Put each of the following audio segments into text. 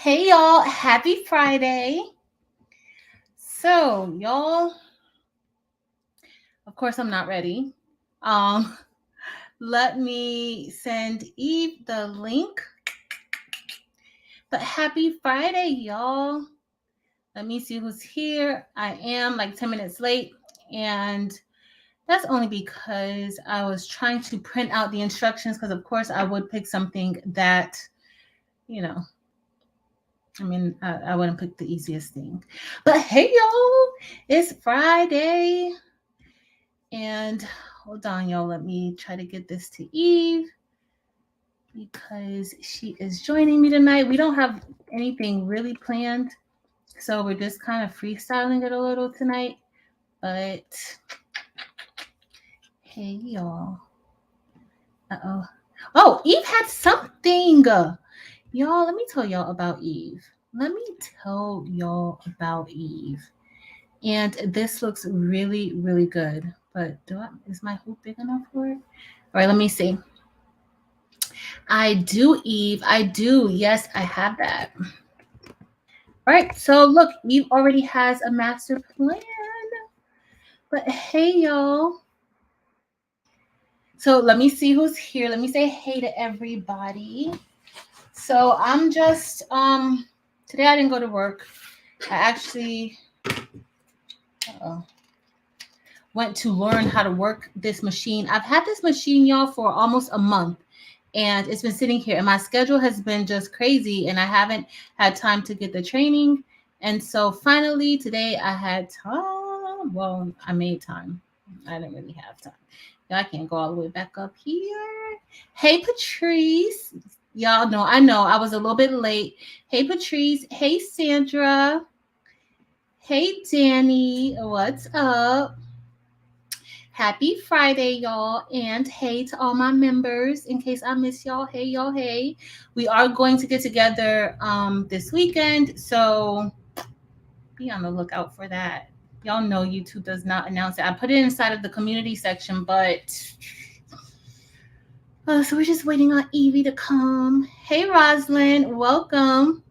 Hey y'all, happy Friday. So, y'all, of course I'm not ready. Um let me send Eve the link. But happy Friday, y'all. Let me see who's here. I am like 10 minutes late, and that's only because I was trying to print out the instructions because of course I would pick something that, you know, I wouldn't pick the easiest thing. But hey, y'all, it's Friday. And hold on, y'all. Let me try to get this to Eve because she is joining me tonight. We don't have anything really planned, so we're just kind of freestyling it a little tonight. But hey, y'all. Uh oh. Oh, Eve had something. Y'all, let me tell y'all about Eve. Let me tell y'all about Eve. And this looks really, really good. But is my hoop big enough for it? All right, let me see. I do, Eve. I do. Yes, I have that. All right. So look, Eve already has a master plan. But hey, y'all. So let me see who's here. Let me say hey to everybody. So I'm just today I didn't go to work. I actually went to learn how to work this machine. I've had this machine, y'all, for almost a month, and it's been sitting here, and my schedule has been just crazy, and I haven't had time to get the training. And so finally today I had time. Well, I made time. I didn't really have time. I can't go all the way back up here. Hey, Patrice. Y'all know, I know I was a little bit late. Hey, Patrice. Hey, Sandra. Hey, Danny. What's up? Happy Friday, y'all. And hey to all my members. In case I miss y'all, hey, y'all, hey. We are going to get together this weekend. So be on the lookout for that. Y'all know YouTube does not announce it. I put it inside of the community section, but so we're just waiting on Evie to come. Hey, Roslyn, welcome.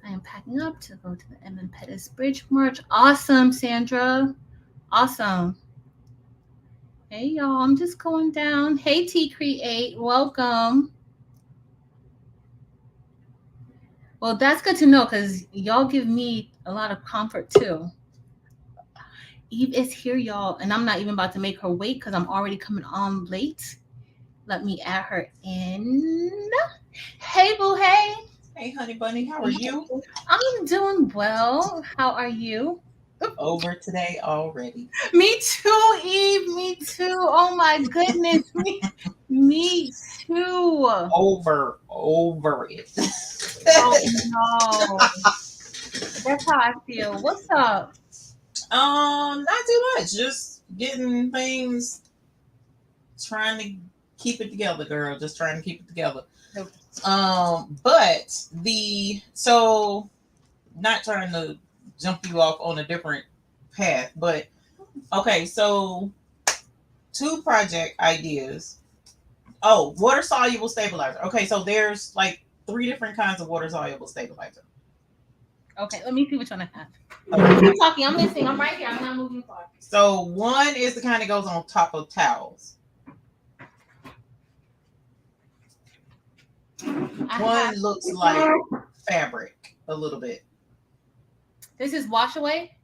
I am packing up to go to the Edmund Pettis Bridge March. Awesome, Sandra. Awesome. Hey, y'all, I'm just going down. Hey, T Create, welcome. Well, that's good to know because y'all give me a lot of comfort too. Eve is here, y'all, and I'm not even about to make her wait because I'm already coming on late. Let me add her in. Hey, boo, hey. Hey, honey bunny, how are you? I'm doing well. How are you? Over today already. Me too, Eve. Me too. Oh my goodness. Me too. Over it. Oh no. That's how I feel. What's up? Not too much. Just getting things, trying to keep it together, girl. Just trying to keep it together. But not trying to jump you off on a different path, but okay, so two project ideas. Oh, water soluble stabilizer. Okay, so there's like three different kinds of water soluble stabilizer. Okay, let me see which one I have. Okay. Keep talking. I'm listening. I'm right here. I'm not moving far. So one is the kind that goes on top of towels. One looks like fabric a little bit. This is wash away.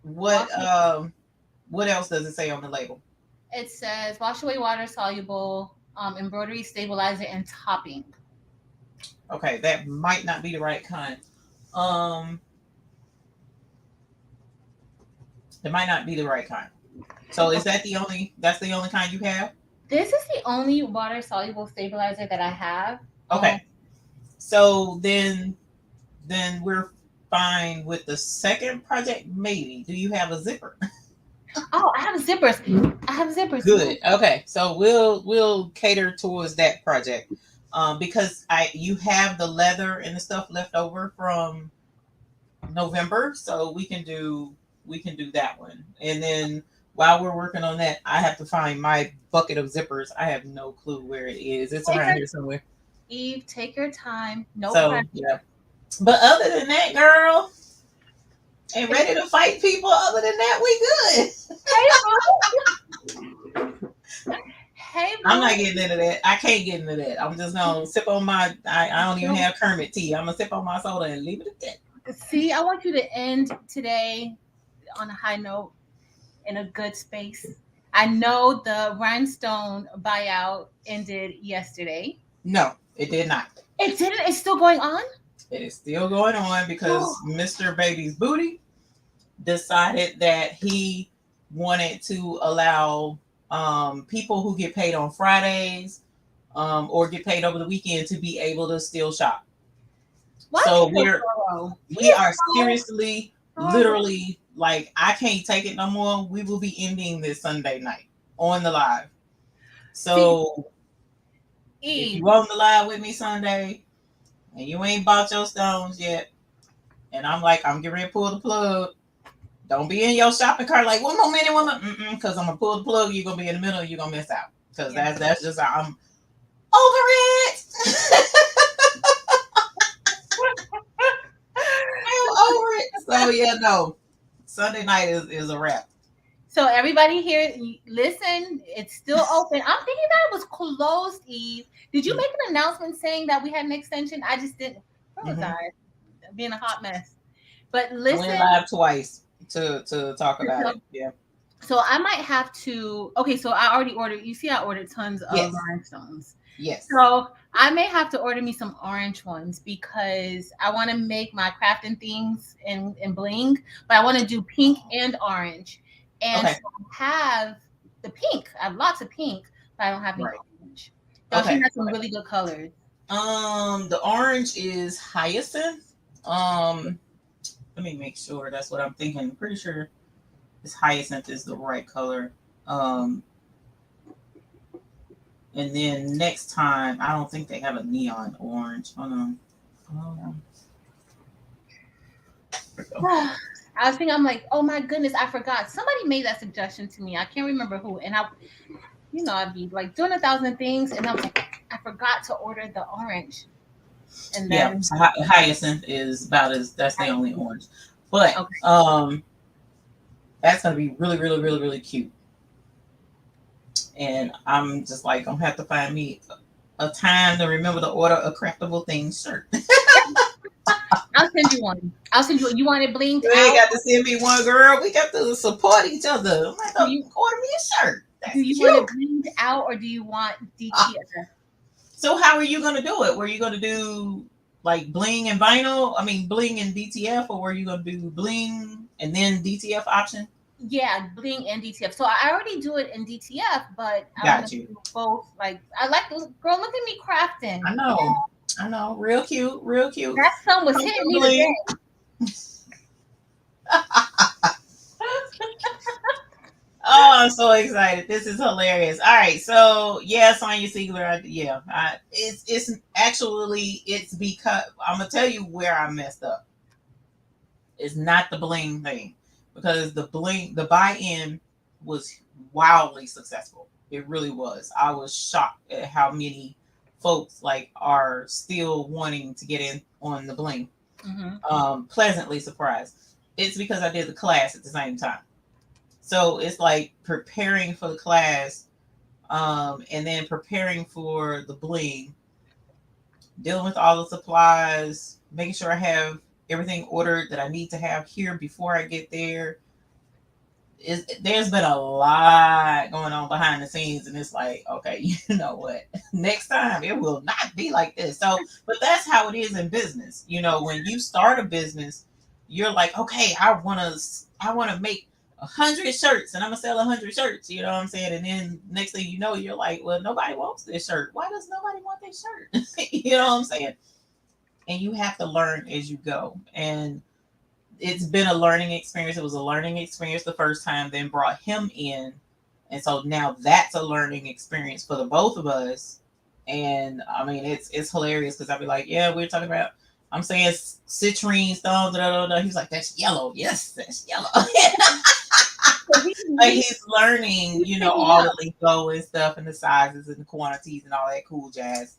What else does it say on the label? It says wash away water soluble, embroidery stabilizer and topping. Okay, that might not be the right kind. Um, it might not be the right kind. So is that that's the only kind you have? This is the only water soluble stabilizer that I have. Okay. So then we're fine with the second project, maybe. Do you have a zipper? Oh, I have zippers. I have zippers. Good. Okay. So we'll cater towards that project. Because you have the leather and the stuff left over from November, so we can do that one. And then while we're working on that, I have to find my bucket of zippers. I have no clue where it is. It's around here somewhere. Eve, take your time. No So pressure. yeah. But other than that, girl, and ready to fight people. Other than that, we good. Hey, boo. Hey, I'm boo. not getting into that. I can't get into that. I'm just gonna sip on my. I don't even have Kermit tea. I'm gonna sip on my soda and leave it at that. See, I want you to end today on a high note in a good space. I know the Rhinestone buyout ended yesterday. No, it did not. It didn't. It's still going on. It is still going on because Mr. Baby's Booty decided that he wanted to allow people who get paid on Fridays or get paid over the weekend to be able to still shop. Why So is he so thorough? He we is are so seriously, thorough. literally, like I can't take it no more. We will be ending this Sunday night on the live. See, So if Eve. you on the live with me Sunday and you ain't bought your stones yet, and I'm like, I'm getting ready to pull the plug. Don't be in your shopping cart like one more minute, one more, because I'm gonna pull the plug. You're gonna be in the middle. You're gonna miss out because Yeah. that's just how I'm over it. I'm over it. So yeah, no. Sunday night is a wrap. So everybody here, listen. It's still open. I'm thinking that it was closed. Eve, did you make an announcement saying that we had an extension? I just didn't. Where was Mm-hmm. I? Being a hot mess. But I went listen. live twice to talk about it. Yeah. So I might have to. Okay, so I already ordered. You see, I ordered tons of Yes. rhinestones. Yes. So I may have to order me some orange ones because I want to make my crafting things in bling, but I want to do pink and orange. And Okay. so I have the pink. I have lots of pink, but I don't have any Right. orange. Don't you Okay. have some really good colors? The orange is hyacinth. Let me make sure that's what I'm thinking. I'm pretty sure this hyacinth is the right color. Um, and then next time, I don't think they have a neon orange. Hold on. I was thinking, I'm like, oh my goodness, I forgot. Somebody made that suggestion to me. I can't remember who. And I'd be like doing 1,000 things, and I was like, I forgot to order the orange. And Yeah, then so hyacinth is about as that's the only orange, but okay. that's gonna be really, really, really, really cute. And I'm just like, I'm gonna have to find me a time to remember to order a craftable things shirt. I'll send you one. I'll send you one. You want it blinged You ain't out? got to send me one, girl. We got to support each other. I'm like, Do oh, you order me a shirt. do That's you want it cute. blinged out or do you want Uh, DTF? so how are you gonna do it? Were you gonna do like bling and vinyl? I mean, bling and DTF, or were you gonna do bling and then DTF option? Yeah, bling and DTF. So I already do it in DTF, but I want Got to you. do both. Like I like those. Girl, look at me crafting. I know. I know. Real cute. Real cute. That sun was Come hitting through, me bling. today. Oh, I'm so excited. This is hilarious. All right. So, yeah, Sonya Siegler. It's actually, it's because I'm going to tell you where I messed up. It's not the bling thing because the buy in was wildly successful. It really was. I was shocked at how many folks like are still wanting to get in on the bling. Mm-hmm. Pleasantly surprised. It's because I did the class at the same time. So it's like preparing for the class, and then preparing for the bling, dealing with all the supplies, making sure I have everything ordered that I need to have here before I get there. There's been a lot going on behind the scenes, and it's like, okay, you know what? Next time it will not be like this. So, but that's how it is in business. You know, when you start a business, you're like, okay, I want to make 100 shirts, and I'm gonna sell 100 shirts. You know what I'm saying? And then next thing you know, you're like, well, nobody wants this shirt. Why does nobody want this shirt? You know what I'm saying? And you have to learn as you go. And it's been a learning experience. It was a learning experience the first time, then brought him in. And so now that's a learning experience for the both of us. And I mean, it's hilarious because I'll be like, yeah, we're talking about, I'm saying citrine stones, He's like, that's yellow. Yes, that's yellow. Like he's learning, all the lingo and stuff and the sizes and the quantities and all that cool jazz.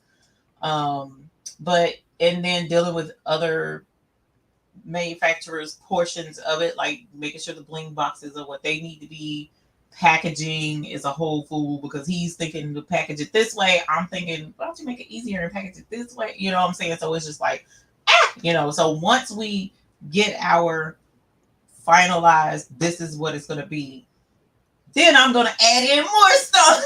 But and then dealing with other manufacturers portions of it, like making sure the bling boxes are what they need to be. Packaging is a whole fool because he's thinking to package it this way. I'm thinking, why don't you make it easier and package it this way? You know what I'm saying? So it's just like, so once we get our finalized, this is what it's going to be, then I'm going to add in more stuff.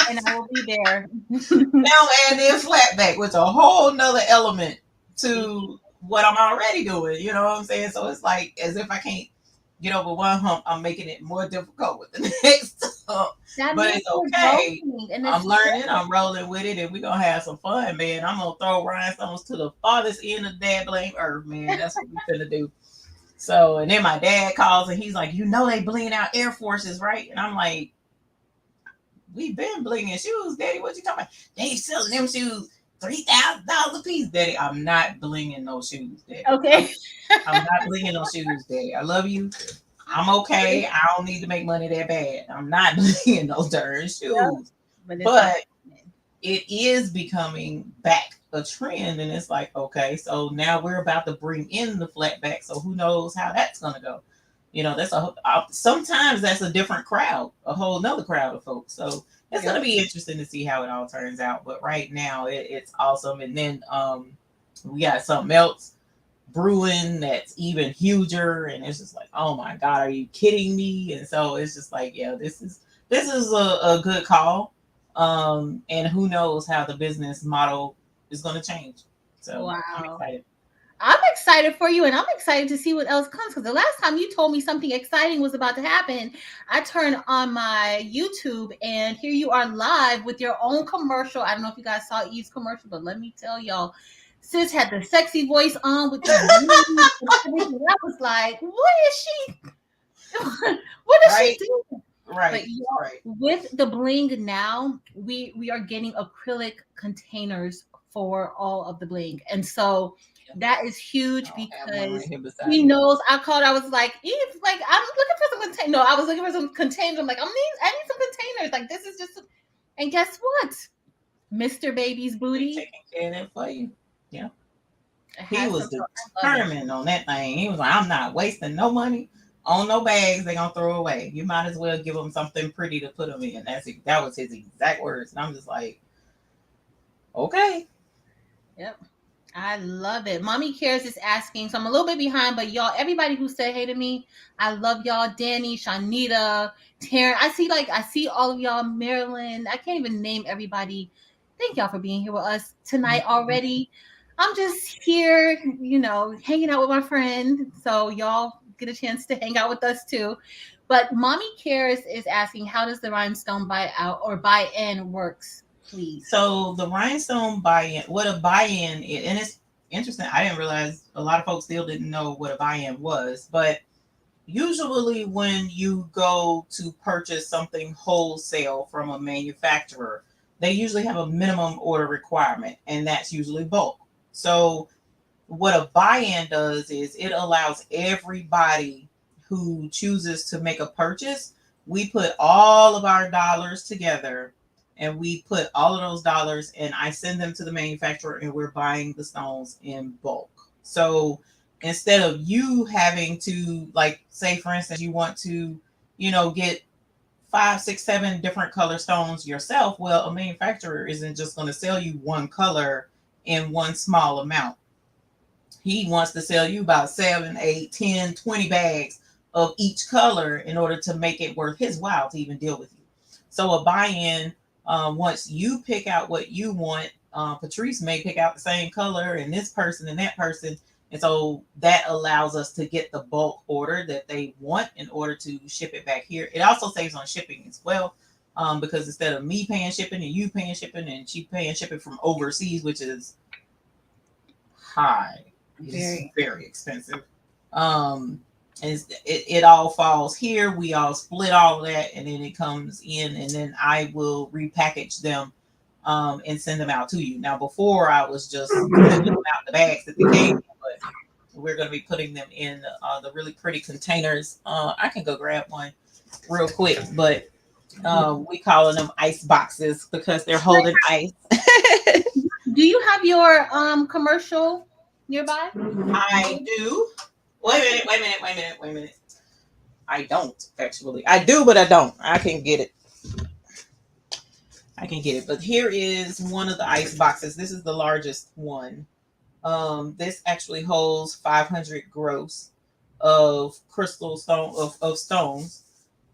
And I will be there. Now add in flatback, which is a whole nother element to what I'm already doing. You know what I'm saying? So it's like as if I can't get over one hump, I'm making it more difficult with the next hump. But it's okay. I'm learning, I'm rolling with it, and we're gonna have some fun, man. I'm gonna throw rhinestones to the farthest end of the dad blame earth, man. That's what we're gonna do. So, and then my dad calls and he's like, they bling out Air Forces, right? And I'm like, we been blinging shoes, Daddy. What you talking about? They selling them shoes $3,000 a piece, Daddy. I'm not blinging those shoes, Daddy. Okay. I'm not blinging those shoes, Daddy. I love you. I'm okay. I don't need to make money that bad. I'm not blinging those darn shoes. But it is becoming back a trend, and it's like, okay, so now we're about to bring in the flatback. So who knows how that's gonna go? That's sometimes that's a different crowd, a whole nother crowd of folks. So it's going to be interesting to see how it all turns out. But right now it's awesome. And then we got something else brewing that's even huger. And it's just like, oh my God, are you kidding me? And so it's just like, yeah, this is a good call. And who knows how the business model is going to change. So wow. I'm excited. I'm excited for you, and I'm excited to see what else comes, because the last time you told me something exciting was about to happen, I turned on my YouTube and here you are live with your own commercial. I don't know if you guys saw Eve's commercial, but let me tell y'all, sis had the sexy voice on with the I was like, what is she? What is she doing? Right. But right. With the bling now, we are getting acrylic containers for all of the bling, and so that is huge because he knows. I was like, Eve, like I'm looking for some containers. No, I was looking for some containers. I'm like, I need some containers. Like this is just, and guess what, Mr. Baby's booty taking care of that for you. Yeah, he was determined on that thing. He was like, I'm not wasting no money on no bags they're gonna throw away. You might as well give them something pretty to put them in. That was his exact words, and I'm just like, okay. Yep. I love it. Mommy Cares is asking, so I'm a little bit behind, but y'all, everybody who said hey to me, I love y'all. Danny, Shanita, Taryn. I see all of y'all. Marilyn. I can't even name everybody. Thank y'all for being here with us tonight already. I'm just here, hanging out with my friend. So y'all get a chance to hang out with us too. But Mommy Cares is asking, how does the rhinestone buy-in works? Please. So the rhinestone buy-in, what a buy-in is, and it's interesting. I didn't realize a lot of folks still didn't know what a buy-in was, but usually when you go to purchase something wholesale from a manufacturer, they usually have a minimum order requirement, and that's usually bulk. So what a buy-in does is it allows everybody who chooses to make a purchase, we put all of our dollars together and we put all of those dollars and I send them to the manufacturer and we're buying the stones in bulk. So instead of you having to, like, say, for instance, you want to, get 5, 6, 7 different color stones yourself. Well, a manufacturer isn't just going to sell you one color in one small amount. He wants to sell you about 7, 8, 10, 20 bags of each color in order to make it worth his while to even deal with you. So a buy-in, once you pick out what you want, Patrice may pick out the same color and this person and that person. And so that allows us to get the bulk order that they want in order to ship it back here. It also saves on shipping as well, because instead of me paying shipping and you paying shipping and she paying shipping from overseas, which is high, it's very expensive. It all falls here. We all split all of that, and then it comes in, and then I will repackage them and send them out to you. Now, before I was just sending them out the bags that they came in, but we're going to be putting them in the really pretty containers. I can go grab one real quick, but we calling them ice boxes because they're holding ice. Do you have your commercial nearby? I do. Wait a minute. I don't actually. I do, but I don't. I can get it. I can get it. But here is one of the ice boxes. This is the largest one. This actually holds 500 gross of crystal stone of stones.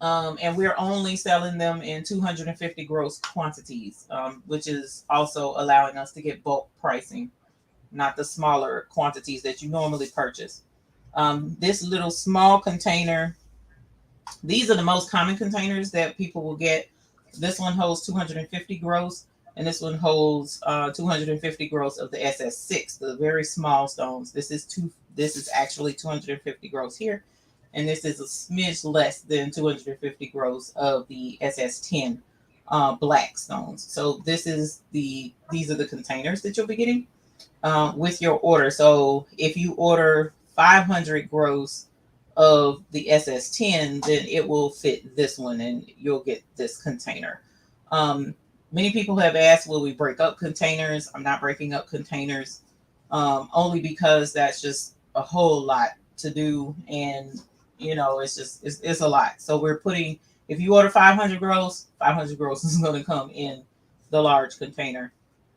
And we're only selling them in 250 gross quantities, which is also allowing us to get bulk pricing, not the smaller quantities that you normally purchase. This little small container, these are the most common containers that people will get. This one holds 250 gross, and this one holds 250 gross of the SS6, the very small stones. This is actually 250 gross here, and this is a smidge less than 250 gross of the SS10 black stones. So these are the containers that you'll be getting with your order. So if you order 500 gross of the SS10, then it will fit this one and you'll get this container. Many people have asked, will we break up containers? I'm not breaking up containers, only because that's just a whole lot to do. And, it's a lot. So we're putting, if you order 500 gross, 500 gross is going to come in the large container.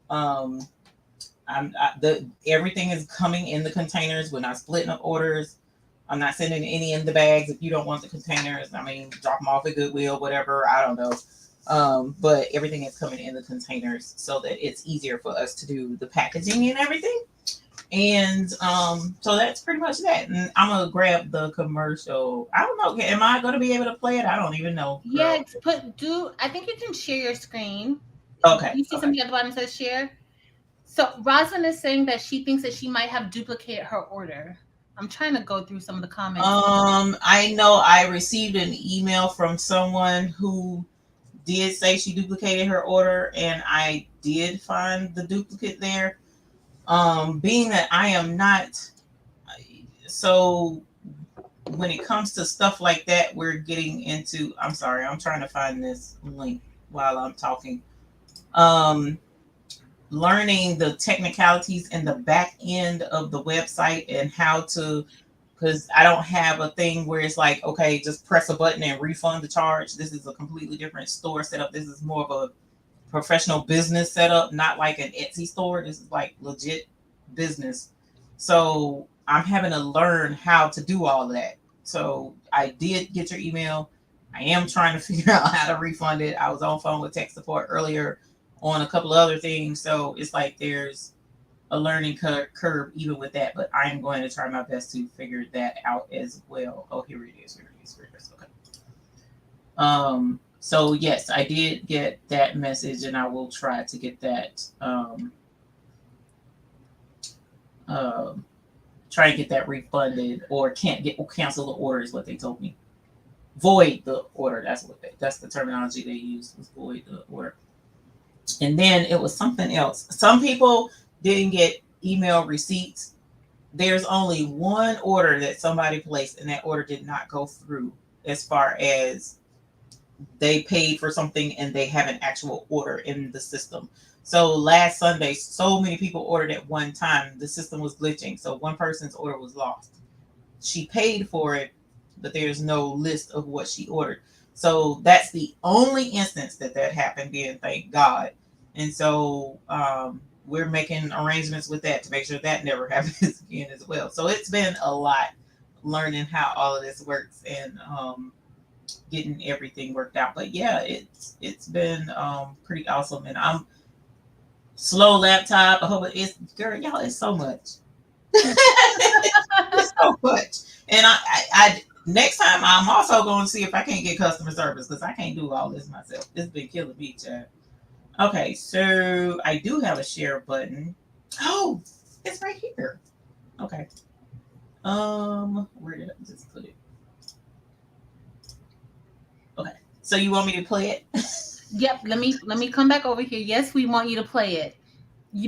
Um, Everything is coming in the containers. We're not splitting up orders. I'm not sending any in the bags. If you don't want the containers, I mean, drop them off at Goodwill, whatever. I don't know. But everything is coming in the containers so that it's easier for us to do the packaging and everything. And so that's pretty much that. And I'm gonna grab the commercial. I don't know. Am I gonna be able to play it? I don't even know. Yeah, I think you can share your screen. Okay. You see something at the bottom that says share? So Rosalind is saying that she thinks that she might have duplicated her order. I'm trying to go through some of the comments. I know I received an email from someone who did say she duplicated her order, and I did find the duplicate there. Being that I am not, so when it comes to stuff like that, we're getting into. I'm sorry, I'm trying to find this link while I'm talking. Learning the technicalities in the back end of the website and how to, because I don't have a thing where it's like, okay, just press a button and refund the charge. This is a completely different store setup. This is more of a professional business setup, not like an Etsy store. This is like legit business. So I'm having to learn how to do all of that. So I did get your email. I am trying to figure out how to refund it. I was on phone with tech support earlier on a couple of other things. So it's like there's a learning curve even with that, but I'm going to try my best to figure that out as well. Oh, here it is. Okay. So yes, I did get that message, and I will try to get that. Try and get that refunded, or cancel the order is what they told me. Void the order. That's the terminology they used, was void the order. And then it was something else. Some people didn't get email receipts. There's only one order that somebody placed, and that order did not go through, as far as they paid for something and they have an actual order in the system. So last Sunday, so many people ordered at one time, the system was glitching. So one person's order was lost. She paid for it, but there's no list of what she ordered. So that's the only instance that happened, and thank God. And so we're making arrangements with that to make sure that never happens again as well. So it's been a lot learning how all of this works and getting everything worked out. But yeah, it's been pretty awesome. And I'm slow laptop. I hope it's, girl, y'all, it's so much. It's so much. And I next time I'm also going to see if I can't get customer service, because I can't do all this myself. It's been killing me, Chad. Okay, so I do have a share button. Oh, it's right here. Okay. Where did I just put it? Okay. So you want me to play it? Yep. Let me come back over here. Yes, we want you to play it.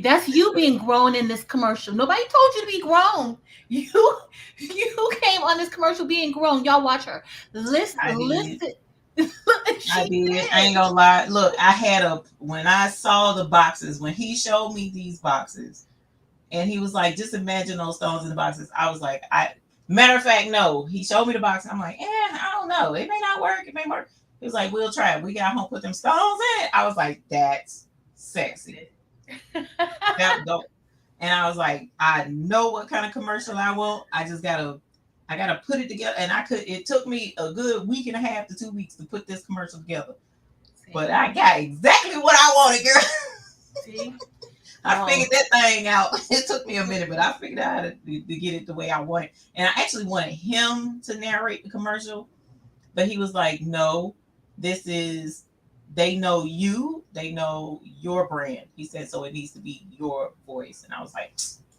That's you being grown in this commercial. Nobody told you to be grown. You came on this commercial being grown. Y'all watch her. Listen. I did. I ain't gonna lie. Look, when I saw the boxes, when he showed me these boxes, and he was like, just imagine those stones in the boxes. I was like, matter of fact, no. He showed me the box. I'm like, I don't know. It may not work. It may work. He was like, we'll try it. We got home, put them stones in it. I was like, that's sexy. That don't. And I was like, I know what kind of commercial I want. I gotta put it together. And it took me a good week and a half to 2 weeks to put this commercial together. But I got exactly what I wanted, girl. See? I figured that thing out. It took me a minute, but I figured out how to get it the way I wanted. And I actually wanted him to narrate the commercial. But he was like, no, they know you, they know your brand. He said, so it needs to be your voice. And I was like,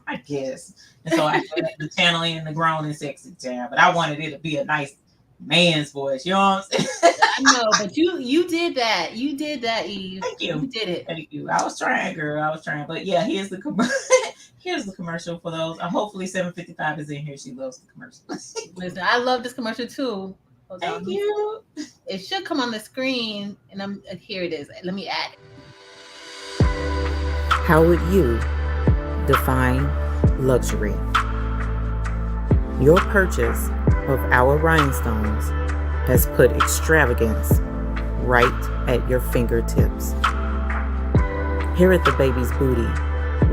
I guess. And so I had the channeling and the grown and sexy jam. But I wanted it to be a nice man's voice. You know what I'm saying? I know, but you did that. You did that, Eve. Thank you. You did it. Thank you. I was trying, girl. I was trying. But yeah, here's the commercial for those. Hopefully 755 is in here. She loves the commercial. Listen, I love this commercial too. Thank you. It should come on the screen, and here it is. Let me add it. How would you define luxury? Your purchase of our rhinestones has put extravagance right at your fingertips. Here at the Baby's Booty,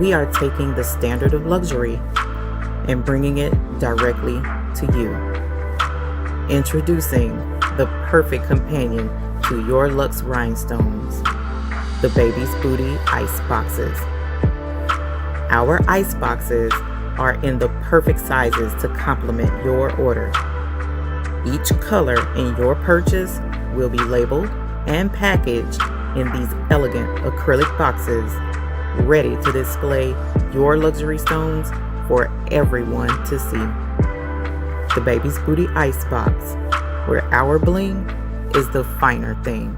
we are taking the standard of luxury and bringing it directly to you. Introducing the perfect companion to your luxe rhinestones, the Baby's Booty Ice Boxes. Our ice boxes are in the perfect sizes to complement your order. Each color in your purchase will be labeled and packaged in these elegant acrylic boxes, ready to display your luxury stones for everyone to see. The Baby's Booty Ice Box, where our bling is the finer thing.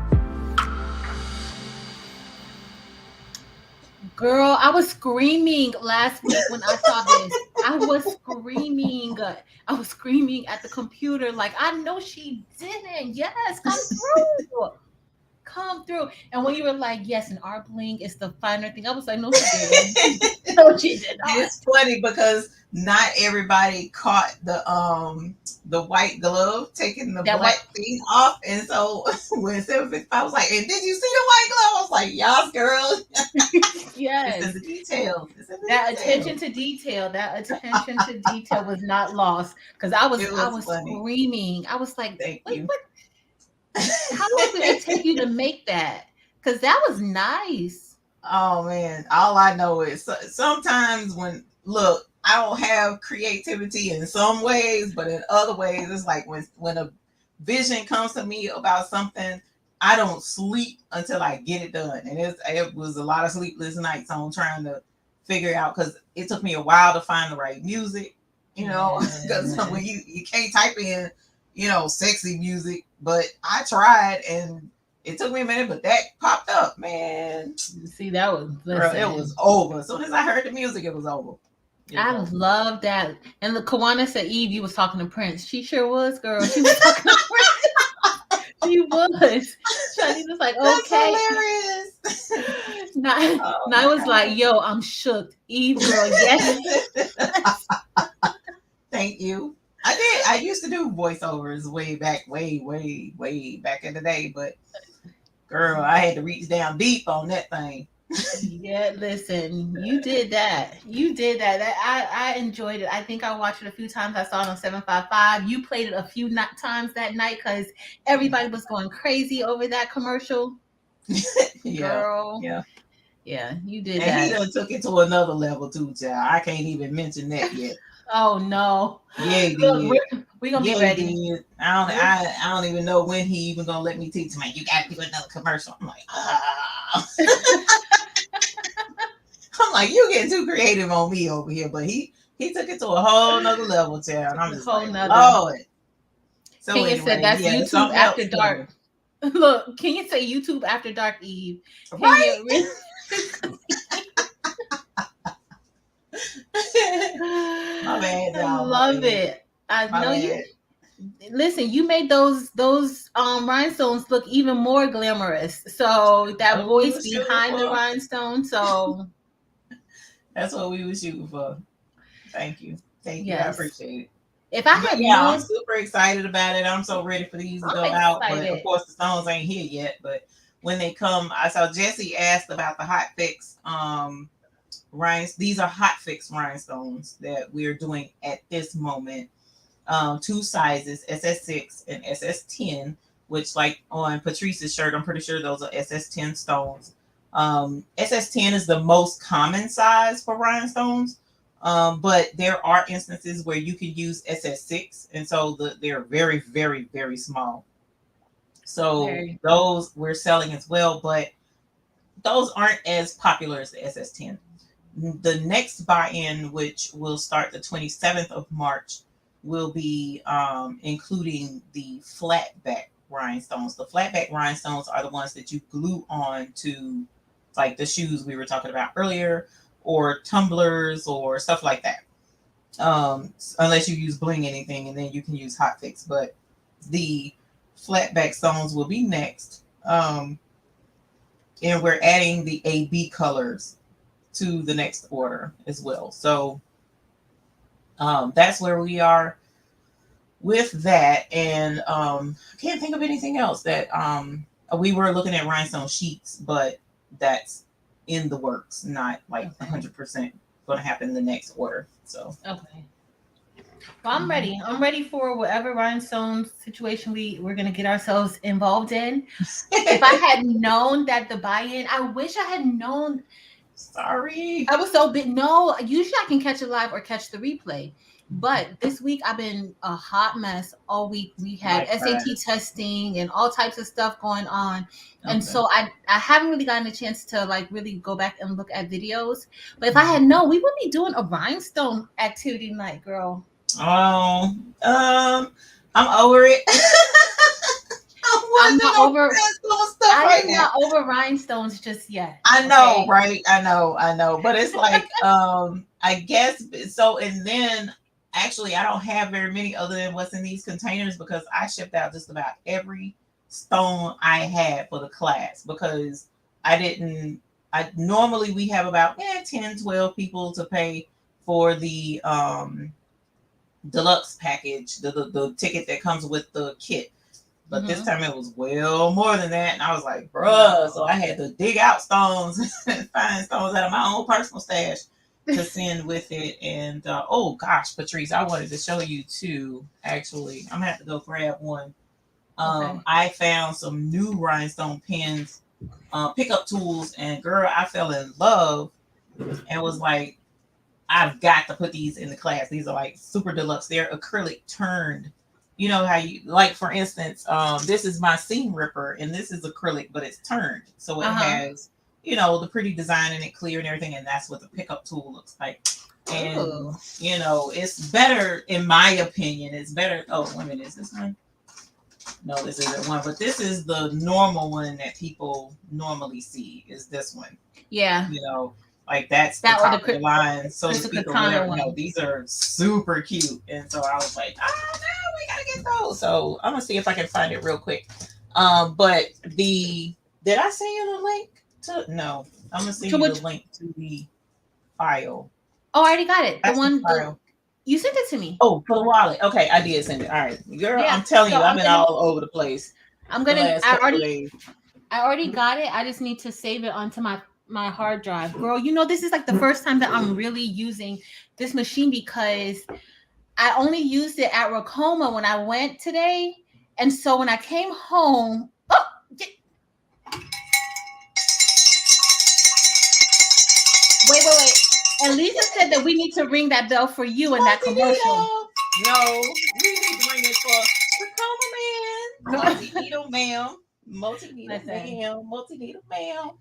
Girl, I was screaming last week when I saw this. I was screaming. I was screaming at the computer like, I know she didn't. Yes, come through. Come through. And when you were like, yes, and our bling is the finer thing, I was like, no, she didn't. No, she did not. It's funny because not everybody caught the white glove taking the black thing off. And so when 755, I was like, and did you see the white glove? I was like, yes, girl. Yes. It's in the details. That attention to detail was not lost. Because I was screaming. I was like, wait, what? How long did it take you to make that? Because that was nice. Oh man, all I know is sometimes look, I don't have creativity in some ways, but in other ways, it's like when a vision comes to me about something, I don't sleep until I get it done. And it was a lot of sleepless nights on trying to figure out, because it took me a while to find the right music, because when you can't type in, sexy music, but I tried and it took me a minute, but that popped up, man. See, that was, girl, it was over. As soon as I heard the music, it was over. I love that. And the Kawana said, Eve, you was talking to Prince. She sure was, girl. She was talking to Prince. She was. She was like, okay. That's hilarious. I was like, yo, I'm shook. Eve, girl, yes. Thank you. I did. I used to do voiceovers way back in the day, but girl, I had to reach down deep on that thing. Yeah, listen, you did that. I enjoyed it. I think I watched it a few times. I saw it on 755. You played it a few times that night because everybody was going crazy over that commercial. Girl. Yeah, you did that. And he done took it to another level too, child. I can't even mention that yet. Oh no! Yeah, look, we're gonna be ready. I don't even know when he even gonna let me teach. Man, you gotta do another commercial. I'm like, I'm like, you getting too creative on me over here. But he took it to a whole nother level, child. And I'm just like, Lord. So Kenya said that's YouTube after dark. Look, Kenya say YouTube after dark, Eve. Right. My bad, I love it. I know you. Listen, you made those rhinestones look even more glamorous. So that That's what we voice was shooting behind the for. rhinestone. So That's what we was shooting for. Thank you. Thank you. I yes. appreciate it. If I But had yeah, I'm known, super excited about it. I'm so ready for these to I'm go out. But of excited. course, the stones ain't here yet. But when they come, I saw Jesse asked about the hot fix these are hot fix rhinestones that we're doing at this moment. Two sizes, SS6 and SS10, which like on Patrice's shirt, I'm pretty sure those are SS10 stones. SS10 is the most common size for rhinestones. But there are instances where you can use SS6, and so they're very, very, very small. So Very. those we're selling as well, but those aren't as popular as the SS10. The next buy-in, which will start the 27th of March, will be including the flatback rhinestones. The flatback rhinestones are the ones that you glue on to, like the shoes we were talking about earlier, or tumblers or stuff like that. Unless you use bling anything, and then you can use hot fix. But the flatback stones will be next. And we're adding the AB colors to the next order as well. So that's where we are with that. And I can't think of anything else that we were looking at rhinestone sheets, but that's in the works, not like 100% going to happen in the next order. So Okay. Well, I'm ready. I'm ready for whatever rhinestone situation we're gonna get ourselves involved in. If I had known that the buy-in, I wish I had known. Sorry. I was so big. No, usually I can catch it live or catch the replay. But this week I've been a hot mess all week. We had SAT testing and all types of stuff going on. And so I haven't really gotten a chance to like really go back and look at videos. But if I had known, we would be doing a rhinestone activity night, girl. Oh, I'm over it. I'm not over. I'm not over rhinestones just yet. I know, okay? Right? I know. But it's like, I guess so. And then actually, I don't have very many other than what's in these containers because I shipped out just about every stone I had for the class because normally we have about 10, 12 people to pay for the deluxe package, the ticket that comes with the kit. But this time it was well more than that. And I was like, bruh. So I had to dig out stones and find stones out of my own personal stash to send with it. And oh gosh, Patrice, I wanted to show you too. Actually, I'm gonna have to go grab one. I found some new rhinestone pins, pickup tools, and girl, I fell in love and was like, I've got to put these in the class. These are like super deluxe. They're acrylic turned. You know how you, like, for instance, this is my seam ripper and this is acrylic, but it's turned. So it has, the pretty design in it, clear and everything. And that's what the pickup tool looks like. And, it's better, in my opinion, it's better. Oh, wait a minute, is this one? No, this isn't one, but this is the normal one that people normally see is this one. Yeah. Like that's the top of the line, so to speak, or whatever. These are super cute, and so I was like, no, we gotta get those. So I'm gonna see if I can find it real quick. But did I send you the link to? No, I'm gonna send you the link to the file. Oh, I already got it. The one you sent it to me. Oh, for the wallet. Okay, I did send it. All right, girl, I'm telling you, I've been all over the place. I already got it. I just need to save it onto my hard drive. Girl, this is like the first time that I'm really using this machine because I only used it at Ricoma when I went today. And so when I came home, wait. And Lisa said that we need to ring that bell for you in that commercial. No, we need to ring it for Ricoma, man. Multi-needle, ma'am. Multi-needle, ma'am.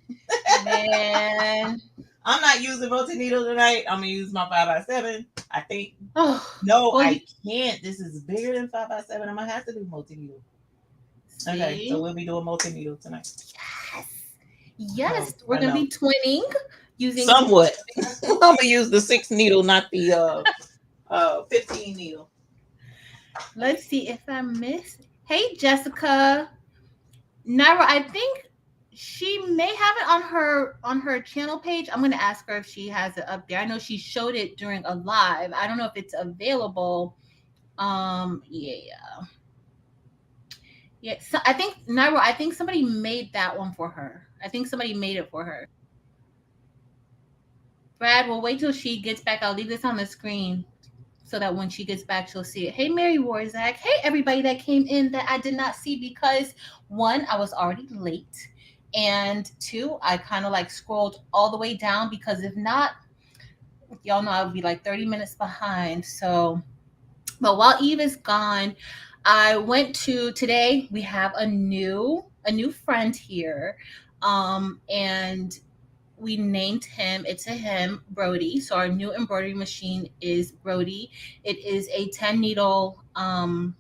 Man. I'm not using multi-needle tonight. I'm going to use my 5x7, I think. I can't. This is bigger than 5x7. I'm going to have to do multi-needle. See? Okay, so we'll be doing multi-needle tonight. Yes. We're going to be twinning. Using somewhat. I'm going to use the 6 needle, not the 15 needle. Let's see if I missed. Hey, Jessica. Naira, I think she may have it on her channel page. I'm gonna ask her if she has it up there. I know she showed it during a live. I don't know if it's available. Yeah. Yeah. So I think Naira, I think somebody made that one for her. I think somebody made it for her. Brad, we'll wait till she gets back. I'll leave this on the screen so that when she gets back, she'll see it. Hey, Mary Warzak. Hey, everybody that came in that I did not see because one, I was already late. And two, I kind of like scrolled all the way down because if not, y'all know I would be like 30 minutes behind. So, but while Eve is gone, I went to today. We have a new friend here. And we named him, it's a him, Brody. So our new embroidery machine is Brody. It is a 10 needle Ricoma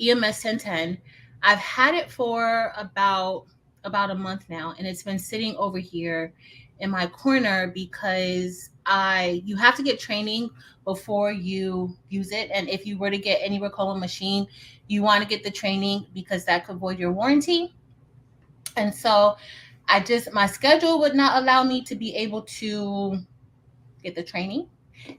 EM-1010. I've had it for about a month now, and it's been sitting over here in my corner because I you have to get training before you use it. And if you were to get any Ricoma machine, you want to get the training because that could void your warranty. And so my schedule would not allow me to be able to get the training.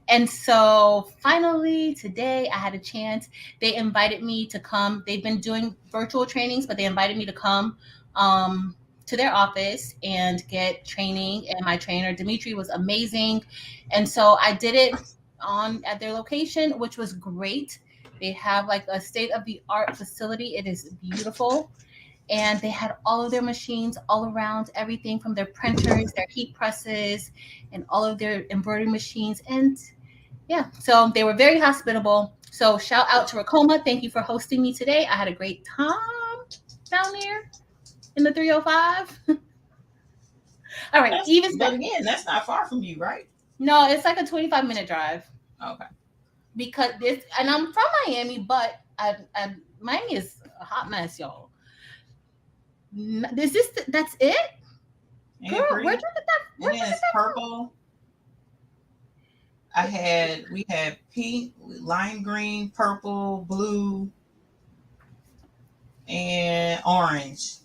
And so finally today I had a chance. They invited me to come. They've been doing virtual trainings, but they invited me to come to their office and get training. And my trainer, Dimitri, was amazing. And so I did it at their location, which was great. They have like a state of the art facility. It is beautiful. And they had all of their machines all around, everything from their printers, their heat presses, and all of their embroidery machines. And yeah, so they were very hospitable. So shout out to Ricoma. Thank you for hosting me today. I had a great time down there in the 305. All right, But again, that's not far from you, right? No, it's like a 25-minute drive. Okay. Because and I'm from Miami, but Miami is a hot mess, y'all. That's it? Girl, where'd you get that? And then it's purple. We had pink, lime green, purple, blue, and orange.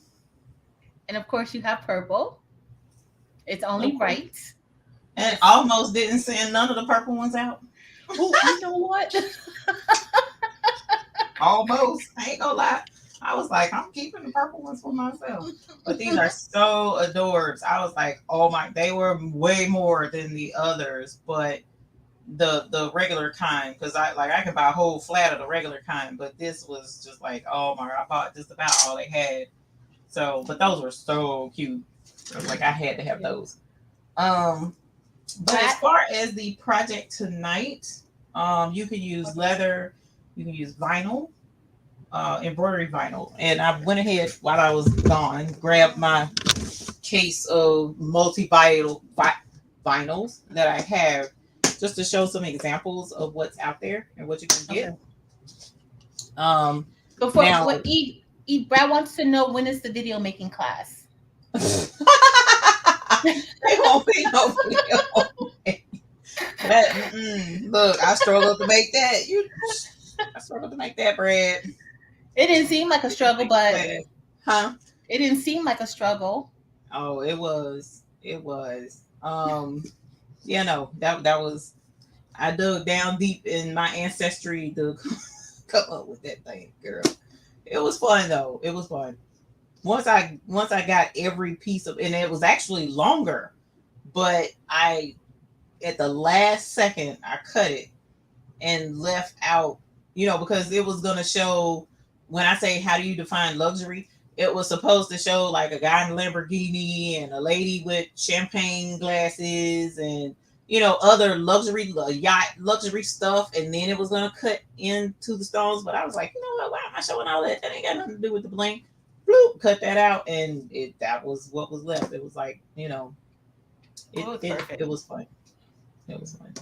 And of course you have purple. It's only right. And almost didn't send none of the purple ones out. Oh, you know what? Almost. I ain't gonna lie. I was like, I'm keeping the purple ones for myself. But these are so adorbs. I was like, oh my, they were way more than the others, but the regular kind, because I can buy a whole flat of the regular kind, but this was just like, oh my, I bought just about all they had. So, but those were so cute. So like I had to have those. But as far as the project tonight, you can use leather, you can use vinyl. Embroidery vinyl, and I went ahead while I was gone, grabbed my case of multi-vinyls that I have, just to show some examples of what's out there and what you can get. Okay. Before Brad wants to know, when is the video making class? There won't be no video. Look, I struggled to make that. I struggled to make that, Brad. It didn't seem like a struggle, but It didn't seem like a struggle. Oh, it was. It was. No, that was. I dug down deep in my ancestry to come up with that thing, girl. It was fun though. It was fun. Once I got every piece of, and it was actually longer, but at the last second I cut it and left out, because it was gonna show. When I say how do you define luxury, it was supposed to show like a guy in a Lamborghini and a lady with champagne glasses and other luxury yacht luxury stuff, and then it was gonna cut into the stones. But I was like, you know what? Why am I showing all that? That ain't got nothing to do with the bling. Bloop, cut that out, and that was what was left. It was like it was fun. It was fun.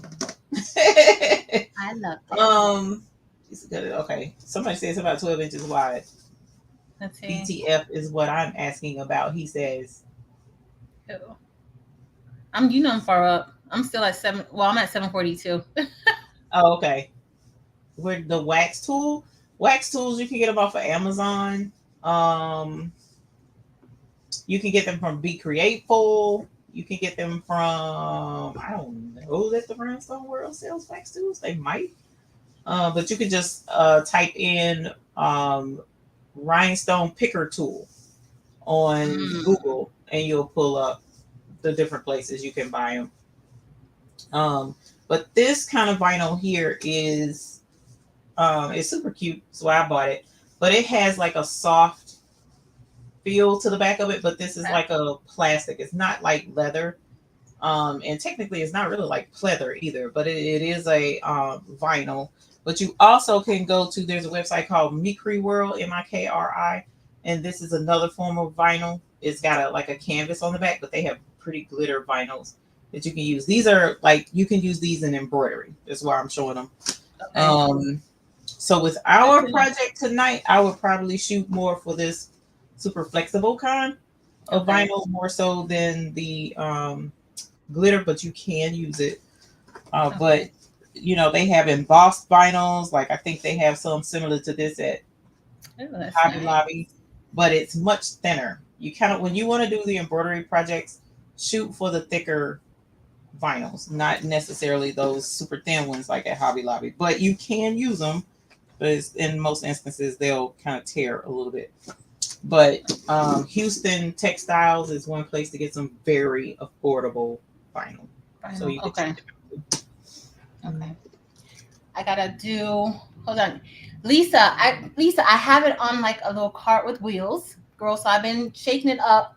I love it. Okay. Somebody says about 12 inches wide. Let's see. BTF is what I'm asking about. He says. Ew. I'm far up. I'm still at 7. Well, I'm at 742. Oh, okay. where the wax tool. Wax tools, you can get them off of Amazon. Um, you can get them from Be Createful. You can get them from, I don't know that the Rhinestone World sells wax tools. They might. But you can just type in rhinestone picker tool on Google and you'll pull up the different places you can buy them. But this kind of vinyl here is it's super cute, so I bought it. But it has like a soft feel to the back of it, but this is like a plastic. It's not like leather. And technically it's not really like pleather either, but it is a vinyl. But you also can go to, there's a website called Mikri World, MIKRI, and this is another form of vinyl. It's got like a canvas on the back, but they have pretty glitter vinyls that you can use. These are like, you can use these in embroidery. That's why I'm showing them. Okay. So with our project tonight, I would probably shoot more for this super flexible kind of vinyl, more so than the glitter, but you can use it. But you know, they have embossed vinyls. Like I think they have some similar to this at Hobby Lobby, but it's much thinner. You kind of, when you want to do the embroidery projects, shoot for the thicker vinyls, not necessarily those super thin ones like at Hobby Lobby. But you can use them, but in most instances they'll kind of tear a little bit. But Houston Textiles is one place to get some very affordable vinyl. So you can check it out. Okay. I gotta do, hold on. Lisa, I have it on like a little cart with wheels, girl. So I've been shaking it up.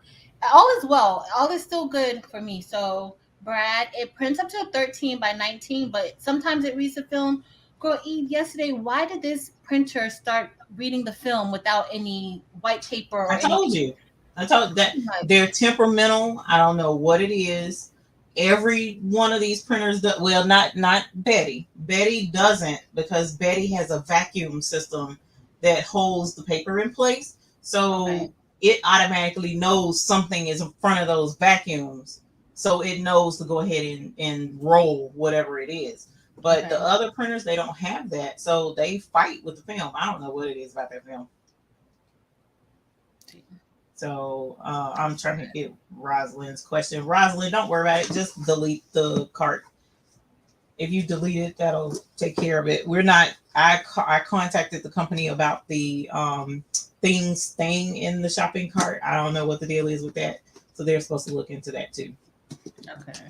All is well. All is still good for me. So Brad, it prints up to 13 by 19, but sometimes it reads the film. Girl, Eve, yesterday, why did this printer start reading the film without any white paper or I told you that they're temperamental. I don't know what it is. Every one of these printers, well, not Betty. Betty doesn't, because Betty has a vacuum system that holds the paper in place. So it automatically knows something is in front of those vacuums. So it knows to go ahead and roll whatever it is. But the other printers, they don't have that. So they fight with the film. I don't know what it is about that film. So I'm trying to get Rosalind's question. Rosalind, don't worry about it. Just delete the cart. If you delete it, that'll take care of it. We're not. I contacted the company about the things staying in the shopping cart. I don't know what the deal is with that. So they're supposed to look into that too. Okay.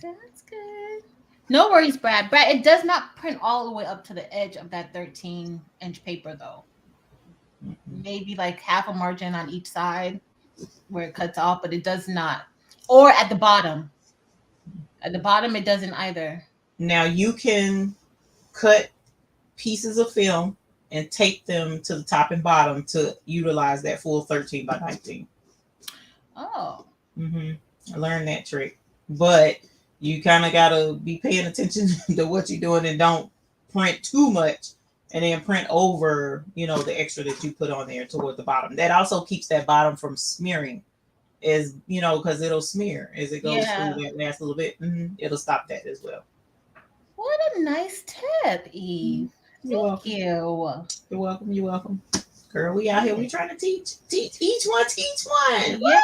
That's good. No worries, Brad. Brad, it does not print all the way up to the edge of that 13-inch paper though. Maybe like half a margin on each side where it cuts off, but it does not. Or at the bottom. At the bottom, it doesn't either. Now you can cut pieces of film and tape them to the top and bottom to utilize that full 13 by 19. Oh. I learned that trick. But you kind of got to be paying attention to what you're doing and don't print too much. And then print over, you know, the extra that you put on there toward the bottom. That also keeps that bottom from smearing, as you know, because it'll smear as it goes through that last little bit. It'll stop that as well. What a nice tip, Eve. You're welcome. You're welcome. You're welcome. Girl, we out here. We trying to teach each one. What?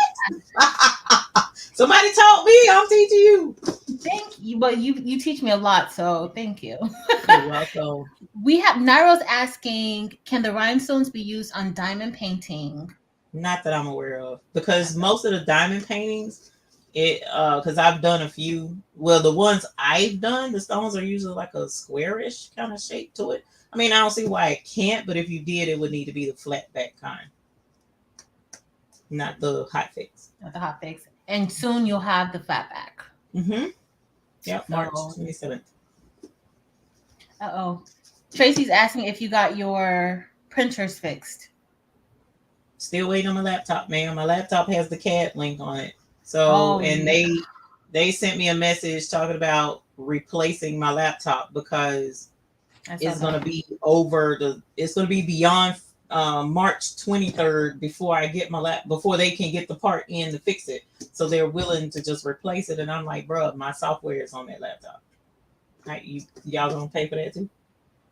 Somebody taught me. I'm teaching you. Thank you. But you teach me a lot, so thank you. You're welcome. We have Nairo's asking, can the rhinestones be used on diamond painting? Not that I'm aware of, because most of the diamond paintings, because I've done a few. Well, the ones I've done, the stones are usually like a squarish kind of shape to it. I mean, I don't see why it can't, but if you did, it would need to be the flat back kind, not the hot fix. Not the hot fix. And soon you'll have the flat back. Yep, so, March 27th. Tracy's asking if you got your printers fixed. Still waiting on my laptop, man. My laptop has the CAD link on it. So, they sent me a message talking about replacing my laptop because it's going to be it's going to be beyond March 23rd before I get before they can get the part in to fix it. So they're willing to just replace it. And I'm like, bro, my software is on that laptop. Y'all gonna pay for that too?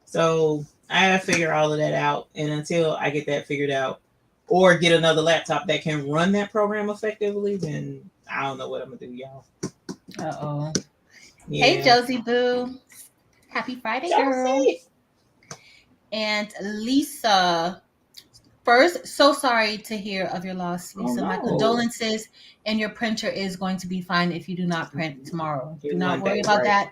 So I gotta figure all of that out, and until I get that figured out, or get another laptop that can run that program effectively, then I don't know what I'm gonna do, y'all. Uh-oh. Yeah. Hey, Josie Boo. Happy Friday, girl. Josie. And Lisa, first, so sorry to hear of your loss, Lisa. My condolences, and your printer is going to be fine if you do not print tomorrow. Do not worry about that.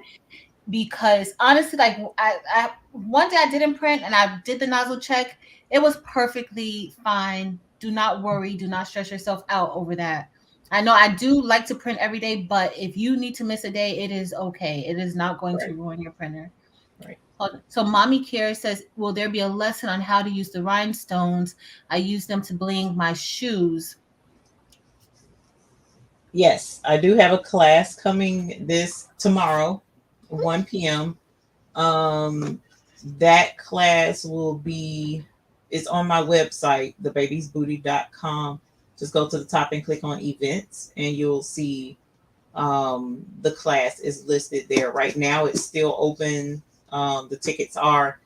Because honestly, like I one day I didn't print and I did the nozzle check. It was perfectly fine. Do not worry. Do not stress yourself out over that. I know I do like to print every day, but if you need to miss a day, it is okay. It is not going to ruin your printer. Right. So Mommy Care says, will there be a lesson on how to use the rhinestones? I use them to bling my shoes. Yes, I do have a class coming this tomorrow, 1 p.m. That class will be, it's on my website, thebabiesbooty.com. Just go to the top and click on events, and you'll see the class is listed there. Right now, it's still open. The tickets are,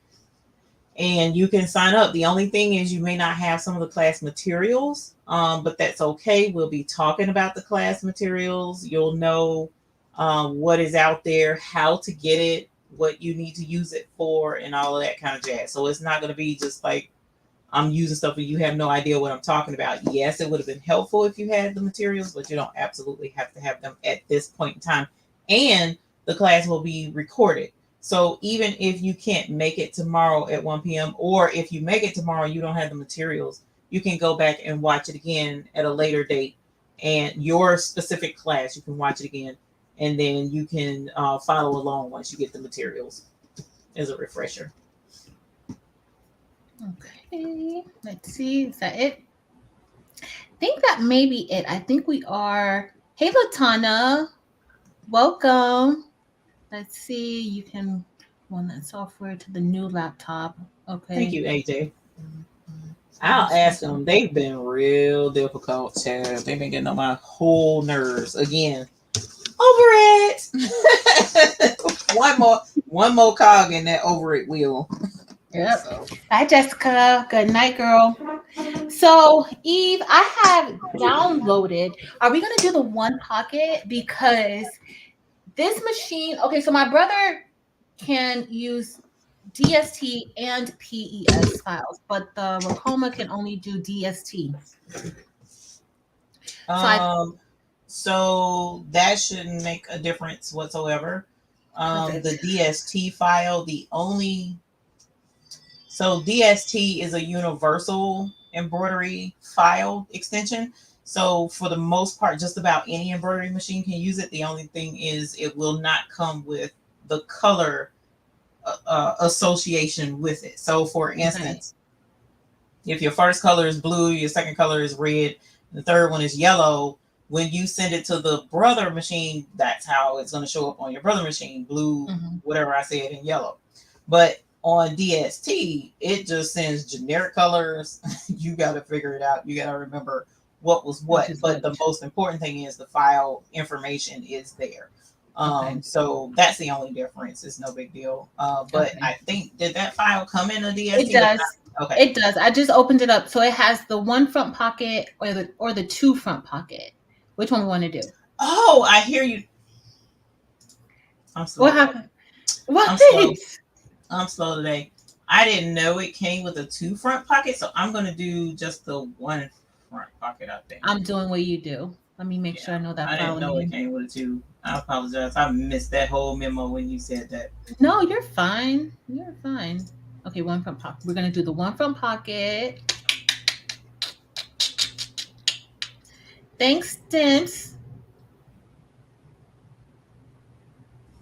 and you can sign up. The only thing is you may not have some of the class materials, but that's okay. We'll be talking about the class materials. You'll know what is out there, how to get it, what you need to use it for, and all of that kind of jazz. So it's not going to be just like I'm using stuff and you have no idea what I'm talking about. Yes, it would have been helpful if you had the materials, but you don't absolutely have to have them at this point in time. And the class will be recorded. So even if you can't make it tomorrow at 1 p.m., or if you make it tomorrow and you don't have the materials, you can go back and watch it again at a later date. And your specific class, you can watch it again. And then you can follow along once you get the materials as a refresher. Okay, let's see. Is that it? I think that may be it. I think we are. Hey, Latana. Welcome. Let's see. You can run that software to the new laptop. Okay. Thank you, AJ. I'll ask them. They've been real difficult, Chad. They've been getting on my whole nerves again. Over it. one more cog in that over it wheel. Yep. So. Bye, Jessica. Good night, girl. So, Eve, I have downloaded. Are we going to do the one pocket? Because this machine, okay, so my brother can use DST and PES files, but the Ricoma can only do DST. So that shouldn't make a difference whatsoever. The DST file, so DST is a universal embroidery file extension. So for the most part, just about any embroidery machine can use it. The only thing is it will not come with the color association with it. So for instance, if your first color is blue, your second color is red, the third one is yellow, when you send it to the brother machine, that's how it's going to show up on your brother machine, blue, whatever I said, in yellow. But on DST, it just sends generic colors. You got to figure it out. You got to remember what was what. But the most important thing is the file information is there. So that's the only difference. It's no big deal. But I think, did that file come in a DST? It does. Okay. It does. I just opened it up. So it has the one front pocket or the two front pocket. Which one we want to do? Oh, I hear you. I'm slow. What happened? What? I'm slow today. I didn't know it came with a two front pocket, so I'm going to do just the one front pocket, I think. I'm doing what you do. Let me make sure I know that. I didn't know it came with a two. I apologize. I missed that whole memo when you said that. No, you're fine. You're fine. Okay, one front pocket. We're going to do the one front pocket. Thanks, Stints.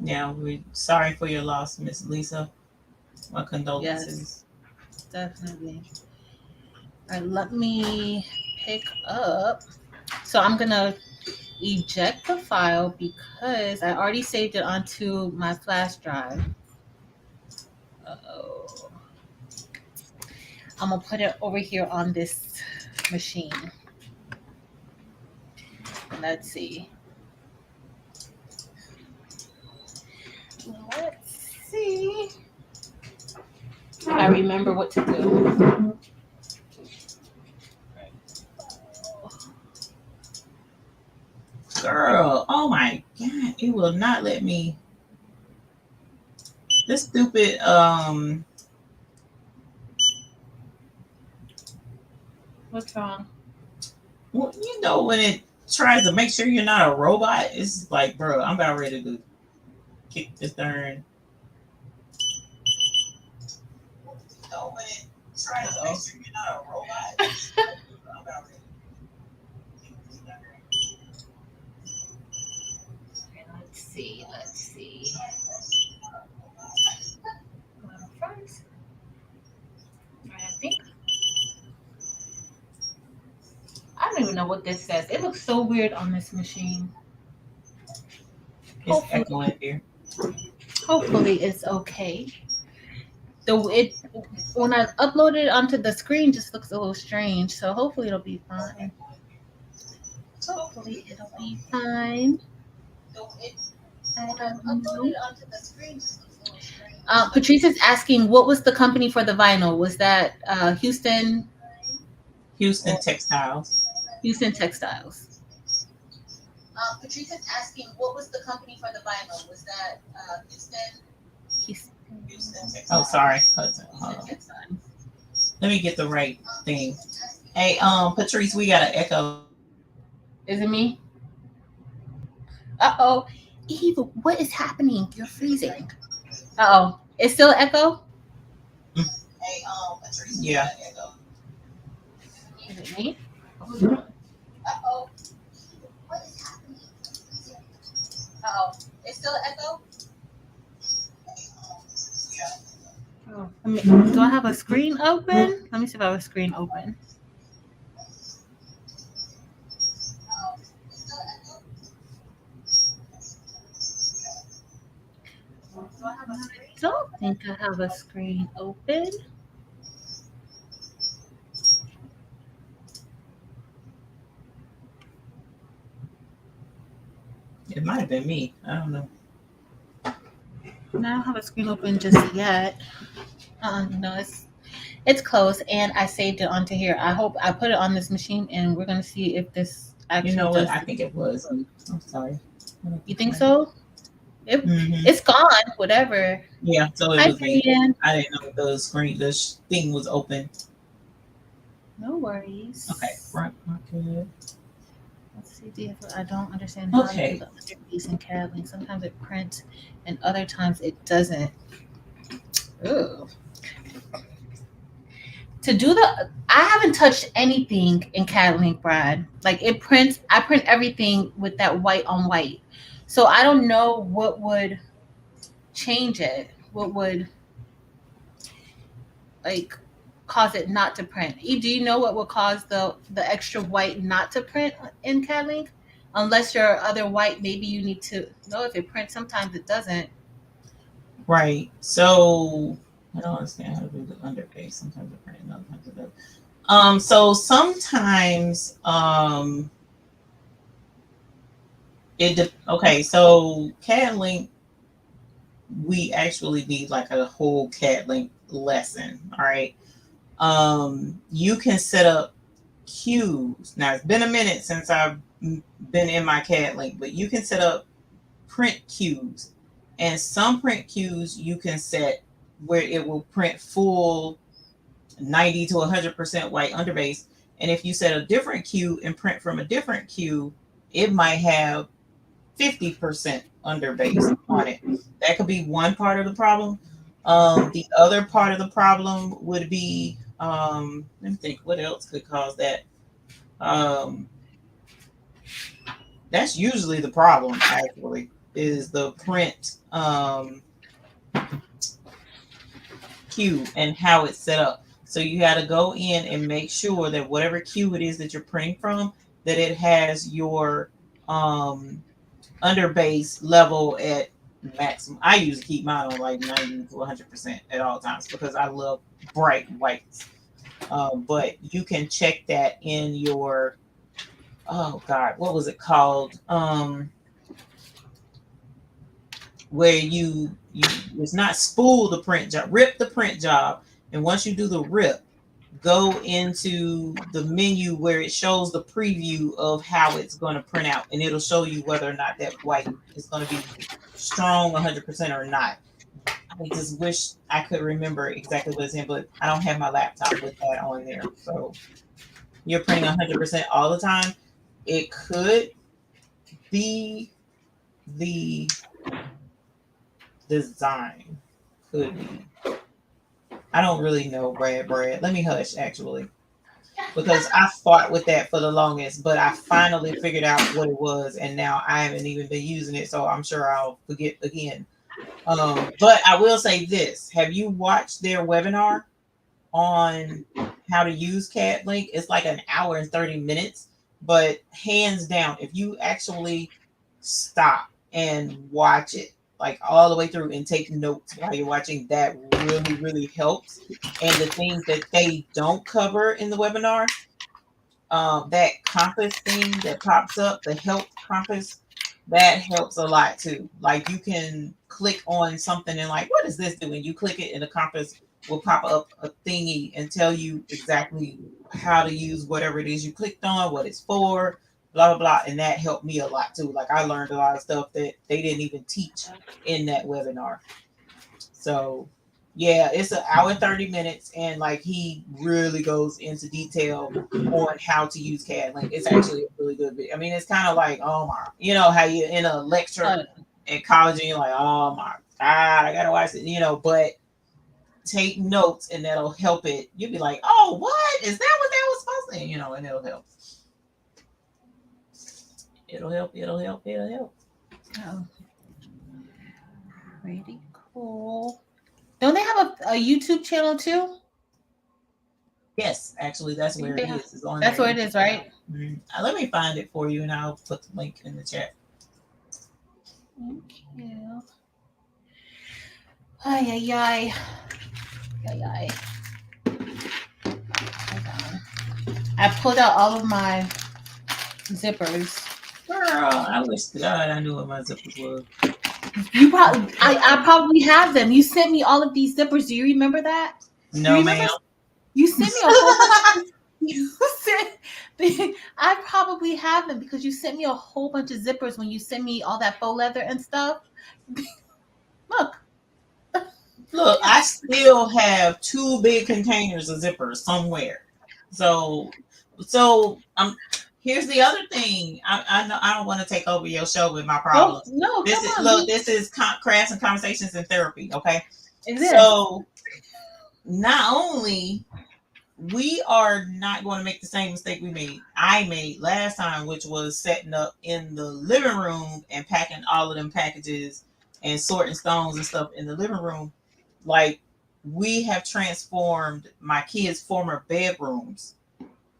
Yeah, we're sorry for your loss, Miss Lisa. My condolences. Yes, definitely. All right, let me pick up. So I'm going to eject the file because I already saved it onto my flash drive. Uh-oh. I'm going to put it over here on this machine. Let's see. Let's see. I remember what to do. Girl, oh my god, it will not let me. This stupid What's wrong? well, you know when it tries to make sure you're not a robot, it's like, bro, I'm about ready to kick this darn. You know when it tries to make sure you're not a robot, it's like, bro, I'm about ready to kick this darn. Let's see. First, I think. I don't even know what this says. It looks so weird on this machine. It's echoing here. Hopefully it's okay. When I uploaded it onto the screen, just looks a little strange. So hopefully it'll be fine. Hopefully it'll be fine. I don't know. Patrice is asking, what was the company for the vinyl? Was that Houston Textiles. Houston Textiles. Patrice is asking, what was the company for the vinyl? Was that Houston Textiles? Oh, sorry. Hold on. Let me get the right thing. Hey, Patrice, we got an echo. Is it me? Uh-oh. Eve, what is happening? You're freezing. Uh-oh. It's still an echo? Hey, Patrice. Yeah. Is it me? Uh-oh. What is happening? Uh-oh. It's still an echo? Yeah. Oh, do I have a screen open? Let me see if I have a screen open. I don't think I have a screen open. It might have been me. I don't know. No, I don't have a screen open just yet. No, it's closed, and I saved it onto here. I hope I put it on this machine, and we're gonna see if this actually. You know what? I think it was. I'm sorry. You think so? It's gone. Whatever. Yeah. So it Hi, was me. Brian. I didn't know the thing was open. No worries. Okay. Right. Okay. Let's see. I don't understand how to Okay. do the underpiece in CAD. Sometimes it prints, and other times it doesn't. Ooh. I haven't touched anything in CAD Brad. Like it prints, I print everything with that white on white. So I don't know what would change it. What would like cause it not to print? Eve, do you know what would cause the extra white not to print in CAD? Unless your other white, maybe you need to know if it prints. Sometimes it doesn't. Right. So I don't understand how to do the underface. Sometimes it print, sometimes it doesn't. So sometimes okay, so CAD Link, we actually need like a whole CAD Link lesson. All right. You can set up cues. Now it's been a minute since I've been in my CAD Link, but you can set up print cues, and some print cues you can set where it will print full 90 to 100% white underbase. And if you set a different cue and print from a different cue, it might have 50% underbase on it. That could be one part of the problem. The other part of the problem would be, let me think, what else could cause that? That's usually the problem, actually, is the print cue and how it's set up. So you got to go in and make sure that whatever cue it is that you're printing from, that it has your underbase level at maximum. I usually keep mine on like 90 to 100% at all times because I love bright whites. But you can check that in your, oh God, what was it called? where you it's not spool the print job, rip the print job, and once you do the rip, go into the menu where it shows the preview of how it's going to print out, and it'll show you whether or not that white is going to be strong 100% or not. I just wish I could remember exactly what it's in, but I don't have my laptop with that on there. So you're printing 100% all the time. It could be the design. Could be. I don't really know, Brad. Let me hush, actually, because I fought with that for the longest, but I finally figured out what it was, and now I haven't even been using it, so I'm sure I'll forget again. But I will say this: have you watched their webinar on how to use CAD-Link? It's like an hour and 30 minutes, but hands down, if you actually stop and watch it like all the way through and take notes while you're watching, that really helps. And the things that they don't cover in the webinar, that compass thing that pops up, the help compass, that helps a lot too. Like you can click on something and like, what does this do? And you click it and the compass will pop up a thingy and tell you exactly how to use whatever it is you clicked on, what it's for, blah, blah, blah. And that helped me a lot too. Like I learned a lot of stuff that they didn't even teach in that webinar. So yeah, it's an hour and 30 minutes, and like he really goes into detail on how to use CAD-Link. It's actually a really good video. I mean, it's kind of like, oh my, you know how you in a lecture in college and you're like, oh my God, I gotta watch it, but take notes and that'll help it. You'll be like, oh, what? Is that what that was supposed to be? And it'll help. It'll help. Oh. Pretty cool. Don't they have a YouTube channel too? Yes, actually, that's where it is. It's on that's where it is, right? Mm-hmm. Let me find it for you, and I'll put the link in the chat. Thank you. Ay. I pulled out all of my zippers. Girl, I wish to God I knew what my zippers were. You probably, I probably have them. You sent me all of these zippers. Do you remember that? No, ma'am. You sent me a whole bunch. I probably have them because you sent me a whole bunch of zippers when you sent me all that faux leather and stuff. Look, I still have 2 big containers of zippers somewhere. So here's the other thing. I know I don't want to take over your show with my problems. No, this is crafts and conversations and therapy. Okay, so not only we are not going to make the same mistake I made last time, which was setting up in the living room and packing all of them packages and sorting stones and stuff in the living room. Like, we have transformed my kids' former bedrooms,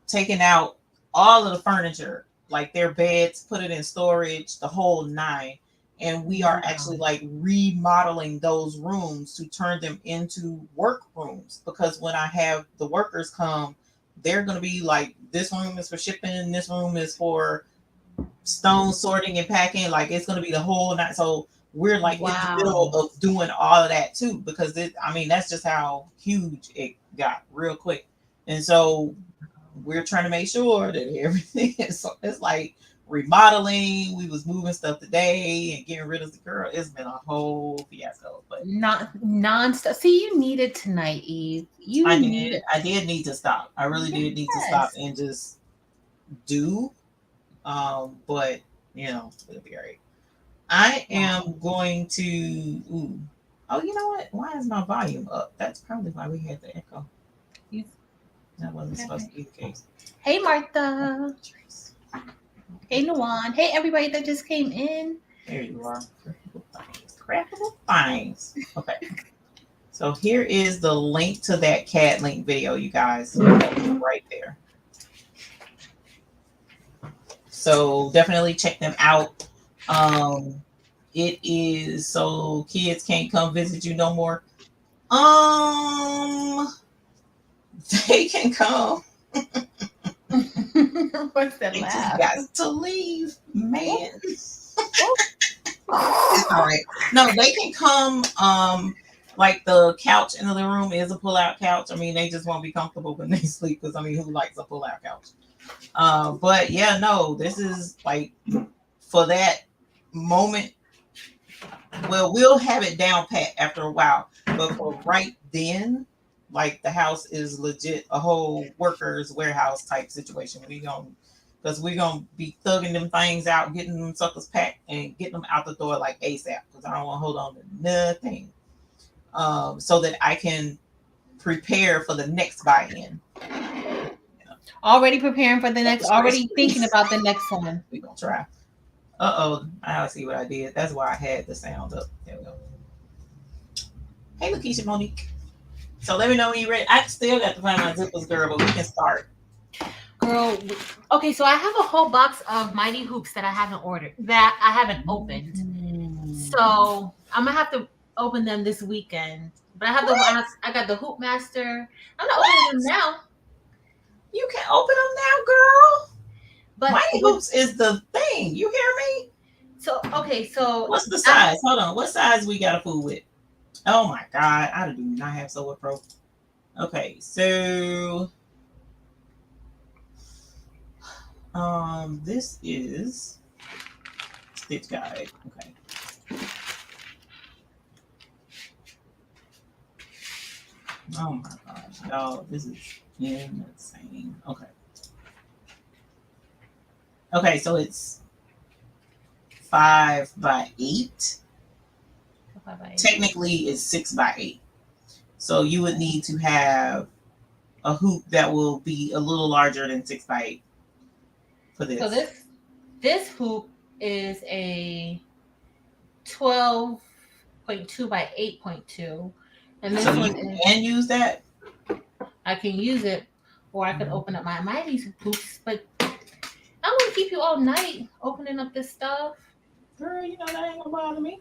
taking out all of the furniture, like their beds, put it in storage, the whole 9. And we are actually like remodeling those rooms to turn them into work rooms, because when I have the workers come, they're going to be like, this room is for shipping, this room is for stone sorting and packing. Like, it's going to be the whole night. So we're like in the middle of doing all of that too, because that's just how huge it got real quick. And so we're trying to make sure that everything is, it's like remodeling. We was moving stuff today and getting rid of the girl. It's been a whole fiasco, but not non-stop. See, you needed tonight, Eve. I did need to stop. I really did need to stop and just do. But it'll be all right. I am going to. Oh, you know what? Why is my volume up? That's probably why we had the echo. That wasn't supposed to be the case. Hey, Martha. Hey, Nuwan. Hey, everybody that just came in. There you are. Craftable things. Okay. So here is the link to that CAD-Link video, you guys. Right there. So definitely check them out. It is so kids can't come visit you no more. They can come. What's that they laugh? just got to leave, man. It's all right. No, they can come. Like the couch in the living room is a pull-out couch. I mean, they just won't be comfortable when they sleep because I mean, who likes a pull-out couch? But yeah, no, this is like for that moment. Well, we'll have it down pat after a while, but for right then, like the house is legit a whole workers warehouse type situation. We're gonna be thugging them things out, getting them suckers packed, and getting them out the door like ASAP because I don't want to hold on to nothing. So that I can prepare for the next buy-in. Already preparing for the next, already thinking about the next one. We're gonna try. Uh-oh, I see what I did. That's why I had the sound up. There we go. Hey, Lakeisha Monique. So let me know when you're ready. I still got to find my zippers, girl, but we can start. Girl, okay, so I have a whole box of Mighty Hoops that I haven't ordered, that I haven't opened. So I'm gonna have to open them this weekend. But I got the Hoop Master. I'm not opening them now. You can open them now, girl. But Mighty Hoops is the thing. You hear me? So okay, so what's the size? Hold on. What size we got a fool with? Oh my god, I do not have Solar Pro. Okay, so this is Stitch Guide. Okay. Oh my gosh, y'all, this is insane. Okay, so it's 5 by 8. 5 by 8. Technically, it's 6 by 8. So you would need to have a hoop that will be a little larger than 6 by 8 for this. So this hoop is a 12.2 by 8.2. And this so one you can use that? I can use it, or I could open up my Mighty Hoops, but I'm gonna keep you all night opening up this stuff. Girl, you know that ain't gonna bother me.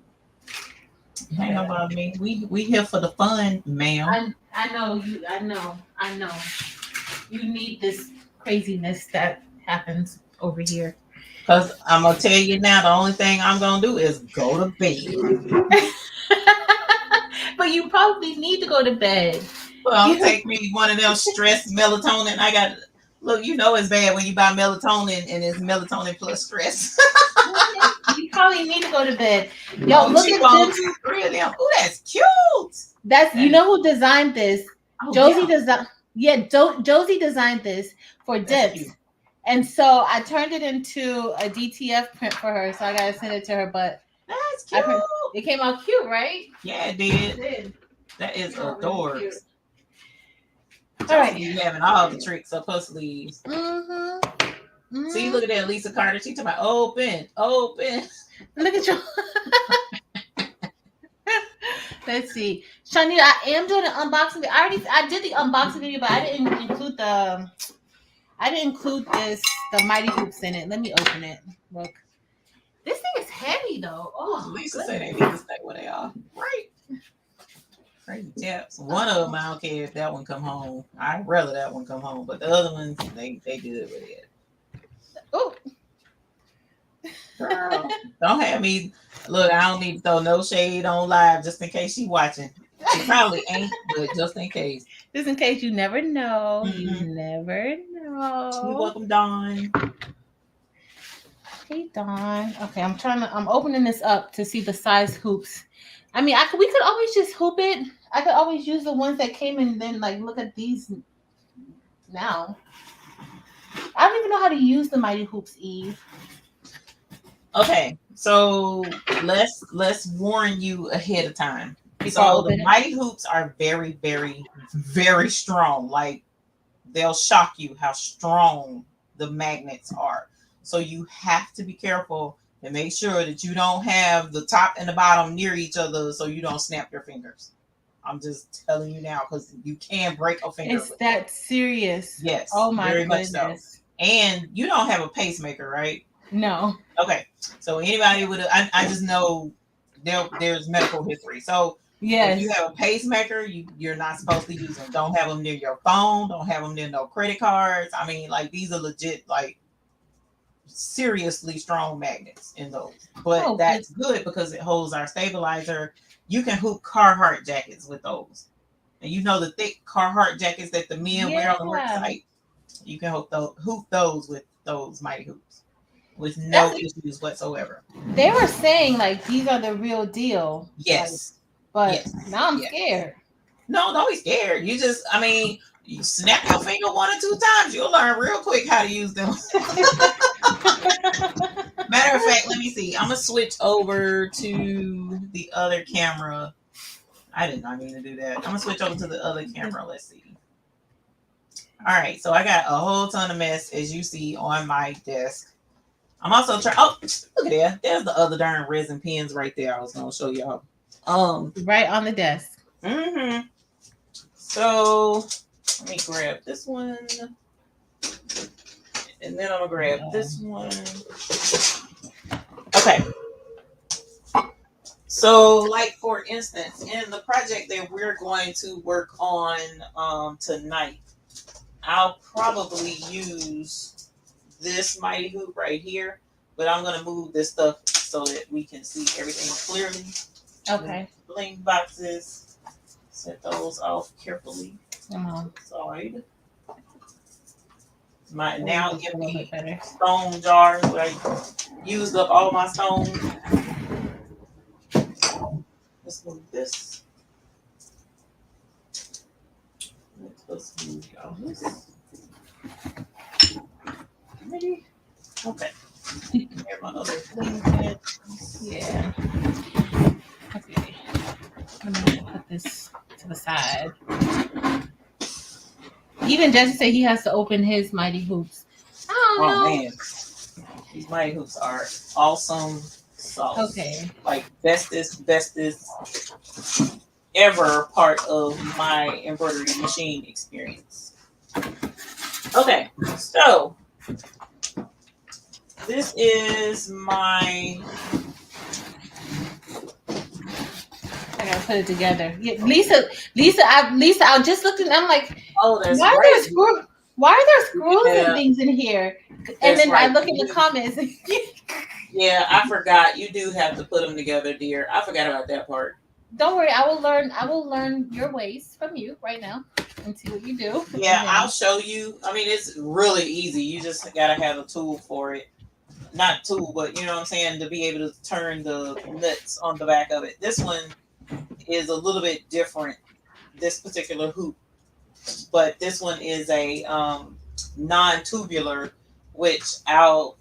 It ain't gonna bother me. We here for the fun, ma'am. I know you. I know. You need this craziness that happens over here. Because I'm gonna tell you now, the only thing I'm gonna do is go to bed. But you probably need to go to bed. Well, take me one of them stress melatonin. I got look, you know it's bad when you buy melatonin and it's melatonin plus stress. You probably need to go to bed. Yo, look at this. Really? Oh, that's cute. You know who designed this? Oh, Josie designed. Yeah, Josie designed this for Dips. And so I turned it into a DTF print for her. So I gotta send it to her. But that's cute. It came out cute, right? Yeah, it did. That is adorable. Really all right, you having all the tricks up her sleeves. Mm-hmm. See, look at that, Lisa Carter. She talking about open. Look at you. Let's see, Shanita. I am doing an unboxing video. I did the unboxing video, but I didn't include the Mighty Hoops in it. Let me open it. Look, this thing is heavy though. Oh, Lisa said they need to stay where they are. Right. Crazy tips. One of them, I don't care if that one come home. I'd rather that one come home, but the other ones, they good with it. Oh, girl, don't have me. Look, I don't need to throw no shade on live just in case she watching. She probably ain't, but just in case. Just in case, you never know. Mm-hmm. You never know. You're welcome, Dawn. Hey, Dawn. Okay, I'm opening this up to see the size hoops. I mean, we could always just hoop it. I could always use the ones that came in and then like look at these now. I don't even know how to use the Mighty Hoops, Eve. Okay, so let's warn you ahead of time. So the Mighty Hoops are very, very, very strong. Like they'll shock you how strong the magnets are. So you have to be careful and make sure that you don't have the top and the bottom near each other so you don't snap your fingers. I'm just telling you now because you can break a finger. It's that serious. Yes. Oh my goodness. Much so. And you don't have a pacemaker, right? No. Okay. So anybody would I just know there's medical history. So yes. If you have a pacemaker, you're not supposed to use them. Don't have them near your phone. Don't have them near no credit cards. I mean, like these are legit, like seriously strong magnets in those. But Oh, that's good because it holds our stabilizer. You can hoop Carhartt jackets with those. And you know the thick Carhartt jackets that the men wear on the work yeah. site? You can hoop those with those mighty hoops with no That's, issues whatsoever. they were saying like these are the real deal. Yes. But Yes. now I'm Yes. scared. No, don't be scared. You just, I mean, you snap your finger 1 or 2 times, you'll learn real quick how to use them. Matter of fact, let me see. I'm gonna switch over to the other camera. I did not mean to do that. I'm gonna switch over to the other camera. Let's see. All right, so I got a whole ton of mess as you see on my desk. I'm also trying. Oh, look at that. There's the other darn resin pens right there. I was gonna show y'all. Right on the desk. Mm-hmm. So let me grab this one. And then I'm gonna grab this one. Okay. So, like for instance, in the project that we're going to work on tonight, I'll probably use this mighty hoop right here, but I'm gonna move this stuff so that we can see everything clearly. Okay. Bling boxes. Set those off carefully. Side. My now empty stone jar where I used up all my stones. Let's move this. Let's move y'all this. Ready? Okay. Here my other clean pens. Yeah. Okay. I'm gonna put this to the side. Even Jesse said he has to open his mighty hoops. I don't know. Man. These mighty hoops are awesome sauce. Okay. Like bestest ever part of my embroidery machine experience. Okay, so this is my. I gotta put it together. Yeah, Lisa, I was just looking. I'm like, oh, that's why great. Why are there screws and things in here? And then I look in the comments. Yeah, I forgot. You do have to put them together, dear. I forgot about that part. Don't worry, I will learn your ways from you right now and see what you do. Yeah, I'll show you. I mean, it's really easy. You just gotta have a tool for it. Not tool, but you know what I'm saying, to be able to turn the nuts on the back of it. This one is a little bit different, this particular hoop. But this one is a non-tubular, which I'll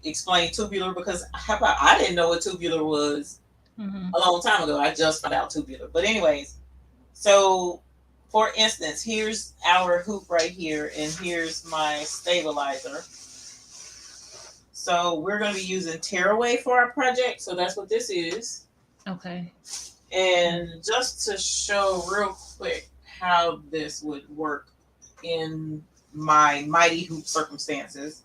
explain tubular because I didn't know what tubular was a long time ago. I just found out tubular. But anyways, so for instance, here's our hoop right here, and here's my stabilizer. So we're going to be using tearaway for our project. So that's what this is. Okay. And just to show real quick how this would work in my mighty hoop circumstances,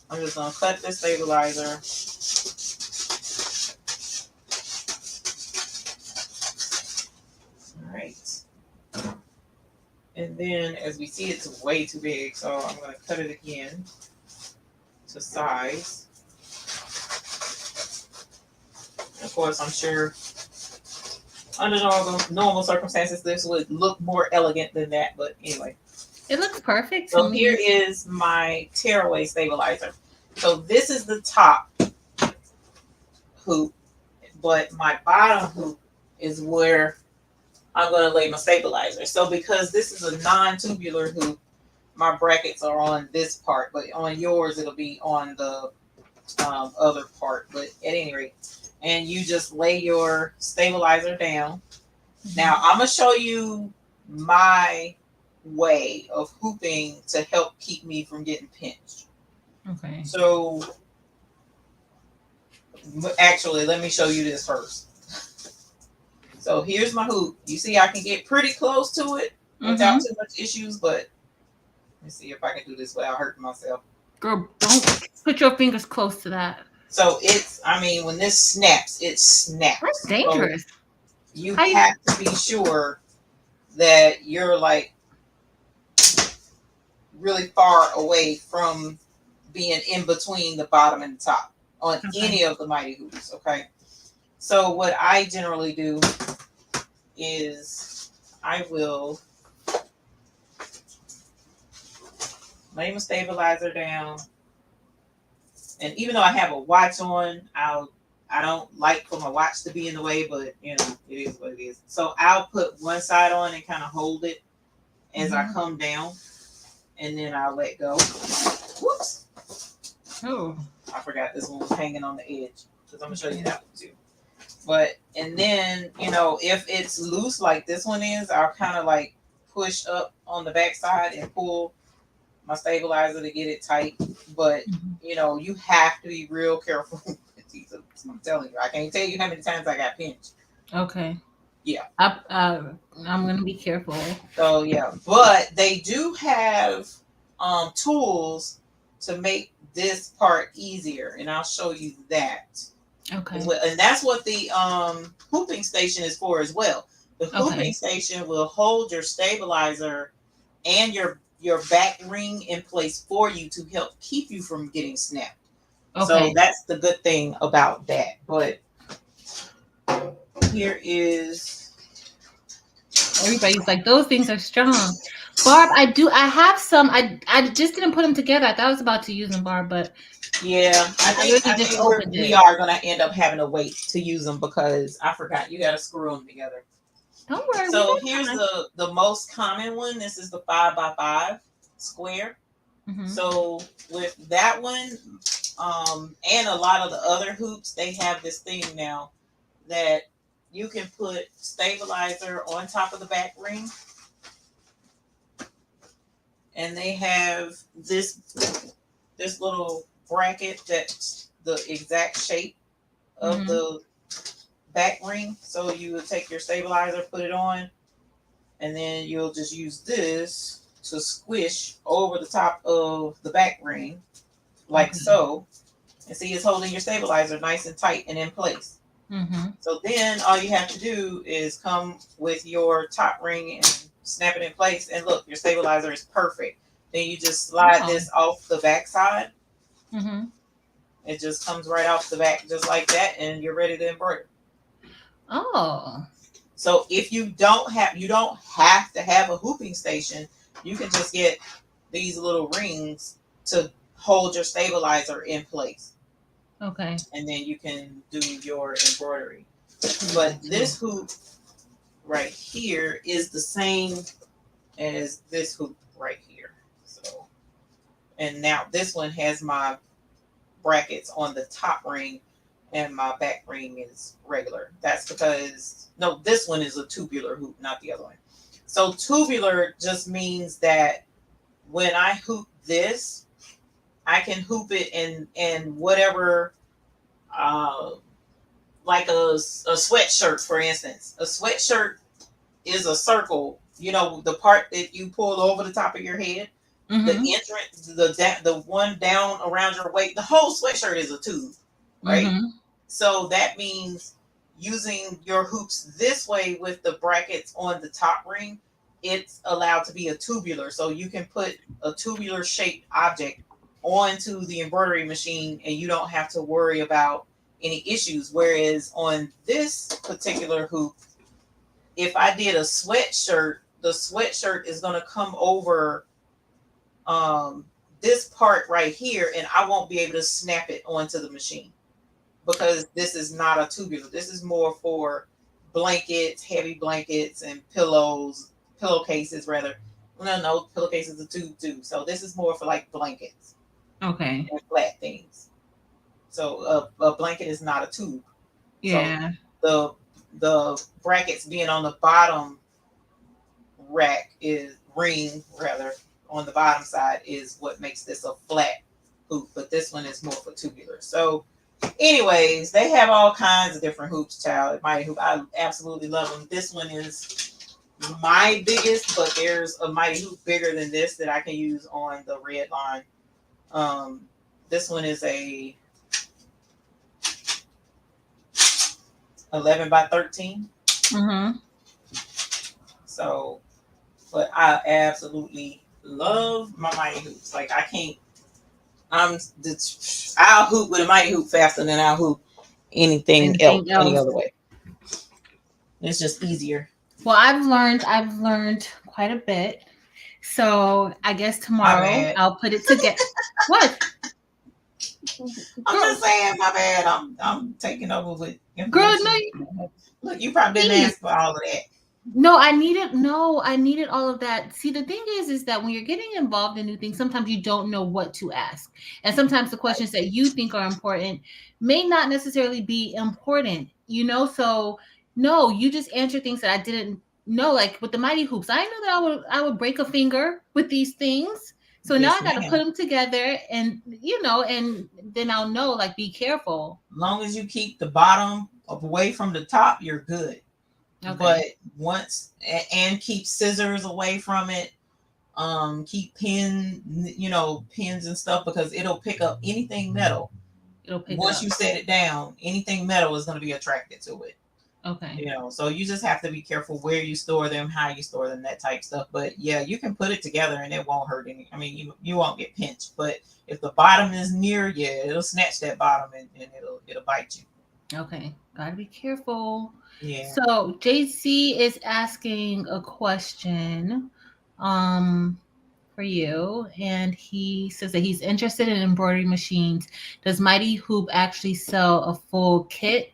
I'm just going to cut this stabilizer. All right. And then as we see, it's way too big. So I'm going to cut it again to size. Of course, I'm sure under normal circumstances, this would look more elegant than that. But anyway. It looks perfect. So here is my tearaway stabilizer. So this is the top hoop, but my bottom hoop is where I'm going to lay my stabilizer. So because this is a non-tubular hoop, my brackets are on this part, but on yours it'll be on the other part. But at any rate, and you just lay your stabilizer down. Now I'm going to show you my way of hooping to help keep me from getting pinched. Okay. So actually, let me show you this first. So here's my hoop. You see, I can get pretty close to it without too much issues, but let me see if I can do this without hurting myself. Girl, don't put your fingers close to that. So it's, I mean, when this snaps, it snaps. That's dangerous. So you have to be sure that you're like really far away from being in between the bottom and the top on any of the mighty hoops. Okay. So what I generally do is I will lay my stabilizer down. And even though I have a watch on, I don't like for my watch to be in the way, but you know, it is what it is. So I'll put one side on and kind of hold it as I come down, and then I'll let go. Whoops. Oh. I forgot this one was hanging on the edge, because I'm gonna show you that one too. But and then, you know, if it's loose like this one is, I'll kind of like push up on the back side and pull my stabilizer to get it tight. But you know, you have to be real careful with these. I'm telling you, I can't tell you how many times I got pinched. Okay. Yeah. I'm gonna be careful. So yeah, but they do have tools to make this part easier, and I'll show you that. Okay. Well. And that's what the hooping station is for as well. The hooping station will hold your stabilizer and your back ring in place for you to help keep you from getting snapped. Okay. So that's the good thing about that. But here is, everybody's like, those things are strong. Barb, I have some. I just didn't put them together. I thought I was about to use them, Barb, but yeah, I think we are going to end up having to wait to use them because I forgot you got to screw them together. Don't worry. So here's the most common one. This is the 5x5 square. So with that one, and a lot of the other hoops, they have this thing now that you can put stabilizer on top of the back ring. And they have this little bracket that's the exact shape of the back ring. So you would take your stabilizer, put it on, and then you'll just use this to squish over the top of the back ring, like so. And see, it's holding your stabilizer nice and tight and in place. So then all you have to do is come with your top ring and snap it in place. And look, your stabilizer is perfect. Then you just slide this off the back side. It just comes right off the back just like that, and you're ready to embroider. Oh. So if you don't have to have a hooping station. You can just get these little rings to hold your stabilizer in place. Okay. And then you can do your embroidery. But this hoop right here is the same as this hoop right here. So, and now this one has my brackets on the top ring and my back ring is regular. That's because, no, this one is a tubular hoop, not the other one. So tubular just means that when I hoop this, I can hoop it in whatever, like a sweatshirt, for instance. A sweatshirt is a circle, you know, the part that you pull over the top of your head, the entrance, the one down around your waist, the whole sweatshirt is a tube, right? So that means using your hoops this way with the brackets on the top ring, it's allowed to be a tubular. So you can put a tubular shaped object onto the embroidery machine and you don't have to worry about any issues. Whereas on this particular hoop, if I did a sweatshirt, the sweatshirt is going to come over this part right here, and I won't be able to snap it onto the machine because this is not a tubular. This is more for blankets, heavy blankets, and pillowcases rather. No, pillowcases are tube too. So this is more for like blankets. Okay. And flat things. So a blanket is not a tube. Yeah. So the brackets being on the bottom ring on the bottom side is what makes this a flat hoop, but this one is more for tubular. So anyways, they have all kinds of different hoops, child. Mighty hoop, I absolutely love them. This one is my biggest, but there's a mighty hoop bigger than this that I can use on the red line. This one is a 11x13. So, but I absolutely love my mighty hoops. Like I can't I'll hoop with a mighty hoop faster than I'll hoop anything else any other way. It's just easier. Well, I've learned quite a bit. So I guess tomorrow I'll put it together. What? I'm just saying, my bad. I'm taking over with girl. No, look, you probably didn't ask for all of that. No, I needed all of that. See, the thing is that when you're getting involved in new things, sometimes you don't know what to ask. And sometimes the questions that you think are important may not necessarily be important, you know? So no, you just answer things that I didn't know, like with the mighty hoops. I know that I would break a finger with these things. So yes, now I got to put them together and, you know, and then I'll know, like, be careful. As long as you keep the bottom away from the top, you're good. Okay. But once and keep scissors away from it, keep pins and stuff, because it'll pick up anything metal. Once you set it down, anything metal is going to be attracted to it. Okay. You know, so you just have to be careful where you store them, how you store them, that type stuff. But yeah, you can put it together and it won't hurt any. I mean, you won't get pinched. But if the bottom is near, it'll snatch that bottom and it'll bite you. Okay, gotta be careful. Yeah. So JC is asking a question for you, and he says that he's interested in embroidery machines. Does Mighty Hoop actually sell a full kit,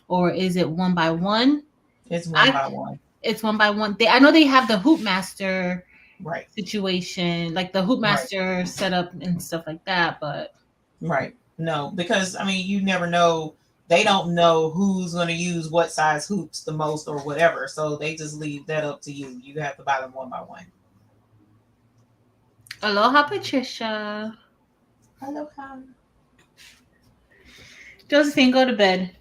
or is it one by one? It's one by one. It's one by one. I know they have the Hoop Master right situation, like the Hoop Master setup and stuff like that, but right. No, because I mean, you never know. They don't know who's going to use what size hoops the most or whatever. So they just leave that up to you. You have to buy them one by one. Aloha, Patricia. Aloha. Josephine, go to bed.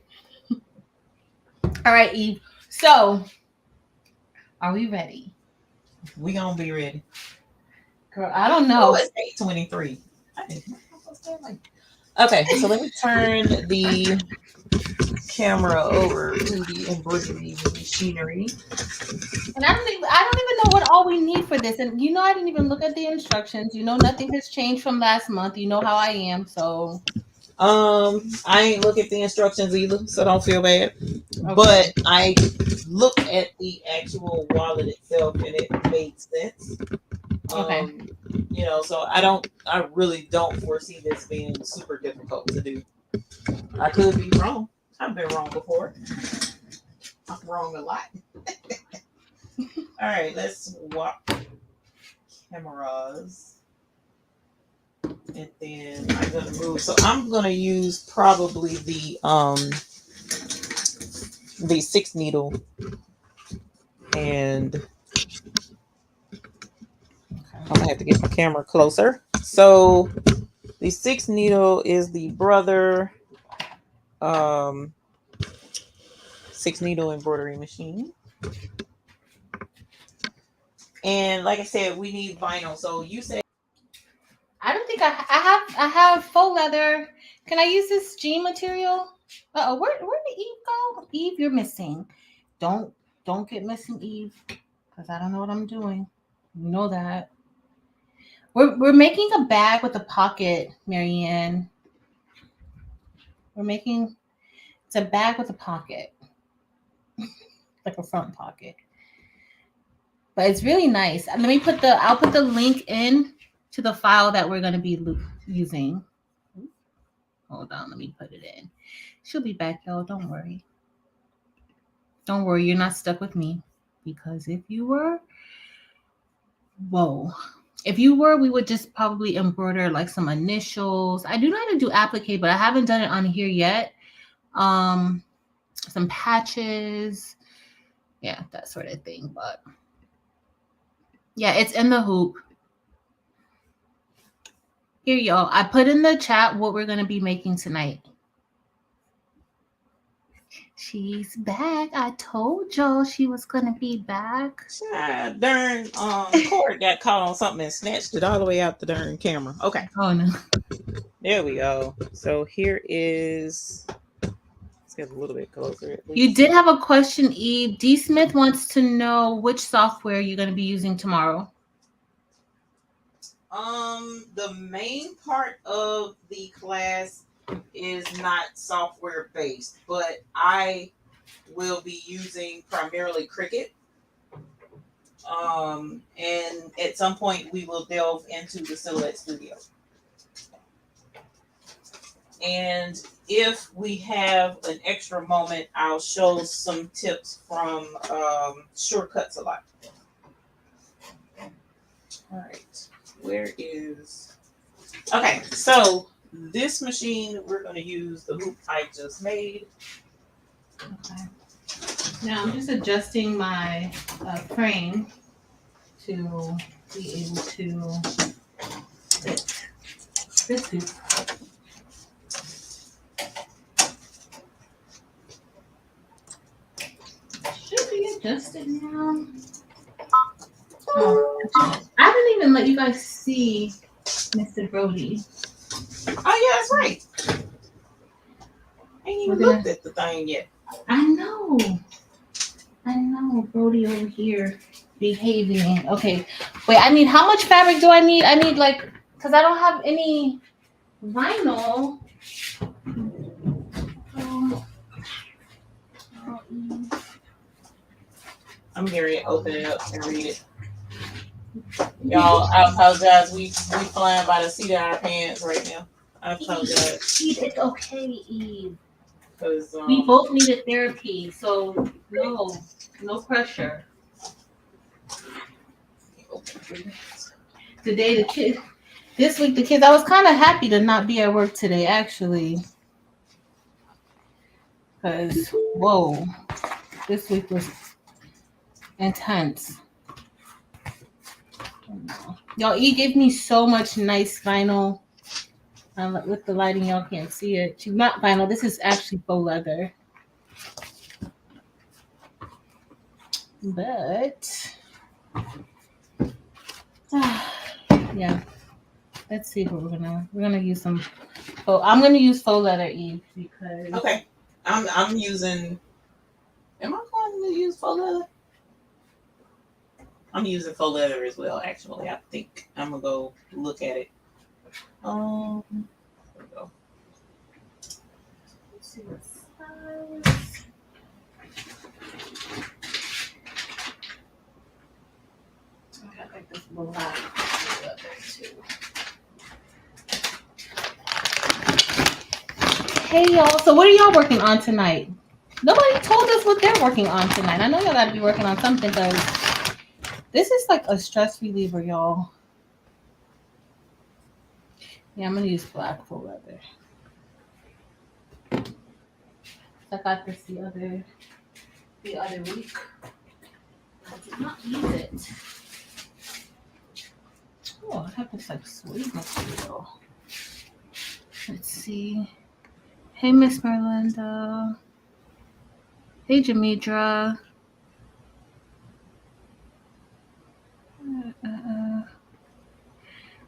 All right, Eve. So, are we ready? We going to be ready. Girl, I don't know. Oh, it's 8:23. Okay, so let me turn the camera over to the embroidery machinery. And I don't even know what all we need for this. And you know, I didn't even look at the instructions. You know, nothing has changed from last month. You know how I am, so I ain't look at the instructions either, so don't feel bad. Okay. But I looked at the actual wallet itself and it made sense. Okay. You know, so I really don't foresee this being super difficult to do. I could be wrong. I've been wrong before. I'm wrong a lot. All right, let's swap cameras. And then I'm gonna move. So I'm gonna use probably the 6 needle, and I'm gonna have to get my camera closer. So the 6 needle is the brother 6 needle embroidery machine. And like I said, we need vinyl. So you said I don't think I have faux leather. Can I use this jean material? Where did Eve go? Eve, you're missing. Don't get missing, Eve, because I don't know what I'm doing. You know that. We're making a bag with a pocket, Marianne. It's a bag with a pocket. Like a front pocket. But it's really nice. I'll put the link in to the file that we're going to be using. Hold on, let me put it in. She'll be back, y'all. Don't worry. Don't worry, you're not stuck with me. Because if you were, we would just probably embroider like some initials. I do know how to do applique, but I haven't done it on here yet. Some patches. Yeah, that sort of thing. But yeah, it's in the hoop. Here, y'all. I put in the chat what we're going to be making tonight. She's back. I told y'all she was going to be back. Darn cord got caught on something and snatched it all the way out the darn camera. Okay. Oh, no. There we go. So here is... Let's get a little bit closer. At least. You did have a question, Eve. D. Smith wants to know which software you're going to be using tomorrow. The main part of the class is not software based, but I will be using primarily Cricut. And at some point we will delve into the Silhouette Studio. And if we have an extra moment, I'll show some tips from Shortcuts a lot. All right, where is... Okay, so this machine, we're going to use the hoop I just made. Okay. Now I'm just adjusting my frame to be able to fit this hoop. Should be adjusted now. Oh, I didn't even let you guys see Mr. Brody. Oh, yeah, that's right. I ain't even looked at the thing yet. I know, Brody over here behaving. Okay, wait, I need, how much fabric do I need? I need like, because I don't have any vinyl. I'm going to open it up and read it. Y'all, I apologize. We flying by the seat of our pants right now. I apologize. Eve, it's okay, Eve. Because We both needed therapy, so no pressure. Today, this week, the kids, I was kind of happy to not be at work today, actually. Because, whoa, this week was intense. Y'all, E gave me so much nice vinyl. With the lighting, y'all can't see it. She's not vinyl. This is actually faux leather. But, yeah. Let's see what we're gonna use some. Oh, I'm gonna use faux leather, Eve, because. Okay, I'm using. Am I going to use faux leather? I'm using faux leather as well. Actually, I think I'm gonna go look at it. There we go. Let's see what size. Okay, I think this black leather too. Hey y'all, so what are y'all working on tonight? Nobody told us what they're working on tonight. I know y'all gotta be working on something because this is like a stress reliever, y'all. Yeah, I'm gonna use black faux leather. I got this the other week. I did not use it. Oh, I have this like suede material. Let's see. Hey, Miss Merlinda. Hey, Jamidra. I'm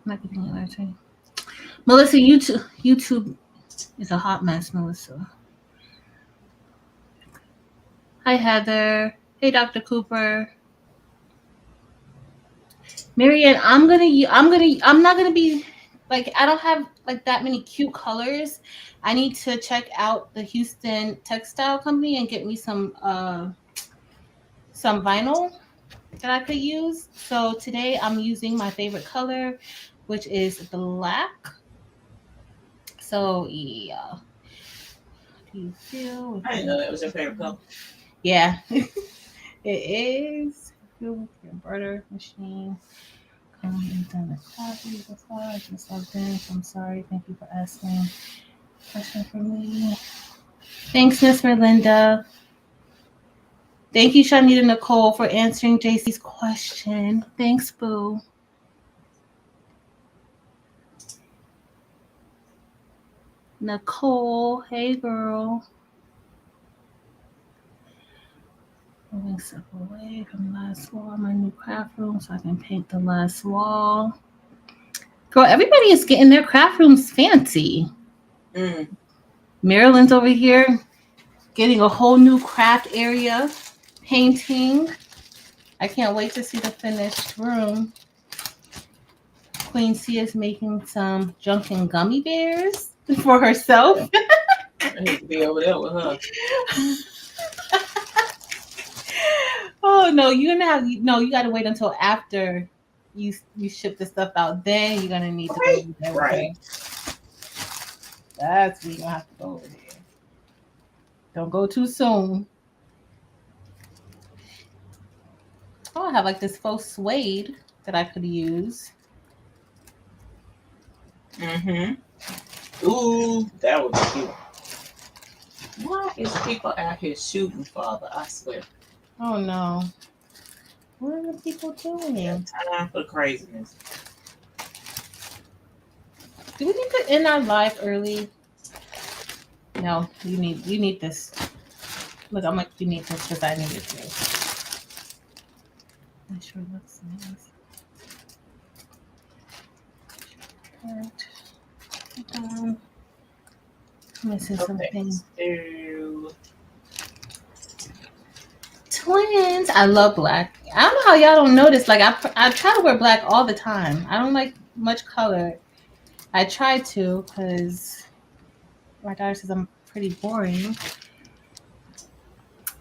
not getting it right. Melissa, YouTube is a hot mess, Melissa. Hi, Heather. Hey, Dr. Cooper. Marianne, I'm not gonna be like, I don't have like that many cute colors. I need to check out the Houston Textile Company and get me some vinyl that I could use. So today I'm using my favorite color, which is black. So yeah. Do you feel? I didn't know that was your favorite color. Yeah, it is. Feel with your embroidery machine. I've done a copy before. I just logged in. So I'm sorry. Thank you for asking. Question for me. Thanks, Miss Merlinda. Thank you, Shanita Nicole, for answering JC's question. Thanks, Boo. Nicole, hey girl. Moving stuff away from the last wall. My new craft room, so I can paint the last wall. Girl, everybody is getting their craft rooms fancy. Marilyn's over here getting a whole new craft area, painting. I can't wait to see the finished room. Queen C is making some Junkin gummy bears for herself. I need to be over there with her. Oh no, you're gonna have you gotta wait until after you ship the stuff out. Then you're gonna need to go over there. Right. That's where you're gonna have to go over there. Don't go too soon. Oh, I have like this faux suede that I could use. Ooh, that would be cute. Why is people out here shooting, Father? I swear. Oh no. What are the people doing? Time for craziness. Do we need to end our live early? No, you need this. Look, I'm like, you need this because I need it too. It sure looks nice. Missing something. Twins. I love black. I don't know how y'all don't notice. Like I try to wear black all the time. I don't like much color. I try to because my daughter says I'm pretty boring.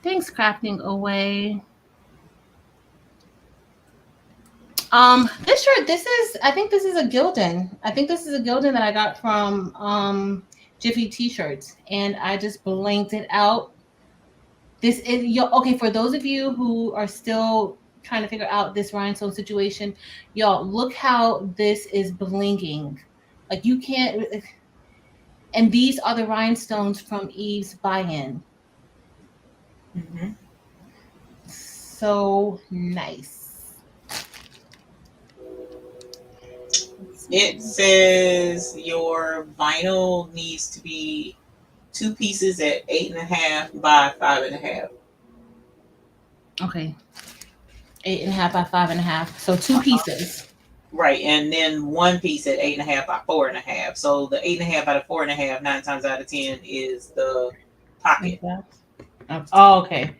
Thanks, crafting away. This shirt, I think this is a Gildan. I think this is a Gildan that I got from Jiffy T-shirts, and I just blanked it out. This is okay for those of you who are still trying to figure out this rhinestone situation. Y'all, look how this is blinking. Like you can't. And these are the rhinestones from Eve's buy-in. So nice. It says your vinyl needs to be 2 pieces at 8.5 by 5.5. Okay. 8.5 by 5.5. So 2 pieces. Right, and then 1 piece at 8.5 by 4.5. So the 8.5 by the 4.5, 9 times out of 10 is the pocket. Oh, okay.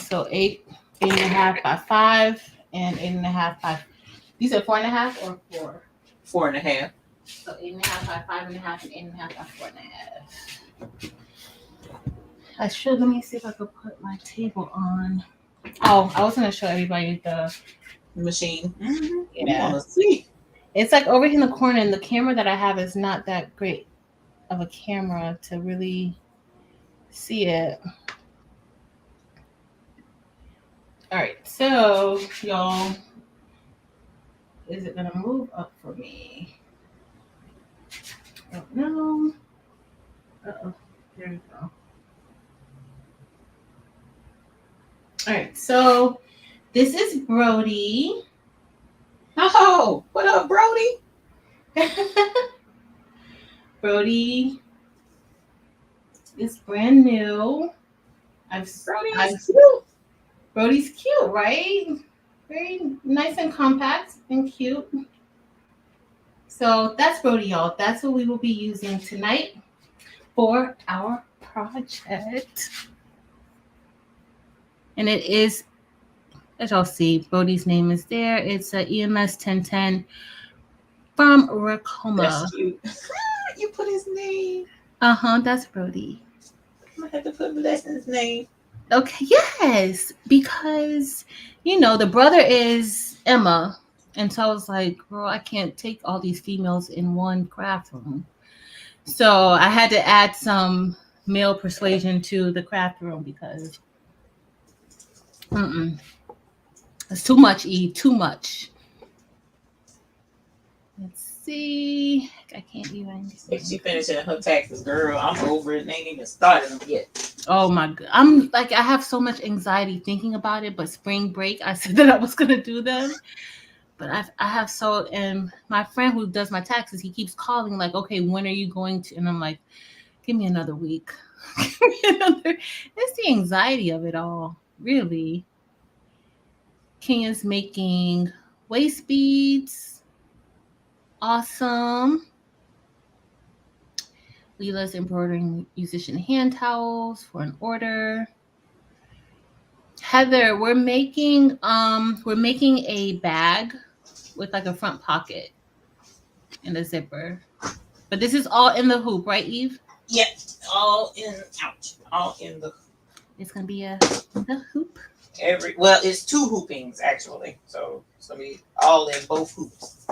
So 8.5 by 5 and 8.5 by. You said 4.5 or 4? 4.5. So 8.5 by 5.5 and 8.5 by 4.5. I should. Let me see if I could put my table on. Oh, I was gonna show everybody the machine. Yeah. See. It's like over here in the corner, and the camera that I have is not that great of a camera to really see it. All right, so y'all, is it gonna move up for me? Oh no. Uh-oh. There we go. All right, so this is Brody. Oh, what up, Brody? Brody is brand new. Brody's cute, right? Very nice and compact and cute. So that's Brody, y'all. That's what we will be using tonight for our project. And it is, as y'all see, Brody's name is there. It's a EM-1010 from Ricoma. That's cute. You put his name. That's Brody. I'm gonna have to put Blessing's name. Okay, yes, because the brother is Emma, and so I was like, girl, I can't take all these females in one craft room. So I had to add some male persuasion to the craft room because it's too much, Eve, too much. Let's see. I can't even. If she finishing her taxes, girl, I'm over it. They ain't even started them yet. Oh my God. I'm like, I have so much anxiety thinking about it, but spring break, I said that I was going to do them. But I have so, and my friend who does my taxes, he keeps calling like, okay, when are you going to? And I'm like, give me another week. It's the anxiety of it all, really. Kenya's making waist beads. Awesome. Leela's embroidering musician hand towels for an order. Heather, we're making a bag with like a front pocket. and the zipper. But this is all in the hoop, right, Eve? Yeah, all in all in the It's gonna be the hoop. well, it's two hoopings actually. So it's gonna be all in both hoops.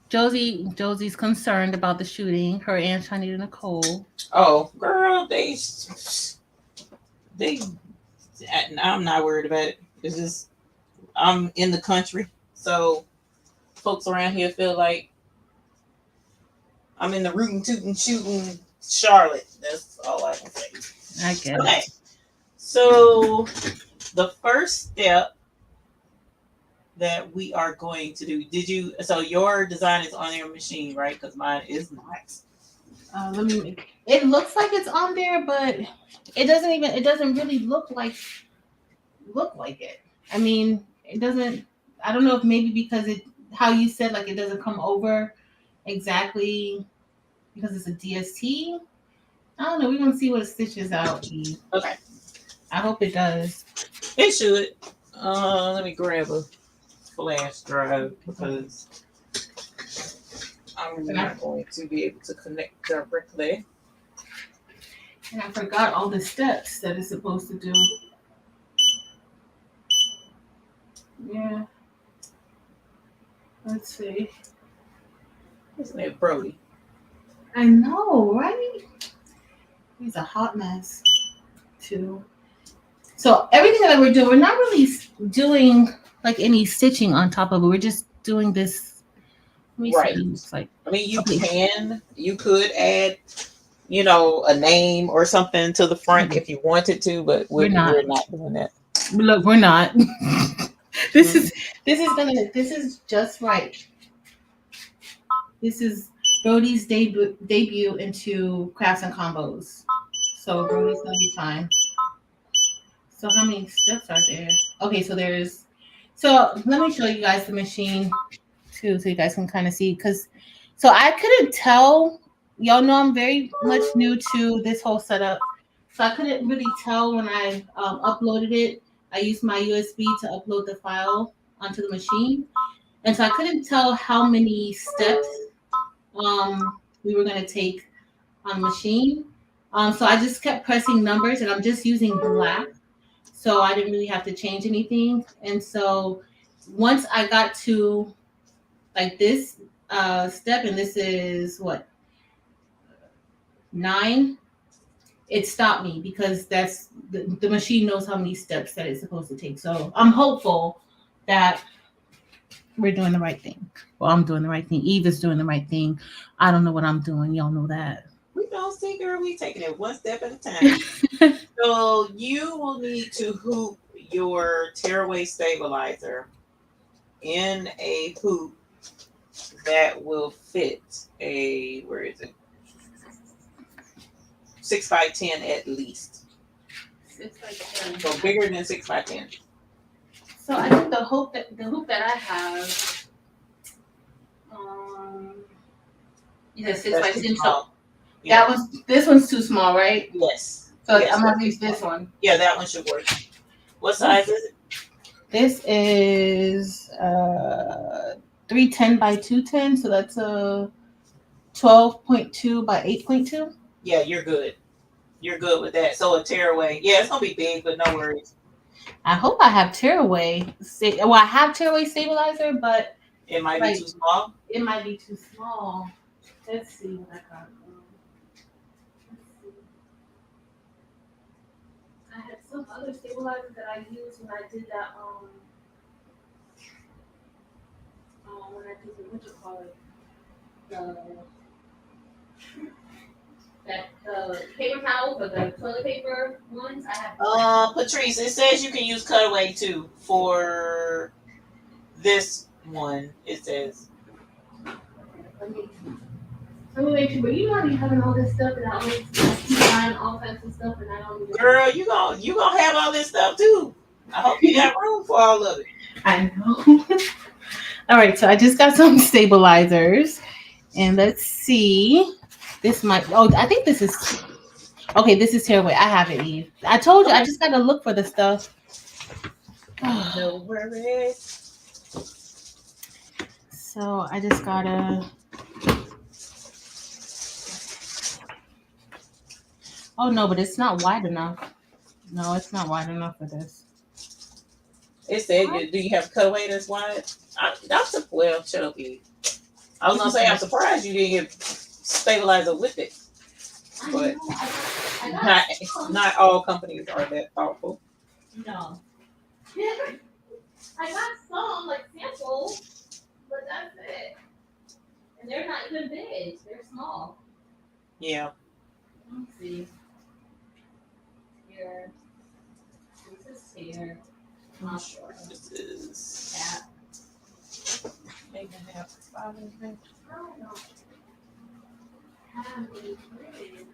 Josie's concerned about the shooting. Her and Shanita Nicole. Oh, girl, I'm not worried about it. It's just I'm in the country, so folks around here feel like I'm in the rootin' tootin' shooting Charlotte. That's all I can say. I get Okay. it. So the first step that we are going to do, so your design is on your machine, right? Because mine is not. It looks like it's on there, but it doesn't really look like it. I mean, it doesn't. I don't know if maybe because how you said like it doesn't come over exactly because it's a DST. I don't know. We're gonna see what it stitches out. Okay. I hope it does. It should. Let me grab a flash drive because I'm not going to be able to connect directly. And I forgot all the steps that it's supposed to do. Yeah. Let's see. Isn't it Brody? I know, right? He's a hot mess, too. So everything that we're doing, we're not really doing like any stitching on top of it. We're just doing this. Right. Like, I mean, you could add, a name or something to the front if you wanted to, but we're not doing that. Look, we're not. This is just right. This is Brody's debut into crafts and combos. So Brody's gonna be fine. So how many steps are there? Okay, so let me show you guys the machine too, so you guys can kind of see. So I couldn't tell. Y'all know I'm very much new to this whole setup, so I couldn't really tell when I uploaded it. I used my USB to upload the file onto the machine, and so I couldn't tell how many steps we were gonna take on the machine. So I just kept pressing numbers, and I'm just using black, so I didn't really have to change anything. And so once I got to like this step, and this is what 9, it stopped me because that's the machine knows how many steps that it's supposed to take. So I'm hopeful that we're doing the right thing. Well, I'm doing the right thing. Eve is doing the right thing. I don't know what I'm doing. Y'all know that. We don't see, girl. We taking it one step at a time. So you will need to hoop your tearaway stabilizer in a hoop that will fit a, where is it? 6x10 at least. 6x10. So bigger than 6x10. So I think the hoop that I have, you said 6x10. So yeah. This one's too small, right? Yes. So yes, I'm gonna use this one. Yeah, that one should work. What size is it? This is 310 by 210, so that's a 12.2 by 8.2. Yeah, you're good. You're good with that. So a tearaway. Yeah, it's gonna be big, but no worries. I hope I have tearaway. Well, I have tearaway stabilizer, but it might be too small. It might be too small. Let's see what I got. I had some other stabilizer that I used when I did that. When I did what you call it, the paper towels or the toilet paper ones. I have. Patrice, it says you can use cutaway too for this one. It says. Let me make sure, but you know me having all this stuff and I always keep buying all kinds of stuff and I don't even. Girl, you gonna have all this stuff too. I hope you got room for all of it. I know. All right, so I just got some stabilizers, and let's see. This might. Oh, I think this is. Okay, this is tearaway. I have it, Eve. I told you. I just gotta look for the stuff. No worries. So I just gotta. Oh no, but it's not wide enough. No, it's not wide enough for this. It said, do you have cutaway that's wide? Well, shut up, Eve. I was gonna say I'm surprised you didn't get stabilizer with it, but not all companies are that thoughtful. No. I got some like samples, but that's it. And they're not even big. They're small. Yeah. Let me see. Here. This is here. I'm not sure. This is Yeah. 8.5, 5, I think. I don't know. Have a grid.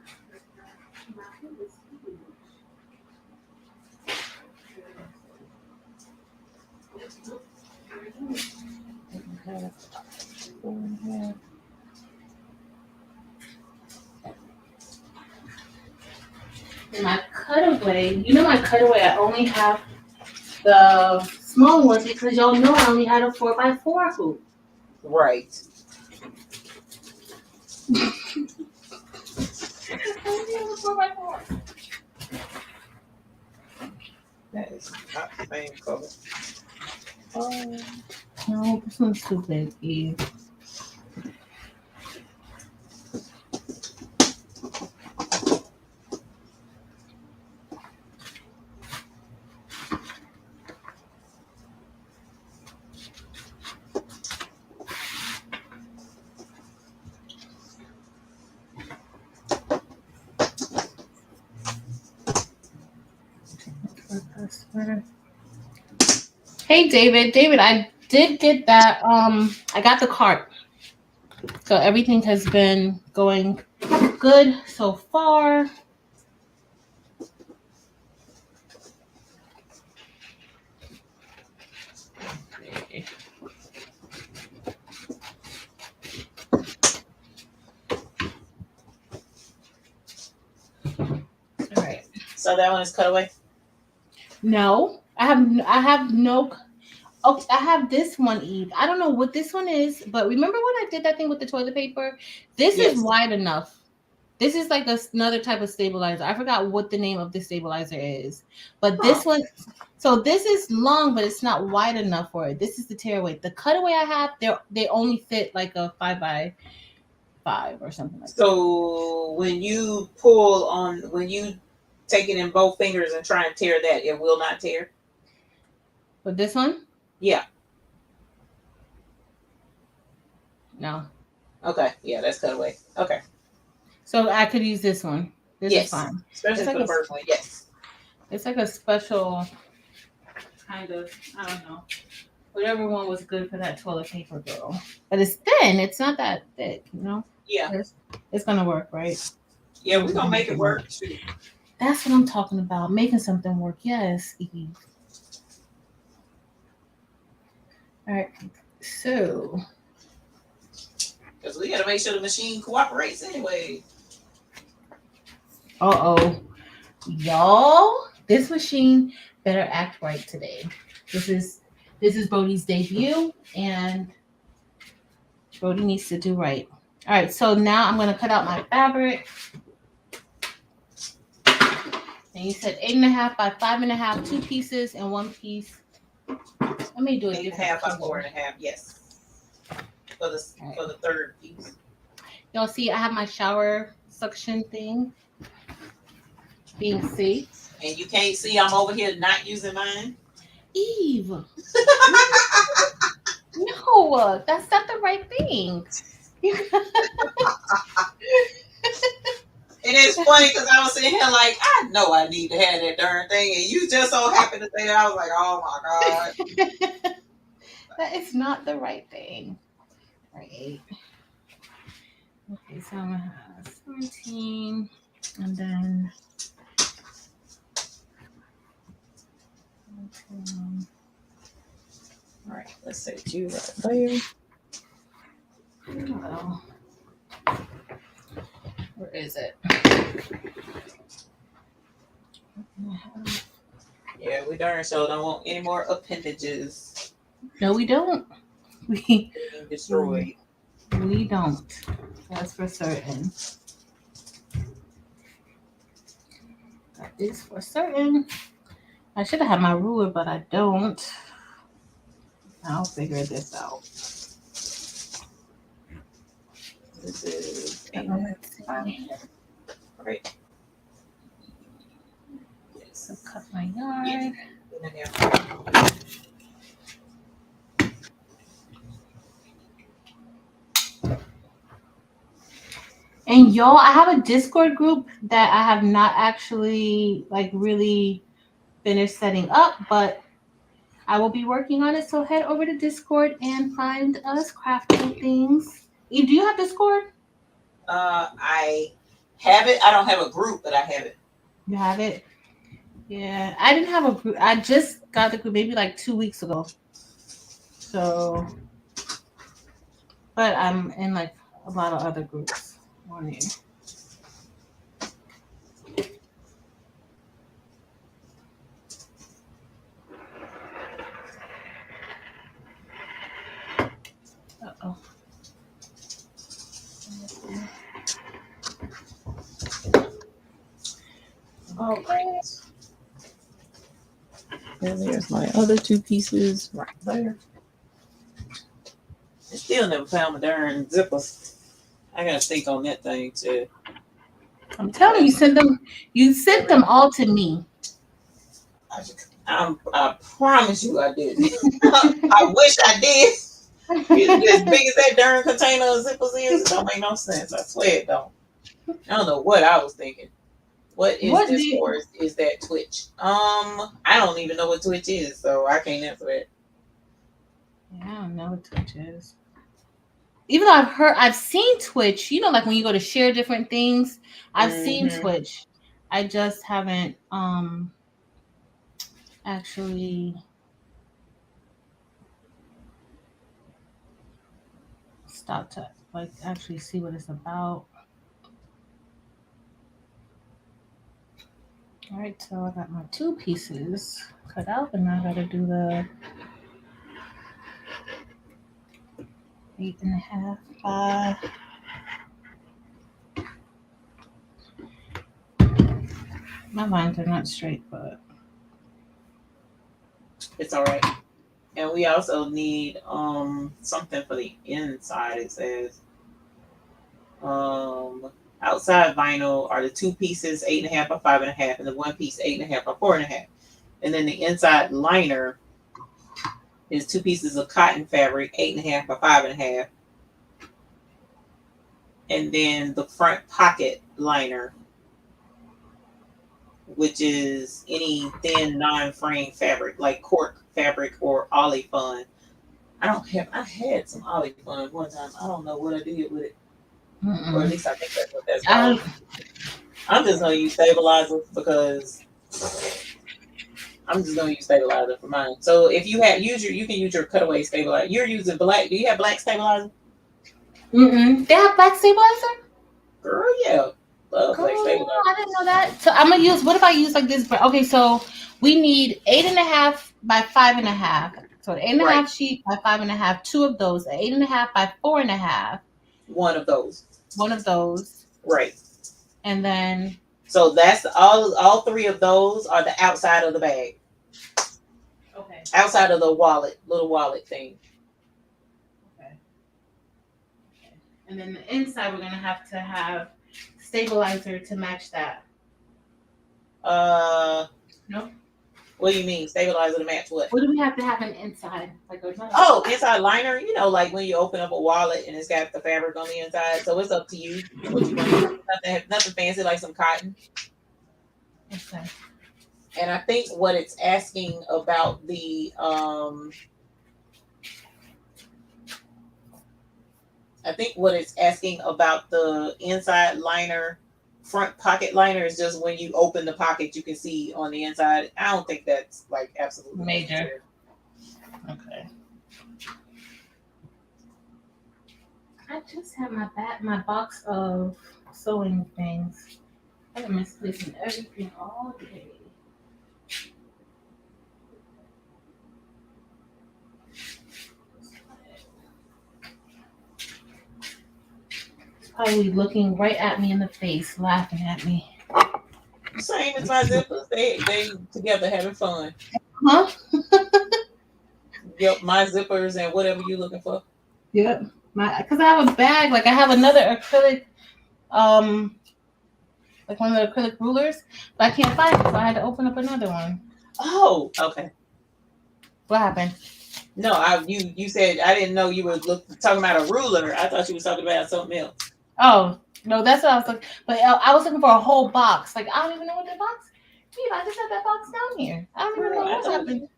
My food is huge. And my cutaway, my cutaway, I only have the small ones because y'all know I only had a 4x4 hoop. Right. I only have a 4x4. That is not the same color. No, this one's too big, Eve. Hey David, I did get that. I got the cart, so everything has been going good so far. All right. So that one is cutaway? No, I have no. Oh, I have this one, Eve. I don't know what this one is, but remember when I did that thing with the toilet paper? This is wide enough. This is like another type of stabilizer. I forgot what the name of this stabilizer is, but this one. So this is long, but it's not wide enough for it. This is the tearaway. The cutaway I have, they only fit like a 5x5 or something like that. So when you take it in both fingers and try and tear that, it will not tear? But this one? Yeah. No. Okay. Yeah, that's cutaway. Okay. So I could use this one. This is fine. Especially for the first one, yes. It's like a special kind of, I don't know. Whatever one was good for that toilet paper, girl. But it's thin. It's not that thick, Yeah. It's going to work, right? Yeah, we're going to make it work. Shoot. That's what I'm talking about. Making something work. Yes, Eve. All right. So. Because we got to make sure the machine cooperates anyway. Uh-oh. Y'all, this machine better act right today. This is Brody's debut, and Brody needs to do right. All right, so now I'm going to cut out my fabric. And you said 8.5 by 5.5, 2 pieces and 1 piece. Let me do it. 8.5 by 4.5, yes. For the third piece. Y'all see, I have my shower suction thing being safe. And you can't see I'm over here not using mine? Eve. No, that's not the right thing. It is funny because I was sitting here like, I know I need to have that darn thing. And you just so happened to say that. I was like, oh my God. That is not the right thing. Right. Okay, so I'm going to have 17 and then 17. All right, let's set you right there. Oh. Where is it? Yeah, we darn sure don't want any more appendages. No, we don't. We being destroyed. we don't. That's for certain. That is for certain. I should have had my ruler, but I don't. I'll figure this out. This is Let's see. right. So cut my yard. And y'all, I have a Discord group that I have not actually like really finished setting up, but I will be working on it. So head over to Discord and find us crafting things. Do you have Discord? I have it. I don't have a group, but I have it. You have it? Yeah, I didn't have a group. I just got the group maybe like 2 weeks ago. So, but I'm in like a lot of other groups on here. Uh-oh. Okay. And there's my other two pieces right there. I still never found my darn zippers. I gotta think on that thing too. I'm telling you, you sent them all to me. I promise you I didn't. I wish I did. As big as that darn container of zippers is, it don't make no sense. I swear it don't. I don't know what I was thinking. What is for? Is that Twitch? I don't even know what Twitch is, so I can't answer that. Yeah, I don't know what Twitch is. Even though I've seen Twitch, you know, like when you go to share different things, I've seen Twitch. I just haven't actually stopped to like actually see what it's about. All right, so I got my 2 pieces cut out, and now I gotta do the 8.5 by. My lines are not straight, but it's all right. And we also need something for the inside. It says outside vinyl are the 2 pieces 8.5 by 5.5, and the 1 piece 8.5 by 4.5. And then the inside liner is 2 pieces of cotton fabric 8.5 by 5.5. And then the front pocket liner, which is any thin non-frame fabric like cork fabric or olivine. I had some olivine one time. I don't know what I did with it. Or at least I think that's what that's called. I'm just gonna use stabilizer because I'm just gonna use stabilizer for mine. So if you you can use your cutaway stabilizer. You're using black. Do you have black stabilizer? They have black stabilizer? Girl, yeah. Love black stabilizer. I didn't know that. So I'm gonna use. What if I use like this? Okay, so we need 8.5 by 5.5. So an 8.5 sheet by 5.5. 2 of those. 8.5 by 4.5. One of those. Right. And then. So that's all 3 of those are the outside of the bag. Okay. Outside of the little wallet thing. Okay. And then the inside, we're gonna have to have stabilizer to match that. No. What do you mean stabilizer to match what? What do we have to have an inside? Like inside liner. You know, like when you open up a wallet and it's got the fabric on the inside. So it's up to you what you want to do. Nothing fancy, like some cotton. Okay. And I think what it's asking about the inside liner, front pocket liner is just when you open the pocket, you can see on the inside. I don't think that's like absolutely major. Necessary. Okay. I just have my box of sewing things. I've been misplacing everything all day. probably looking right at me in the face, laughing at me. Same as my zippers. They together having fun. Huh? Yep, my zippers and whatever you're looking for. Yep. Because I have a bag. Like I have another acrylic, like one of the acrylic rulers, but I can't find it, so I had to open up another one. Oh, okay. What happened? No, you said I didn't know you were talking about a ruler. I thought you were talking about something else. Oh no, that's what I was looking. But I was looking for a whole box. Like I don't even know what that box. I just had that box down here. I don't even know what happened.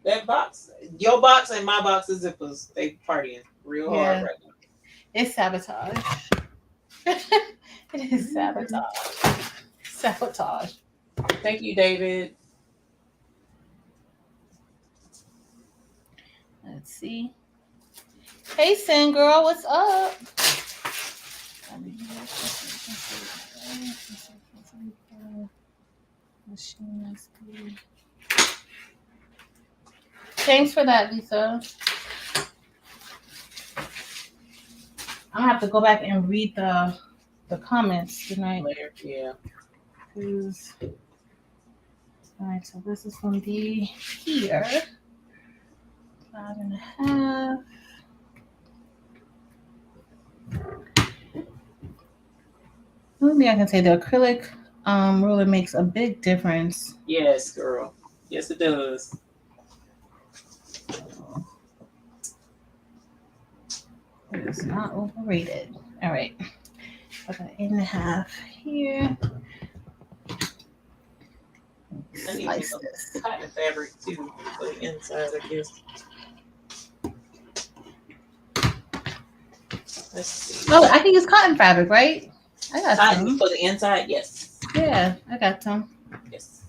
That box, your box and my box of zippers, they partying real hard right now. It's sabotage. It is sabotage. Sabotage. Thank you, David. Let's see. Hey, Sin girl, what's up? Thanks for that, Lisa. I'm gonna have to go back and read the comments tonight. Later, yeah. All right, so this is gonna be here. 5.5. Maybe I can say the acrylic ruler makes a big difference. Yes, girl. Yes, it does. It is not overrated. All right. I got 8.5 here. I need Slice some this. cotton fabric too for the inside, I guess. Let's see. Oh, I think it's cotton fabric, right? I got Cotton some. for the inside, yes. Yeah, I got some. Yes.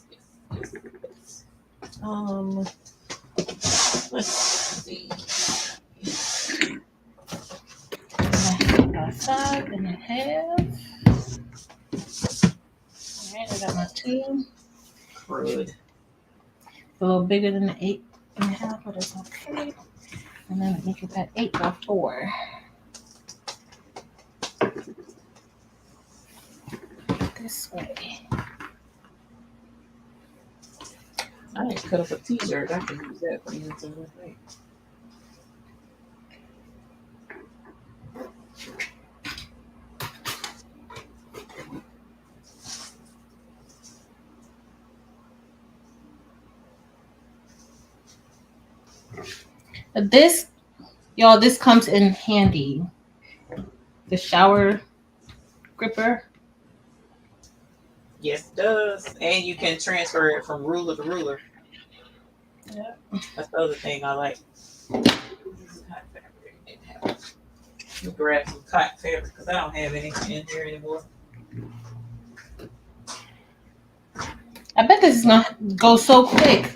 Let's see. 5.5. All right, I got my 2. Good. A little bigger than the 8.5, but it's okay. And then make it that 8x4. This way. I need to cut up a t-shirt. I can use that for the inside. Right? This, y'all, this comes in handy. The shower gripper. Yes, it does. And you can transfer it from ruler to ruler. Yeah. That's the other thing I like. You grab some cotton fabric because I don't have any in here anymore. I bet this is gonna go so quick.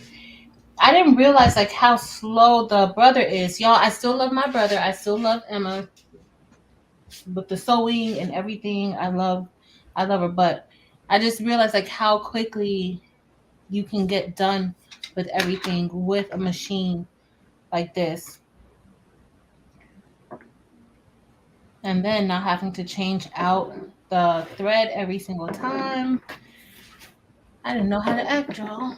I didn't realize like how slow the brother is. Y'all, I still love my brother. I still love Emma. With the sewing and everything, I love her, but I just realized like how quickly you can get done with everything with a machine like this. And then not having to change out the thread every single time. I didn't know how to act, y'all.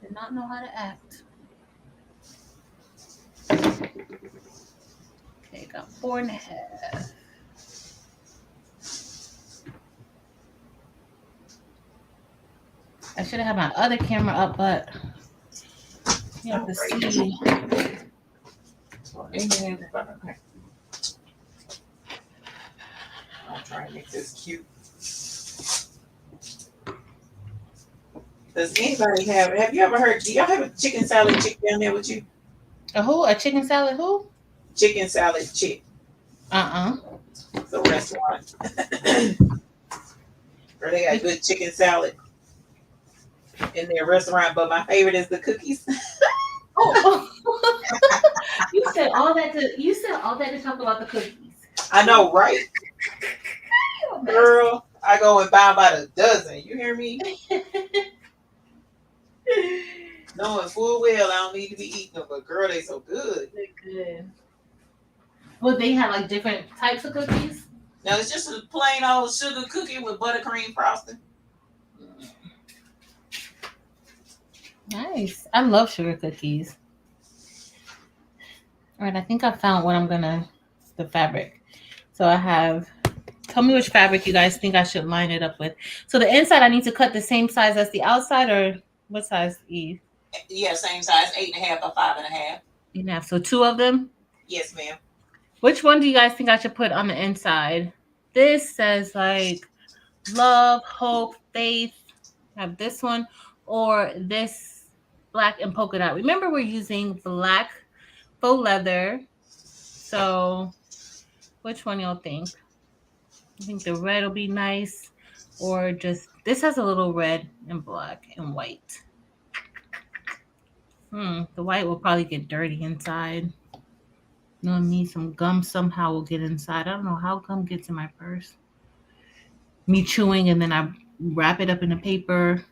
Did not know how to act. Okay, got 4.5. I should have had my other camera up, but you have to see. Okay. I'll try and make this cute. Does anybody have you ever heard, do y'all have a chicken salad chick down there with you? A who? A chicken salad who? Chicken salad chick. It's a restaurant. Or they got good chicken salad in their restaurant, but my favorite is the cookies. Oh. You said all that to talk about the cookies. I know, right? Girl, I go and buy about a dozen. You hear me? Knowing full well I don't need to be eating them, but girl, they so good. They're good. Well, they have like different types of cookies. Now it's just a plain old sugar cookie with buttercream frosting. Nice. I love sugar cookies. All right, I think I found what I'm gonna the fabric. So I have. Tell me which fabric you guys think I should line it up with. So the inside, I need to cut the same size as the outside, or what size, Eve? Yeah, same size, 8.5 by 5.5. Enough. So two of them. Yes, ma'am. Which one do you guys think I should put on the inside? This says like love, hope, faith. Have this one or this black and polka dot. Remember, we're using black faux leather. So which one y'all think? I think the red will be nice, or just this has a little red and black and white. The white will probably get dirty inside. You know me, some gum somehow will get inside. I don't know how gum gets in my purse. Me chewing and then I wrap it up in a paper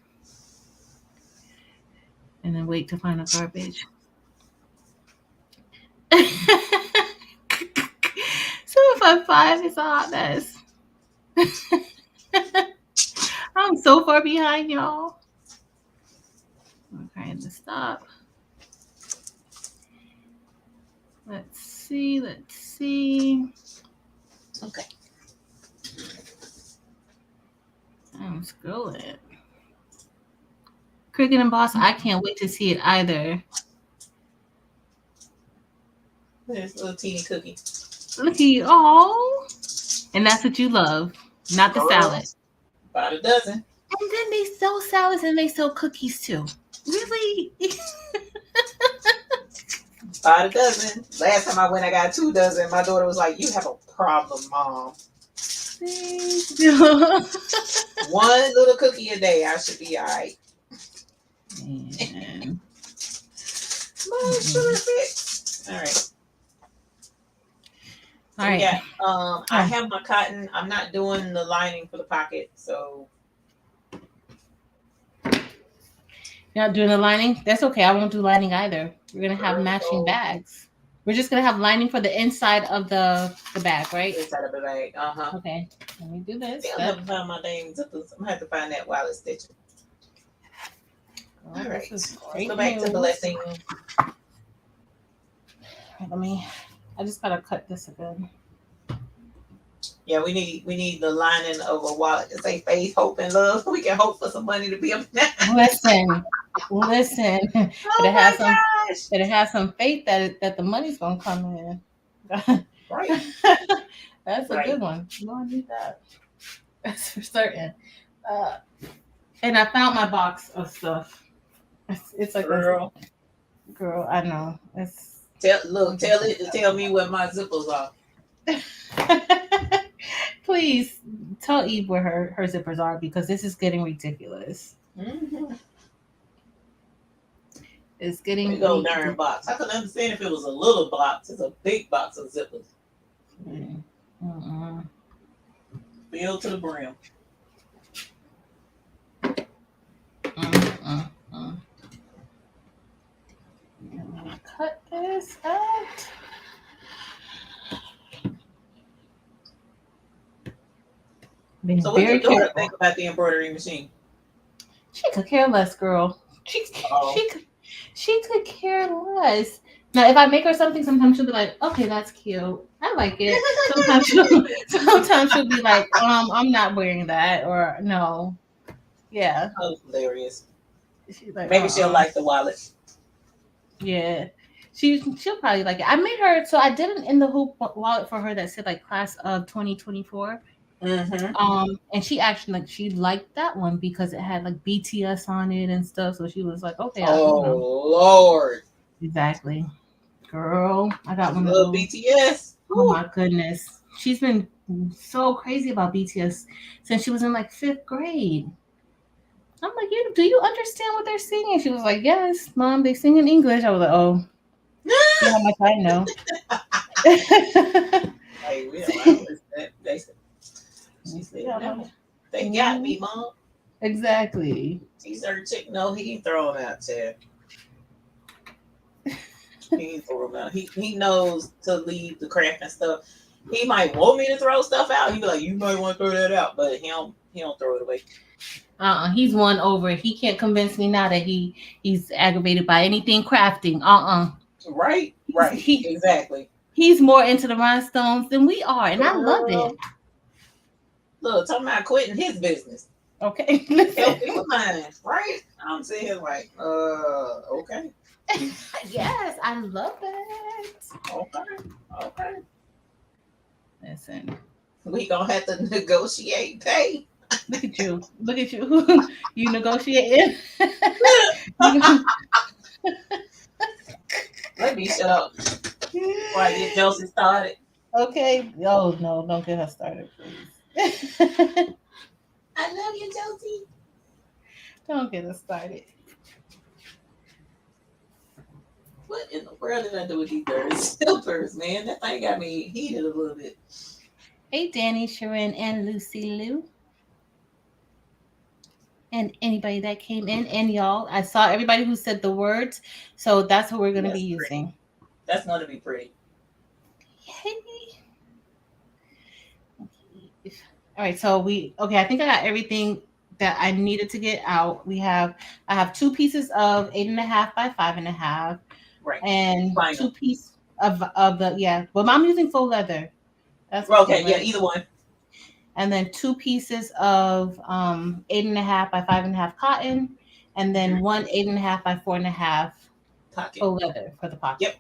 and then wait to find a garbage. 755 is a hot mess. I'm so far behind, y'all. I'm trying to stop. Let's see. Okay. I'm scrolling. Cricket and Boss, I can't wait to see it either. There's a little teeny cookie. Look at you. Oh. And that's what you love, not the salad. About a dozen. And then they sell salads and they sell cookies too. Really? About a dozen. Last time I went, I got 2 dozen. My daughter was like, "You have a problem, Mom." One little cookie a day, I should be all right. Man. Sugar fix. All right. All right. Yeah. I have my cotton. I'm not doing the lining for the pocket, so. You're not doing the lining? That's okay. I won't do lining either. We're gonna have matching bags. We're just gonna have lining for the inside of the bag, right? Inside of the bag. Okay. Let me do this. I'll never find my dang zippers. I'm gonna have to find that while it's stitching. All right. Let's go back to blessing. I just gotta cut this again. Yeah, we need the lining of a wallet to say faith, hope, and love. We can hope for some money to be up there. Listen. Oh Better have some faith that the money's gonna come in. Right. That's a good one. You don't need that. That's for certain. And I found my box of stuff. It's like girl, I know. Tell me where my zippers are. Please tell Eve where her zippers are because this is getting ridiculous. Mm-hmm. It's getting big old darn box. I couldn't understand if it was a little box. It's a big box of zippers. Filled to the brim. Cut this out. So what did your daughter think about the embroidery machine? She could care less, girl. She could care less. Now, if I make her something, sometimes she'll be like, "Okay, that's cute. I like it." Sometimes she'll be like, I'm not wearing that," or no. Yeah. Oh, hilarious. She's like, maybe she'll like the wallet. Yeah. She'll probably like it. I made her, so I did an in the hoop wallet for her that said like class of 2024. Mm-hmm. And she actually she liked that one because it had like BTS on it and stuff. So she was like, okay. Lord. Exactly. Girl, I got one of those. BTS. Oh my goodness. She's been so crazy about BTS since she was in like 5th grade. I'm like, do you understand what they're singing? She was like, yes, Mom, they sing in English. I was like, oh. See how much I know. Hey, we don't understand. She said, no, they got me, Mom. Exactly. He's our chick. No, he ain't throwing out there. He ain't throwing out. He knows to leave the craft and stuff. He might want me to throw stuff out. He'd be like, "You might want to throw that out," but he don't throw it away. He's won over. He can't convince me now that he's aggravated by anything crafting. Right, exactly. He's more into the rhinestones than we are, and I love it. Look, talking about quitting his business. Okay, help me with mine, right? I'm sitting here like, okay. Yes, I love it. Okay. Listen, we gonna have to negotiate pay. Look at you. You negotiating. Let me shut up. Why did Josie started? Okay. Oh no, don't get her started, please. I love you, Josie. Don't get her started. What in the world did I do with these silvers, man? That thing got me heated a little bit. Hey, Danny, Sharon, and Lucy Lou. And anybody that came in, and y'all, I saw everybody who said the words, so that's what we're going to be using. That's going to be pretty. Yay. All right, so I think I got everything that I needed to get out. I have 2 pieces of 8.5 by 5.5, right? And Final. 2 pieces of the Well, I'm using faux leather. That's okay. Right? Yeah, either one. And then 2 pieces of 8.5 by 5.5 cotton, and then 1 8.5 by 4.5 faux leather for the pocket.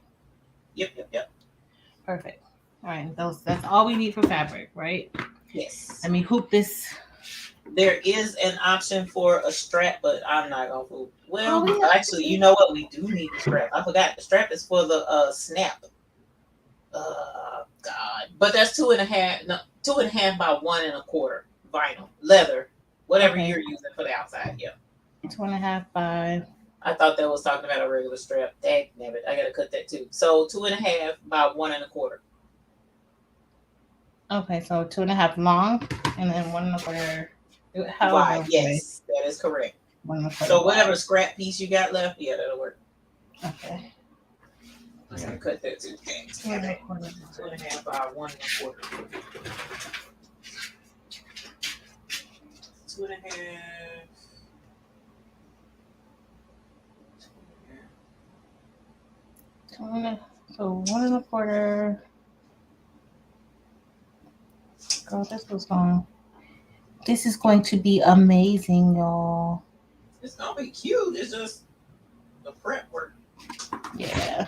Yep. Perfect. All right, that's all we need for fabric, right? Yes. Let me hoop this. There is an option for a strap, but I'm not gonna hoop. Well, actually, you know what? We do need the strap. I forgot the strap is for the snap. God, but that's 2.5. No, 2.5 by 1.25 vinyl leather, whatever you're using for the outside. Yeah. 2.5 by. I thought that was talking about a regular strap. Dang it, I gotta cut that too. So 2.5 by 1.25. Okay, so 2.5 long, and then 1.25. Wide. Yes, that is correct. So whatever scrap piece you got left, yeah, that'll work. Okay. I'm gonna cut that too. 2.5 by 1.25. 2.5. So 1.25. Girl, this is going to be amazing, y'all. It's gonna be cute. It's just the prep work. Yeah.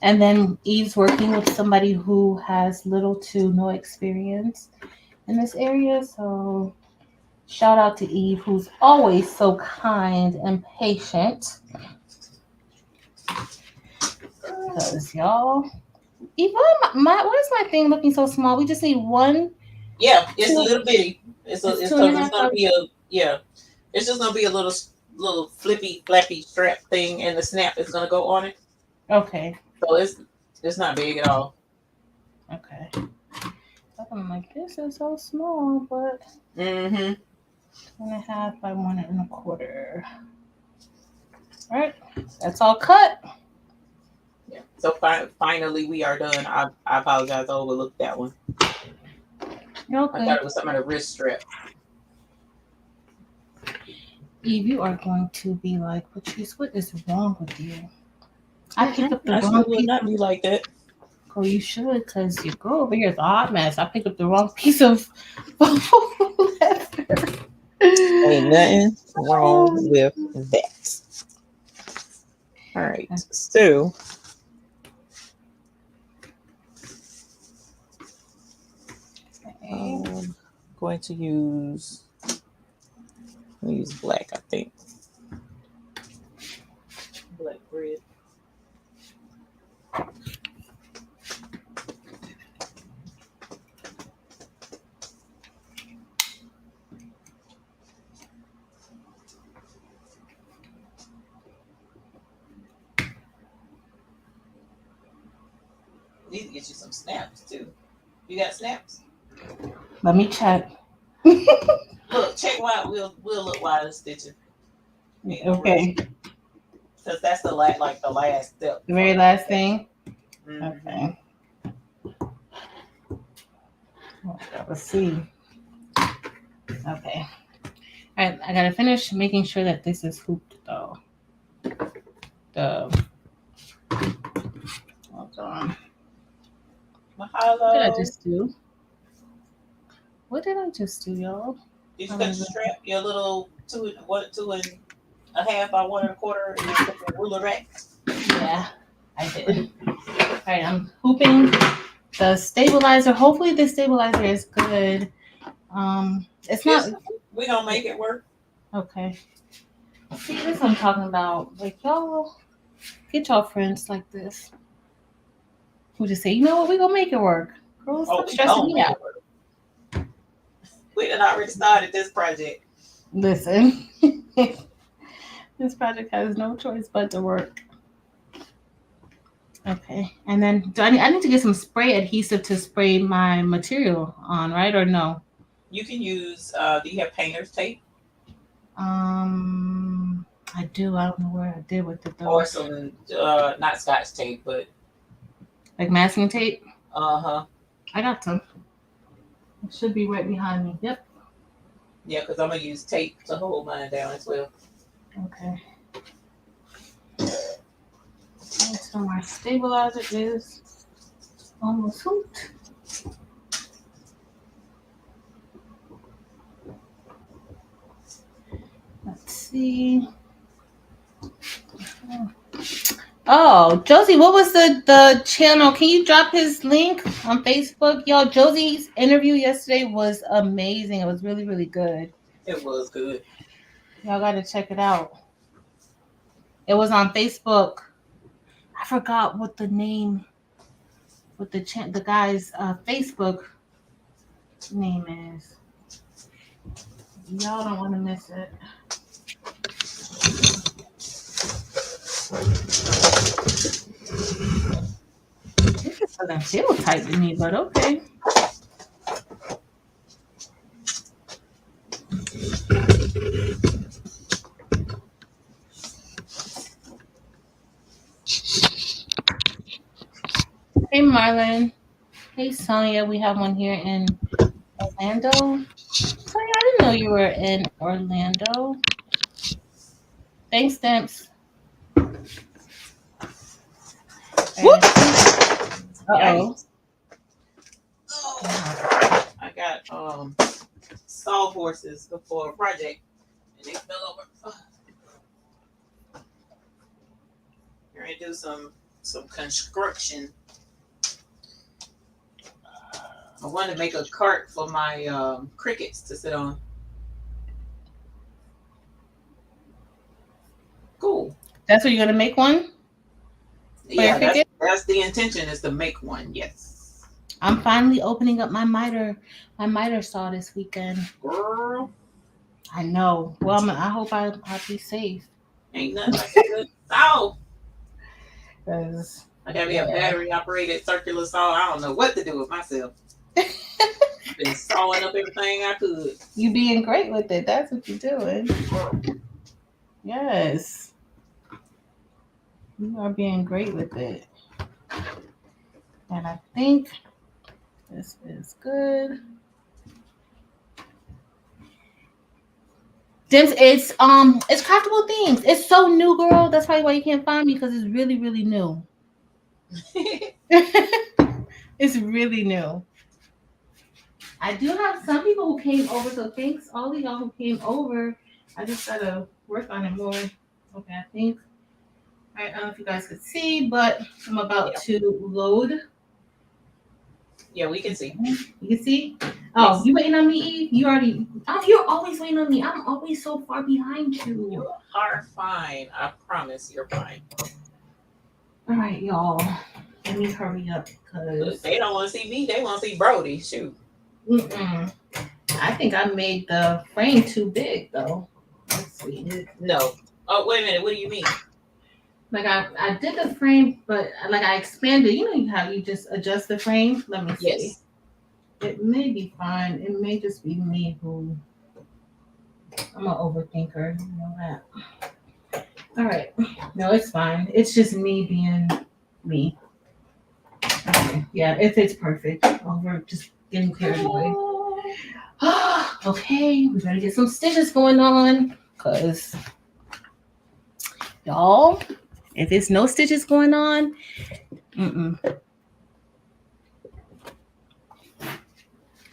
And then Eve's working with somebody who has little to no experience in this area. So shout out to Eve, who's always so kind and patient. Because y'all, Eve, what is my thing looking so small? We just need one. Yeah, it's a little bitty. It's gonna be it's just gonna be a little flippy flappy strap thing, and the snap is gonna go on it. Okay. So it's not big at all. Okay. I'm like, this is so small, but 2.5 by 1.25. All right, that's all cut. Yeah. So finally we are done. I apologize. I overlooked that one. Okay. I thought it was some of the wrist strap. Eve, you are going to be like, what is wrong with you? I picked up the wrong piece. Would not be like that. Oh, you should, because your girl over here is a hot mess. I picked up the wrong piece of leather. Ain't nothing wrong with that. All right, so I'm going to use black, I think. Black red. Need to get you some snaps too. You got snaps? Let me check. Look, check why we'll look while it's stitching. Okay. Because that's the last step. The very last thing. Mm-hmm. Okay. Let's see. Okay. All right, I gotta finish making sure that this is hooped though. Hold on. Mahalo. What did I just do? What did I just do, y'all? Did you cut the strap? Your little 2.5 by 1.25, and you put the ruler back? Yeah, I did. All right, I'm hooping the stabilizer. Hopefully, the stabilizer is good. It's not. We gonna make it work. Okay. See, this is what I'm talking about. Like, y'all, get y'all friends like this. Who just say, you know what, we gonna make it work. Girl, stop stressing me out. We done already started this project. Listen, this project has no choice but to work. Okay, and then I need to get some spray adhesive to spray my material on, right? Or no? You can use. Do you have painter's tape? I do. I don't know where I did with it though. Or some not Scotch tape, but like masking tape. I got some. It should be right behind me. Yep. Yeah, because I'm gonna use tape to hold mine down as well. Okay. So my stabilizer is almost hooped. Let's see. Oh, Josie, what was the channel? Can you drop his link on Facebook? Y'all, Josie's interview yesterday was amazing. It was really, really good. It was good. Y'all got to check it out. It was on Facebook. I forgot what the name, what the guy's Facebook name is. Y'all don't want to miss it. This doesn't feel tight to me, but okay. Hey, Marlon. Hey, Sonia. We have one here in Orlando. Sonia, I didn't know you were in Orlando. Thanks, Stamps. Uh-oh. I got sawhorses before a project, and they fell over. We're gonna do some construction. I want to make a cart for my crickets to sit on. Cool. That's what you're gonna make one? Yeah, that's the intention, is to make one. Yes. I'm finally opening up my miter saw this weekend. Girl. I know. Well, I hope I'll be safe. Ain't nothing like a good saw. Because I gotta be a battery operated circular saw. I don't know what to do with myself. Been sawing up everything I could. You being great with it. That's what you're doing. Yes. You are being great with it. And I think this is good. It's craftable things. It's so new, girl. That's probably why you can't find me, because it's really, really new. It's really new. I do have some people who came over, so thanks all of y'all who came over. I just gotta work on it more. Okay, I think. I don't know if you guys could see, but I'm about to load. Yeah, we can see. You can see? Oh, you waiting on me, Eve? You're always waiting on me. I'm always so far behind you. You are fine. I promise you're fine. All right, y'all. Let me hurry up, because they don't want to see me. They want to see Brody. Shoot. I think I made the frame too big, though. Let's see. No. Oh, wait a minute. What do you mean? Like I did the frame, but like I expanded. You know how you just adjust the frame? Let me see. Yes. It may be fine. It may just be me who... I'm an overthinker. You know that. All right. No, it's fine. It's just me being me. Okay. Yeah, it fits perfect over just getting carried away. Okay, we gotta get some stitches going on, cause y'all, if there's no stitches going on,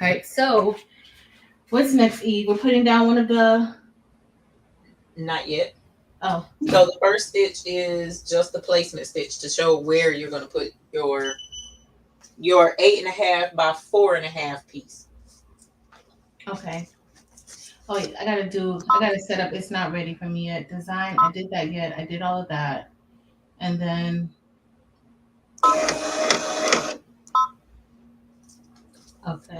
All right, so what's next, Eve? We're putting down one of the. Not yet. Oh. So the first stitch is just the placement stitch to show where you're going to put your 8.5 by 4.5 piece. Okay. Oh, yeah, I gotta set up. It's not ready for me yet. Design, I did that yet. I did all of that. And then. Okay.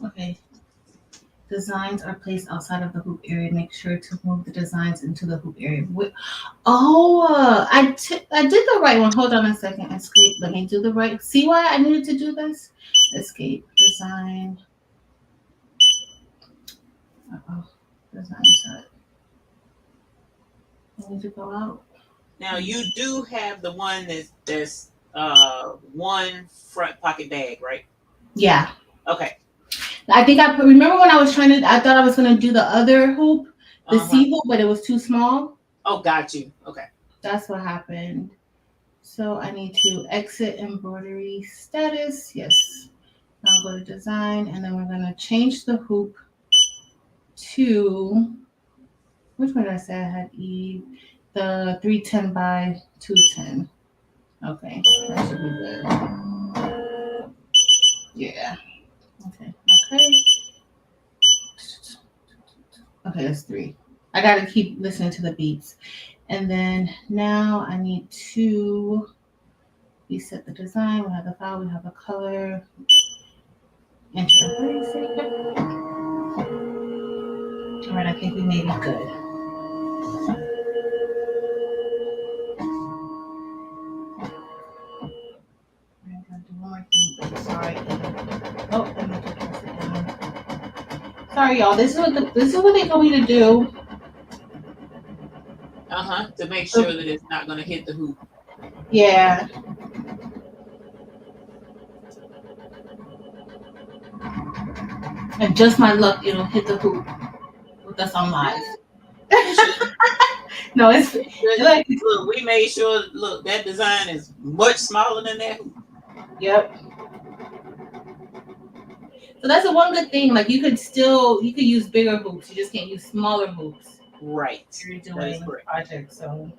Okay. Designs are placed outside of the hoop area. Make sure to move the designs into the hoop area. I did the right one. Hold on a second. Escape. Let me do the right. See why I needed to do this? Escape. Design. Design set. I need to go out. Now you do have the one that's one front pocket bag, right? Yeah. Okay. I think remember when I thought I was gonna do the other hoop, the C hoop, but it was too small. Oh, got you. Okay. That's what happened. So I need to exit embroidery status. Yes. Now go to design, and then we're gonna change the hoop to, which one did I say I had? The 310 by 210. Okay, that should be good. Yeah. Okay. Okay, that's 3. I gotta keep listening to the beats. And then now I need to reset the design. We have the file, we have the color. Enter. All right, I think we made it good. I'm gonna do one more thing. Sorry. Oh, let me just press it down. Sorry, y'all. This is what they told me to do. To make sure that it's not gonna hit the hoop. Yeah. And just my luck, it'll hit the hoop with us on live. No, it's like, look, we made sure. Look, that design is much smaller than that hoop. Yep. So that's the one good thing. Like you could use bigger hoops. You just can't use smaller hoops. Right. You're doing a project, so.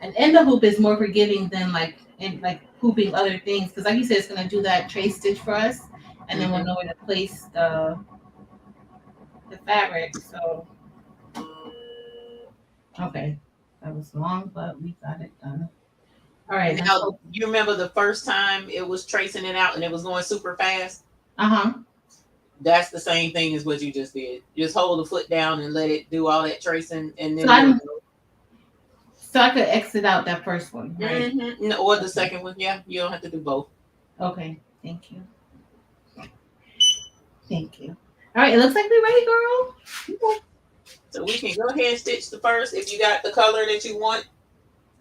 And the hoop is more forgiving than like hooping other things, because like you said, it's gonna do that trace stitch for us, and then we'll know where to place the fabric. So okay, that was long, but we got it done. All right. Now, you remember the first time it was tracing it out and it was going super fast? That's the same thing as what you just did. Just hold the foot down and let it do all that tracing, and then. So I could exit out that first one, right? No, or the second one. Yeah, you don't have to do both. Okay, thank you. Thank you. All right, it looks like we're ready, girl. Okay. So we can go ahead and stitch the first. If you got the color that you want,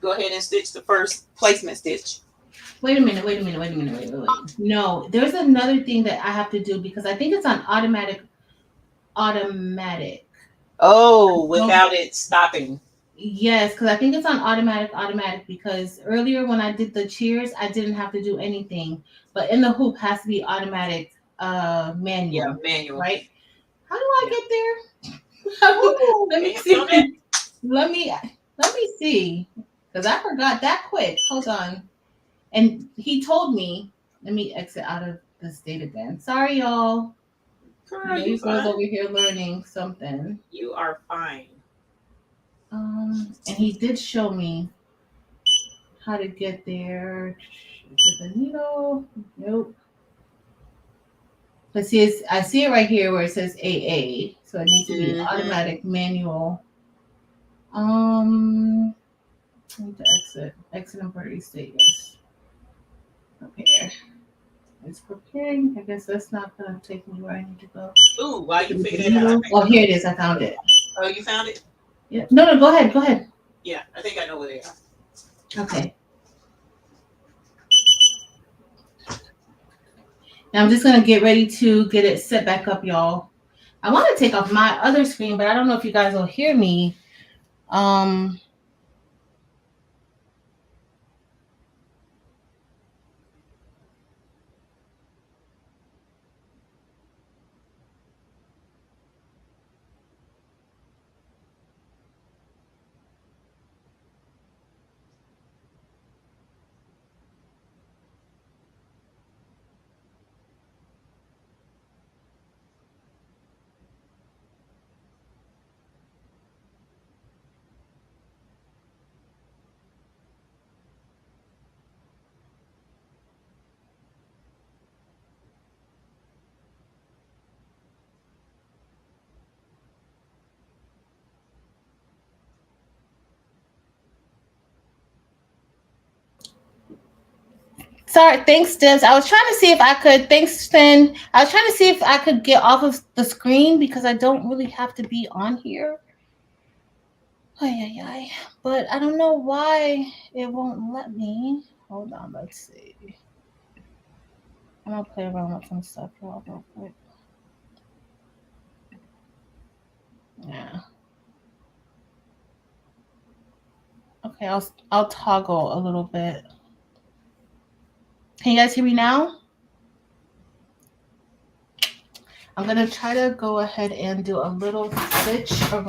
go ahead and stitch the first placement stitch. Wait a minute. No, there's another thing that I have to do, because I think it's on automatic. Oh, without it stopping. Yes, because I think it's on automatic, because earlier when I did the cheers, I didn't have to do anything. But in the hoop has to be automatic manual. Yeah, manual. Right? How do I get there? Let me see. Let me see. Because I forgot that quick. Hold on. And he told me, let me exit out of the state again. Sorry, y'all. Girl, you guys over here learning something. You are fine. And he did show me how to get there. To the needle. Nope. But see, I see it right here where it says AA. So it needs to be automatic manual. I need to exit embroidery state. Yes. Prepare. It's preparing. I guess that's not gonna take me where I need to go. Ooh, while you figure that out. Oh, here it is. I found it. Oh, you found it? Yeah. No, go ahead. Go ahead. Yeah, I think I know where they are. Okay. Now I'm just gonna get ready to get it set back up, y'all. I want to take off my other screen, but I don't know if you guys will hear me. Sorry, thanks, Dibs. I was trying to see if I could. Thanks, Finn. I was trying to see if I could get off of the screen because I don't really have to be on here. But I don't know why it won't let me. Hold on, let's see. I'm gonna play around with some stuff real quick. Yeah. Okay, I'll toggle a little bit. Can you guys hear me now? I'm gonna try to go ahead and do a little stitch around.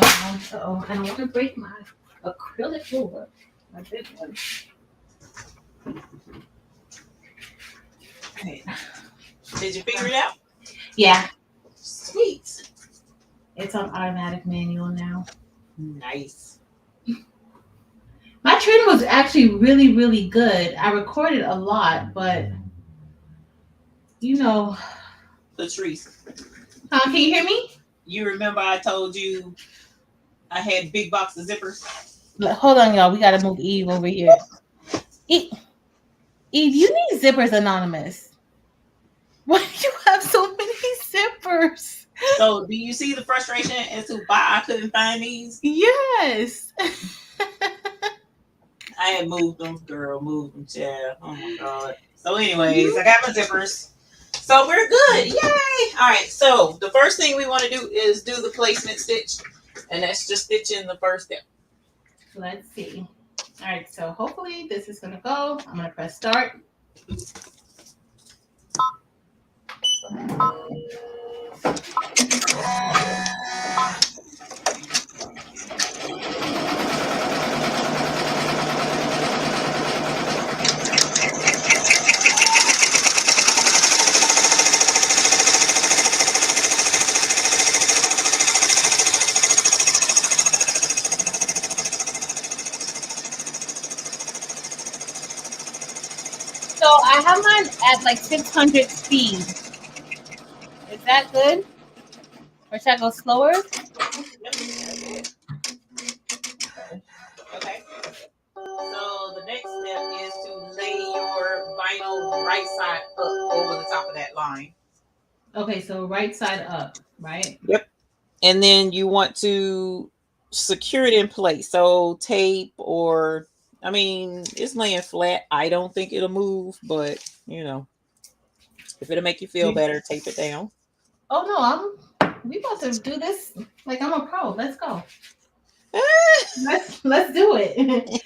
Oh, I don't want to break my acrylic ruler, my big one. Right. Did you figure it out? Yeah. Sweet. It's on automatic manual now. Nice. My training was actually really, really good. I recorded a lot, but Latrice. Can you hear me? You remember I told you I had big box of zippers? Hold on, y'all. We gotta move Eve over here. Eve, you need zippers, Anonymous. Why do you have so many zippers? So do you see the frustration as to why I couldn't find these? Yes. I had moved them, girl, moved them, child. Oh my God. So anyways, I got my zippers. So we're good. Yay. All right. So the first thing we want to do is do the placement stitch. And that's just stitching the first step. Let's see. All right. So hopefully this is going to go. I'm going to press start. So I have mine at like 600 speed. Is that good? Or should I go slower? Okay. So the next step is to lay your vinyl right side up over the top of that line. Okay, so right side up, right? Yep. And then you want to secure it in place. So tape or, I mean, it's laying flat. I don't think it'll move, but if it'll make you feel better, tape it down. Oh no, we about to do this like I'm a pro. Let's go. let's do it.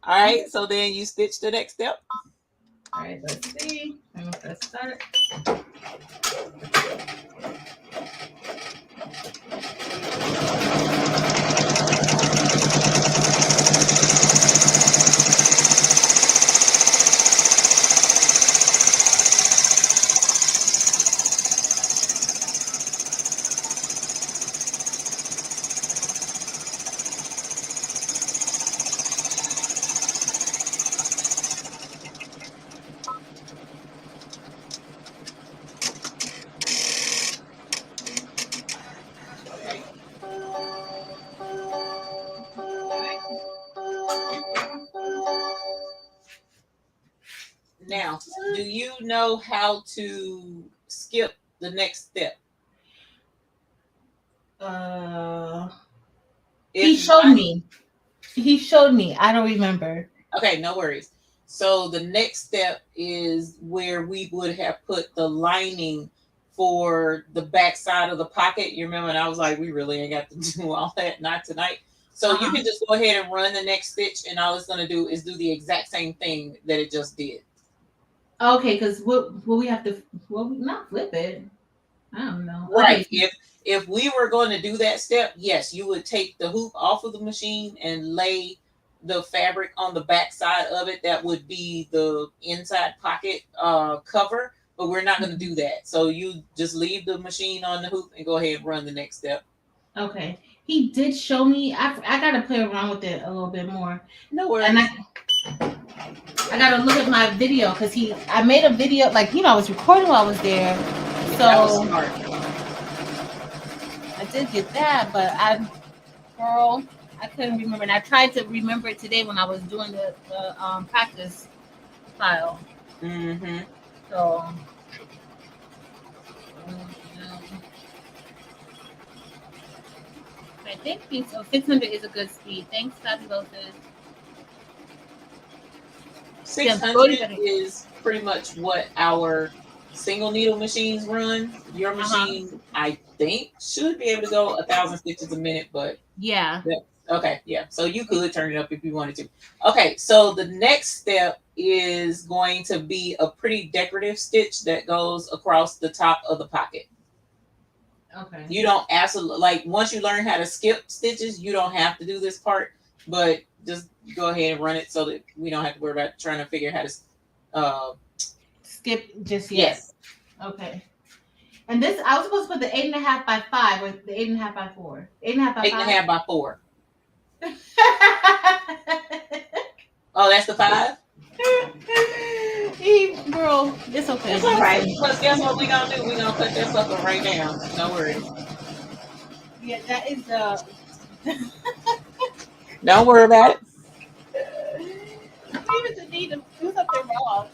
All right, so then you stitch the next step. All right, let's see. I'm gonna press start. Now, do you know how to skip the next step? He showed me. He showed me. I don't remember. Okay, no worries. So the next step is where we would have put the lining for the back side of the pocket. You remember, and I was like, we really ain't got to do all that, not tonight. So you can just go ahead and run the next stitch, and all it's going to do is do the exact same thing that it just did. Okay, because what we have to, not flip it. I don't know. Right. Okay. If we were going to do that step, yes, you would take the hoop off of the machine and lay the fabric on the back side of it. That would be the inside pocket cover, but we're not going to do that. So you just leave the machine on the hoop and go ahead and run the next step. Okay. He did show me. I got to play around with it a little bit more. No worries. And I got to look at my video because I made a video, like, I was recording while I was there. So that was smart. I did get that, but I couldn't remember. And I tried to remember it today when I was doing the practice file. Mm-hmm. So I think 600 is a good speed. Thanks, Fabulosis. 600 is pretty much what our single needle machines run. Your machine, I think, should be able to go 1,000 stitches a minute, but yeah. Okay, yeah. So you could turn it up if you wanted to. Okay, so the next step is going to be a pretty decorative stitch that goes across the top of the pocket. Okay. You don't absolutely, like, once you learn how to skip stitches, you don't have to do this part, but just go ahead and run it so that we don't have to worry about trying to figure out how to skip just yet. Yes. Okay. And this, I was supposed to put the 8.5 by 5 or the 8.5 by 4. 8.5 by 5. 8.5 by 4. Oh, that's the 5? Girl, it's okay. It's all right. Because guess what we're going to do? We're going to put that sucker right down. No worries. Yeah, that is the... Don't worry about it. Maybe it's a need to do something wrong.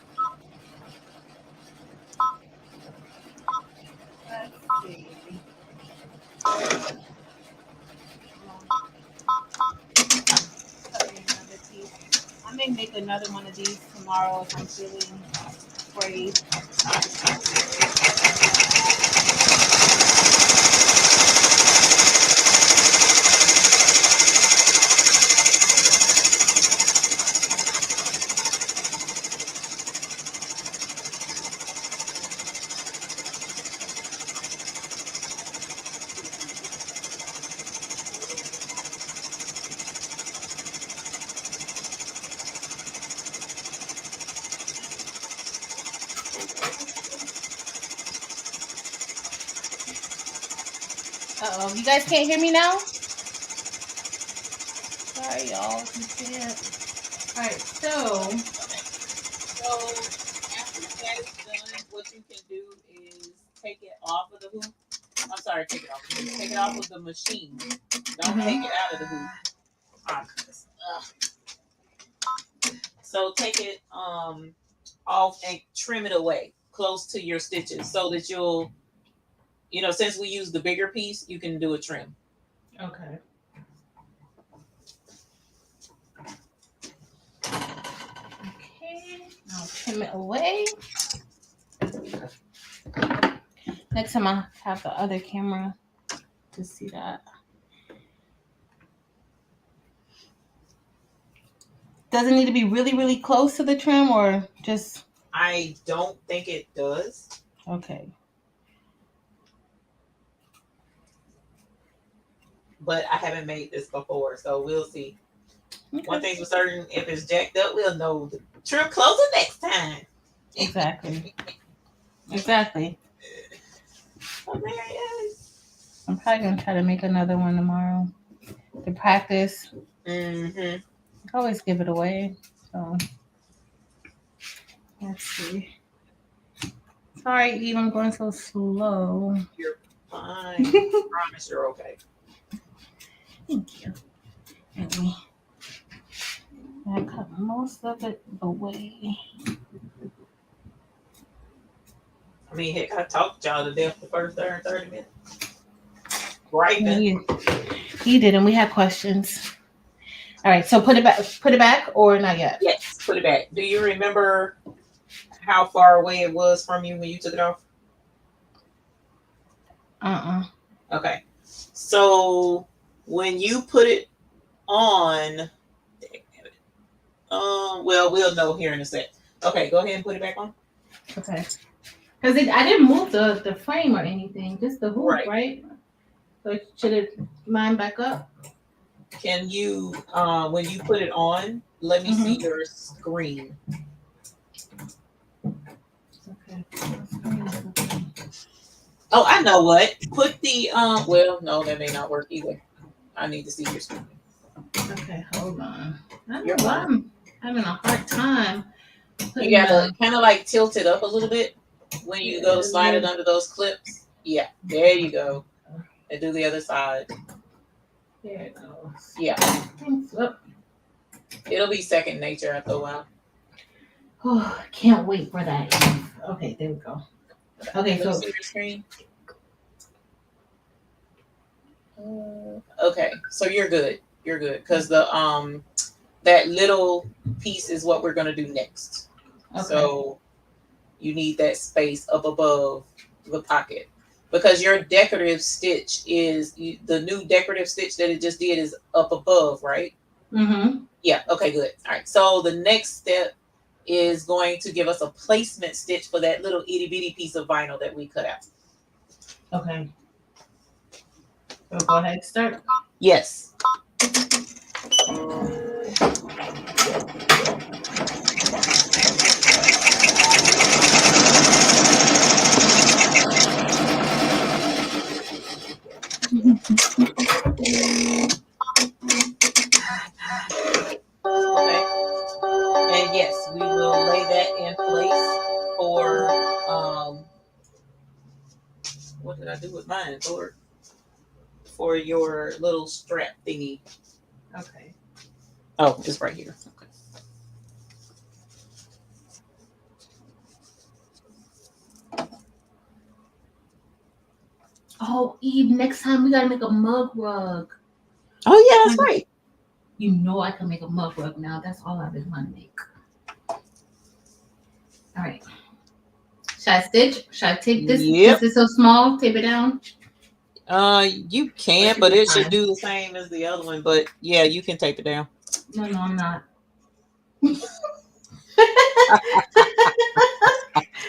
Let's see. I may make another one of these tomorrow if I'm feeling brave. Uh-oh, you guys can't hear me now? Sorry, y'all. You can't. All right, so after that is done, what you can do is take it off of the hoop. I'm sorry, take it off. Take it off of the machine. Don't take it out of the hoop. So take it off and trim it away close to your stitches so that you'll, since we use the bigger piece, you can do a trim. Okay. Okay, I'll trim it away. Next time I'll have the other camera to see that. Does it need to be really, really close to the trim or just? I don't think it does. Okay. But I haven't made this before, so we'll see. Okay. One thing's for certain, if it's jacked up, we'll know the trim closer next time. Exactly. Exactly. Hilarious. I'm probably going to try to make another one tomorrow to practice. Mm-hmm. I always give it away. So, let's see. Sorry, Eve, I'm going so slow. You're fine. I promise you're okay. Thank you. Anyway, I cut most of it away. I mean, heck, I talked y'all to death the first 30 minutes. Right. He did, and we had questions. All right, so put it back, or not yet? Yes, put it back. Do you remember how far away it was from you when you took it off? Okay. So when you put it on, well, we'll know here in a sec. Okay, go ahead and put it back on. Okay. Because I didn't move the frame or anything, just the hoop, right? So should it line back up? Can you, when you put it on, let me see your screen. Okay. Oh, I know what. Put the, well, no, that may not work either. I need to see your screen. Okay, hold on. I don't know why I'm having a hard time. You gotta kind of like tilt it up a little bit when you go to slide it under those clips. Yeah, there you go. And do the other side. There it goes. Yeah. It'll be second nature after a while. Oh, can't wait for that. Okay, there we go. Okay, so see your screen. Okay, so you're good. You're good because the that little piece is what we're gonna do next. Okay. So you need that space up above the pocket because your decorative stitch is the new decorative stitch that it just did is up above, right? Mm-hmm. Yeah. Okay. Good. All right. So the next step is going to give us a placement stitch for that little itty bitty piece of vinyl that we cut out. Okay. So go ahead and start. Yes. Okay. And yes, we will lay that in place for what did I do with mine, Lord? For your little strap thingy. Okay. Oh, it's right here. Okay. Oh, Eve, next time we gotta make a mug rug. Oh yeah, that's right. You know I can make a mug rug now. That's all I've been wanting to make. All right. Should I stitch? Should I take this? Yep. This is so small. Tape it down. You can, but it should do the same as the other one. But yeah, you can tape it down. No, I'm not.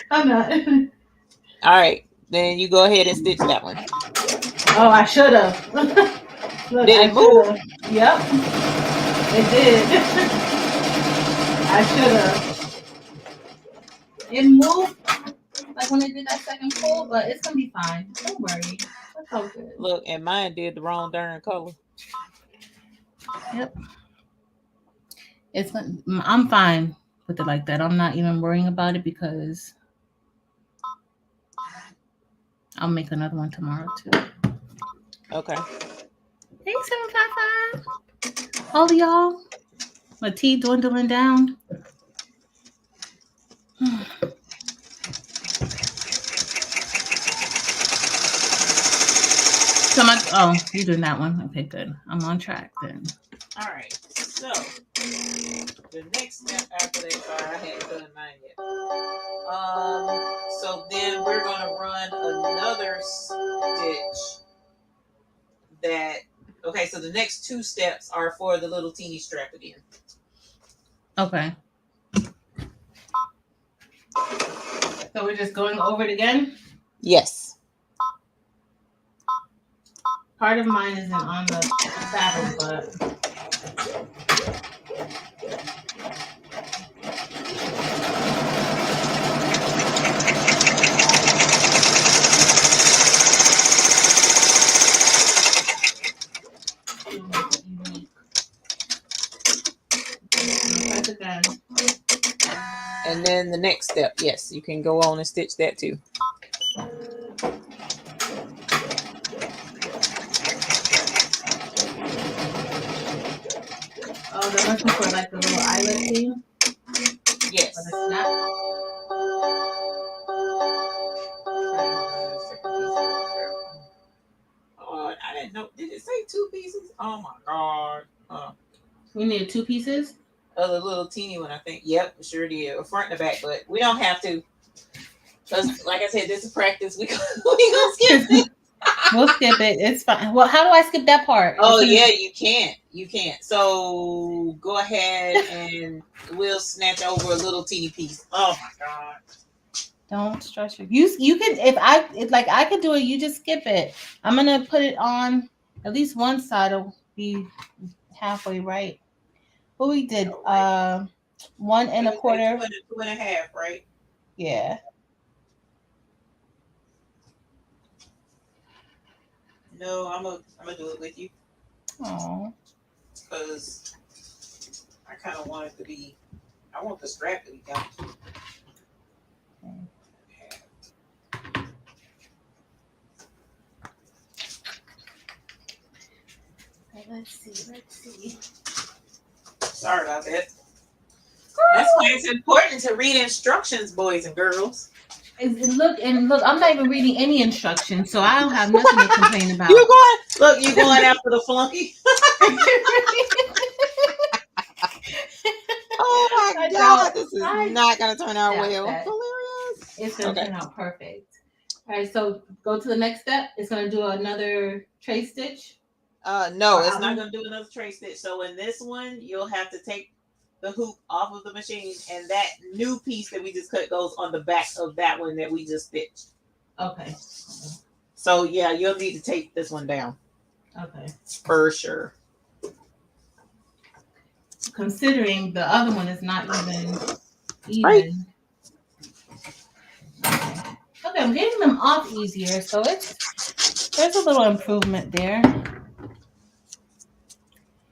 I'm not. All right, then you go ahead and stitch that one. Oh, I should have. Look, did it move? Yep, it did. I should have. It moved like when it did that second pull, but it's gonna be fine. Don't worry. That's all good. Look, and mine did the wrong darn color. Yep. I'm fine with it like that. I'm not even worrying about it because I'll make another one tomorrow too. Okay. Hey, 755. All of y'all. My tea dwindling down. Oh, you're doing that one. Okay, good. I'm on track then. All right. So the next step after that, sorry, I hadn't done mine yet. So then we're gonna run another stitch. Okay, so the next two steps are for the little teeny strap again. Okay. So we're just going over it again? Yes. Part of mine isn't on the saddle, but again. And then the next step, yes, you can go on and stitch that too. Oh, they're looking for like the little eyelet thing? Yes. For the snap? minute. No, did it say 2 pieces? Oh my god. We need 2 pieces. Oh, the little teeny one, I think. Yep, sure did. A front and the back, but we don't have to. Because, like I said, this is practice. We gonna skip it. We'll skip it. It's fine. Well, how do I skip that part? Oh yeah, you can't. You can't. So go ahead and we'll snatch over a little teeny piece. Oh my god. Don't stress you can if I could do it, you just skip it. I'm gonna put it on at least one side will be halfway right. What we did, Right. 1 1/4. 2.5, right? Yeah. No, I'm gonna do it with you. Oh. Because I kind of want it to be. I want the strap to be down. Okay, let's see. Sorry about that. That's why it's important to read instructions, boys and girls. Look, I'm not even reading any instructions, so I don't have nothing to complain about. You going after the flunky? Oh my god, this is not gonna turn out well. Hilarious. It's gonna turn out perfect. All right, so go to the next step. It's gonna do another tray stitch. No, it's not gonna do another tray stitch. So in this one, you'll have to take the hoop off of the machine, and that new piece that we just cut goes on the back of that one that we just stitched. Okay. So yeah, you'll need to take this one down. Okay. For sure. Considering the other one is not even. Right. Okay, I'm getting them off easier, so there's a little improvement there.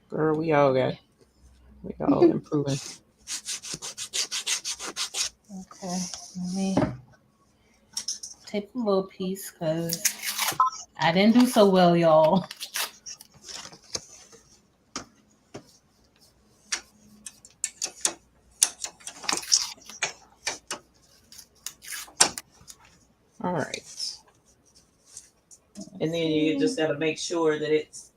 Girl, we all improving. Okay, let me take a little piece because I didn't do so well, y'all. All right. And then you just got to make sure that it's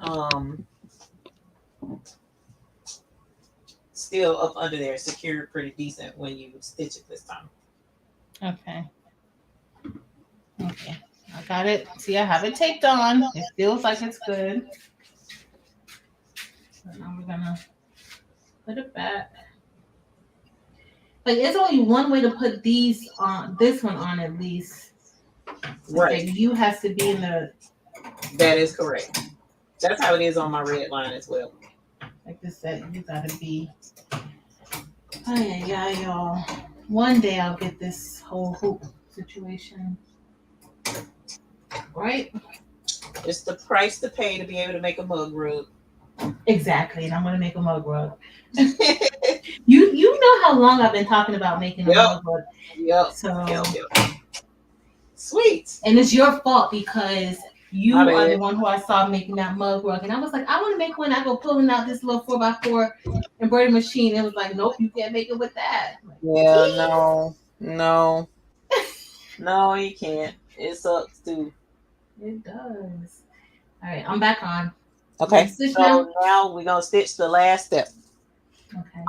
still up under there, secured pretty decent when you stitch it this time. Okay. I got it. See, I have it taped on. It feels like it's good. So now we're gonna put it back. Like, it's only one way to put these on, this one on at least. Right. Okay, you has to be in the. That is correct. That's how it is on my red line as well. Like I said, you gotta be. Oh yeah, y'all. One day I'll get this whole hoop situation right. It's the price to pay to be able to make a mug rug. Exactly, and I'm gonna make a mug rug. You know how long I've been talking about making a mug rug. Yep. So sweet. And it's your fault because you are the one who I saw making that mug rug, and I was like, I want to make one. I go pulling out this little 4x4 embroidery machine. It was like, nope, you can't make it with that. Like, yeah, no, you can't. It sucks too. It does. All right, I'm back on. Okay, so now we're gonna stitch the last step. Okay.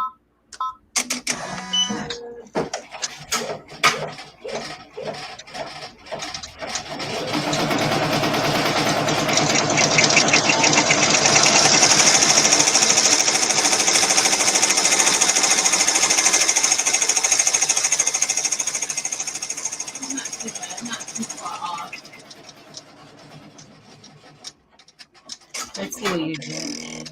Let's see what you're doing.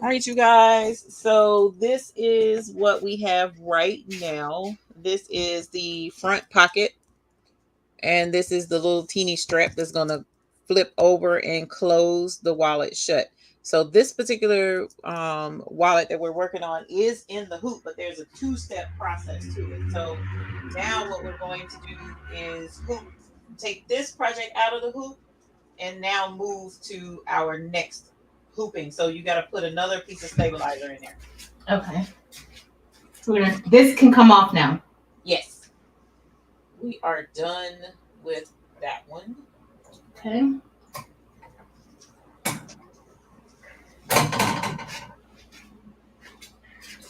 All right, you guys. So this is what we have right now. This is the front pocket. And this is the little teeny strap that's going to flip over and close the wallet shut. So this particular wallet that we're working on is in the hoop, but there's a 2-step process to it. So now what we're going to do is take this project out of the hoop and now move to our next hooping. So you got to put another piece of stabilizer in there. Okay. This can come off now. Yes. We are done with that one. Okay.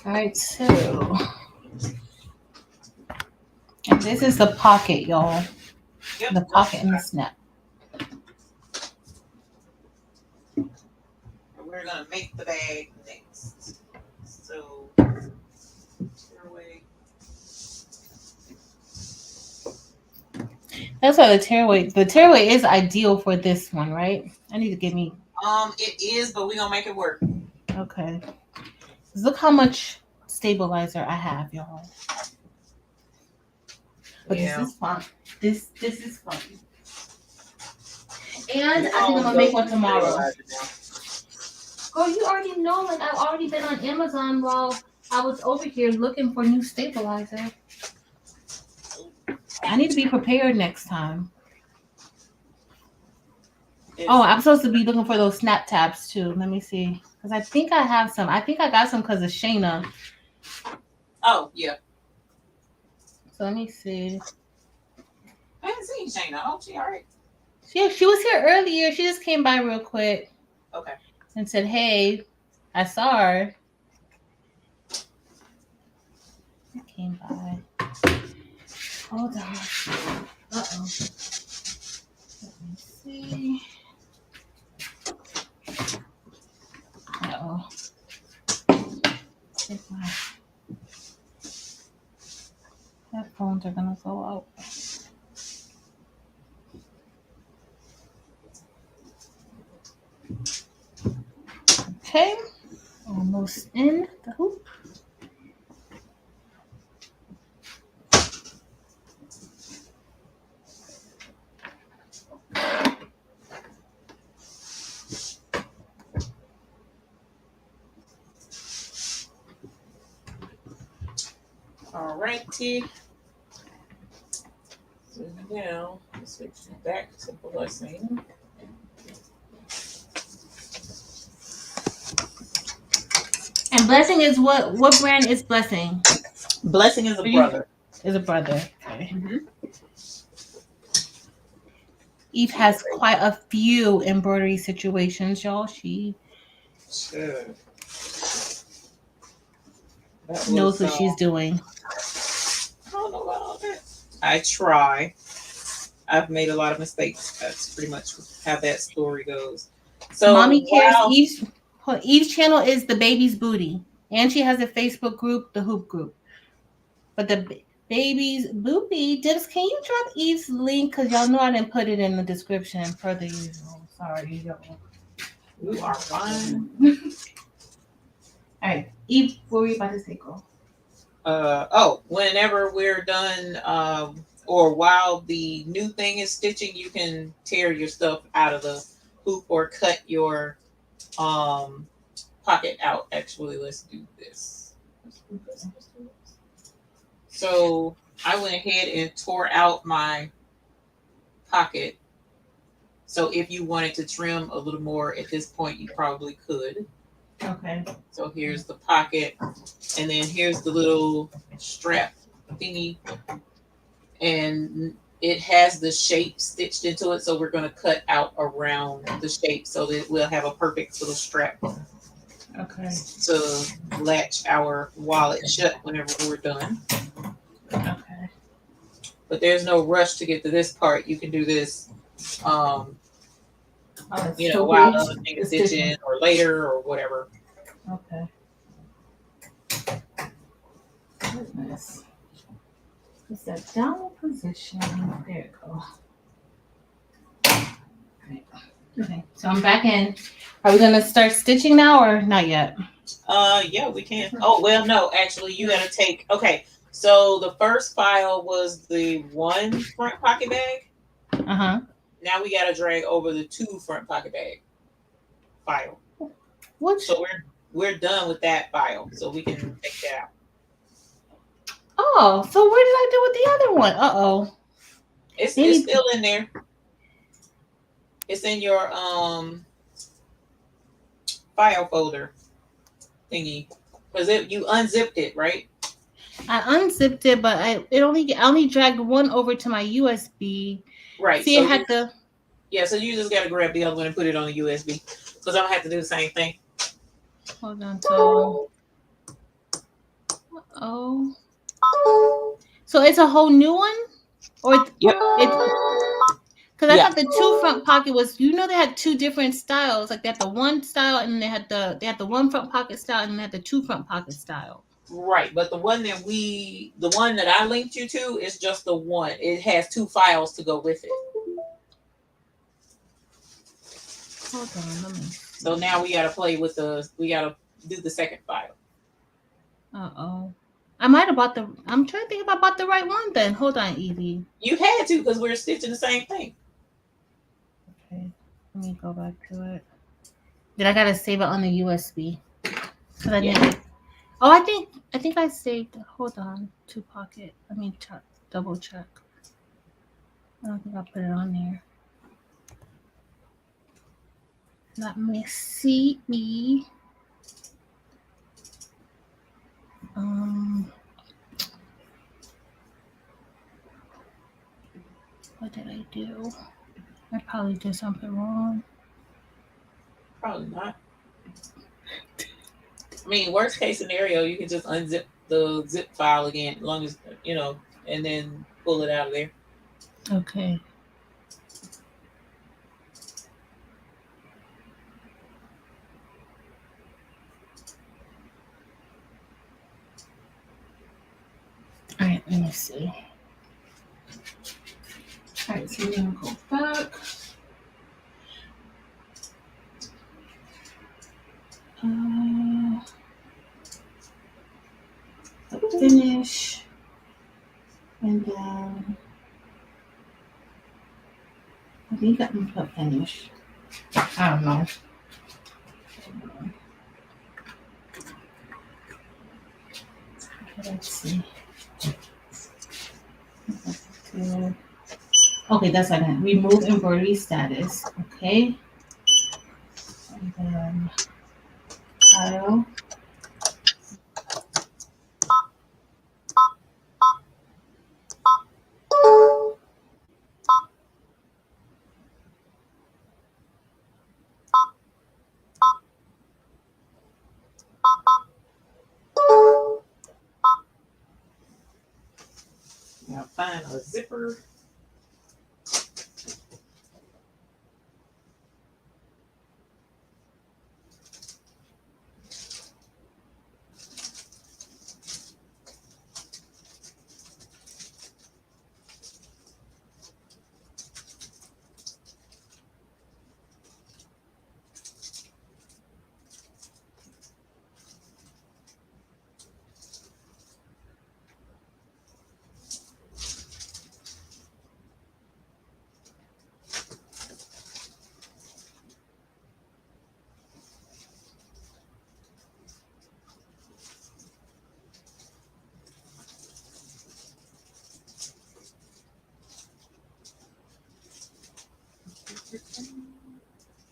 All right, so and this is the pocket, y'all. Yep. The pocket and the snap. We're gonna make the bag next. So tearaway. That's why the tearaway is ideal for this one, right? I need to give me. It is, but we're gonna make it work. Okay. Look how much stabilizer I have, y'all. But Yeah. this is fun. This is fun. And I think I'm gonna make one tomorrow. Girl, you already know, like I've already been on Amazon while I was over here looking for new stabilizer. I need to be prepared next time. Oh, I'm supposed to be looking for those snap tabs too. Let me see. Because I think I have some. I think I got some because of Shayna. Oh, yeah. So let me see. I haven't seen Shayna. Oh, she all right. She was here earlier. She just came by real quick. Okay. And said, hey, I saw her. She came by. Hold on. Uh-oh. Let me see. Uh-oh. My headphones are gonna go out. Okay. Almost in the hoop. All righty. So now let's switch back to Blessing. And Blessing is what? What brand is Blessing? Blessing is a brother. Is a brother. Okay. Mm-hmm. Eve has quite a few embroidery situations, y'all. She knows what she's doing. I don't know about all that. I try. I've made a lot of mistakes. That's pretty much how that story goes. So Mommy Cares Eve's channel is the baby's booty. And she has a Facebook group, the Hoop Group. But the baby's booty, Dips, can you drop Eve's link? Because y'all know I didn't put it in the description per the usual. Sorry, y'all. You are fine. All right, Eve, what were you about to say, girl? Whenever we're done, or while the new thing is stitching, you can tear your stuff out of the hoop or cut your pocket out. Actually, let's do this. So I went ahead and tore out my pocket. So if you wanted to trim a little more at this point, you probably could. Okay. So here's the pocket, and then here's the little strap thingy, and it has the shape stitched into it. So we're going to cut out around the shape so that we'll have a perfect little strap. Okay. To latch our wallet shut whenever we're done. Okay. But there's no rush to get to this part. You can do this, while the other thing is stitching or later or whatever. Okay. Goodness. It's that down position. There you go. Right. Okay, so I'm back in. Are we gonna start stitching now or not yet? Yeah, we can. Oh, well, no, actually, you gotta take. Okay, so the first file was the one front pocket bag. Now we gotta drag over the two front pocket bag file. What? So we're done with that file, so we can take that out. Oh, so what did I do with the other one? Uh-oh. It's still in there. It's in your file folder thingy. Because you unzipped it, right? I unzipped it, but I only dragged one over to my USB. Right. See, So it had the. so you just got to grab the other one and put it on the USB because I'm gonna have to do the same thing. Hold on. So, oh, so it's a whole new one, or Yep. it's because I Yeah. thought the two front pocket was. They had two different styles. Like they had the one style, and they had the one front pocket style, and they had the two front pocket style. Right, but the one that I linked you to is just the one. It has 2 files to go with it. Hold on, let me. So now we gotta do the second file. Oh. I might have bought the. I'm trying to think if I bought the right one. Then hold on, Evie. You had to because we're stitching the same thing. Okay, let me go back to it. Then I gotta save it on the USB because I didn't. Oh, I think I saved. Hold on, two pocket. Let me double check. I don't think I put it on there. Let me see. What did I do? I probably did something wrong. Probably not. I mean, worst case scenario, you can just unzip the zip file again, as long as and then pull it out of there. Okay. All right, let me see. All right, so we're gonna go back. Finish, and then I think I can put finish. I don't know. Let's see. Okay, that's what I meant. Remove embroidery status. Okay. And then file. Now find a zipper.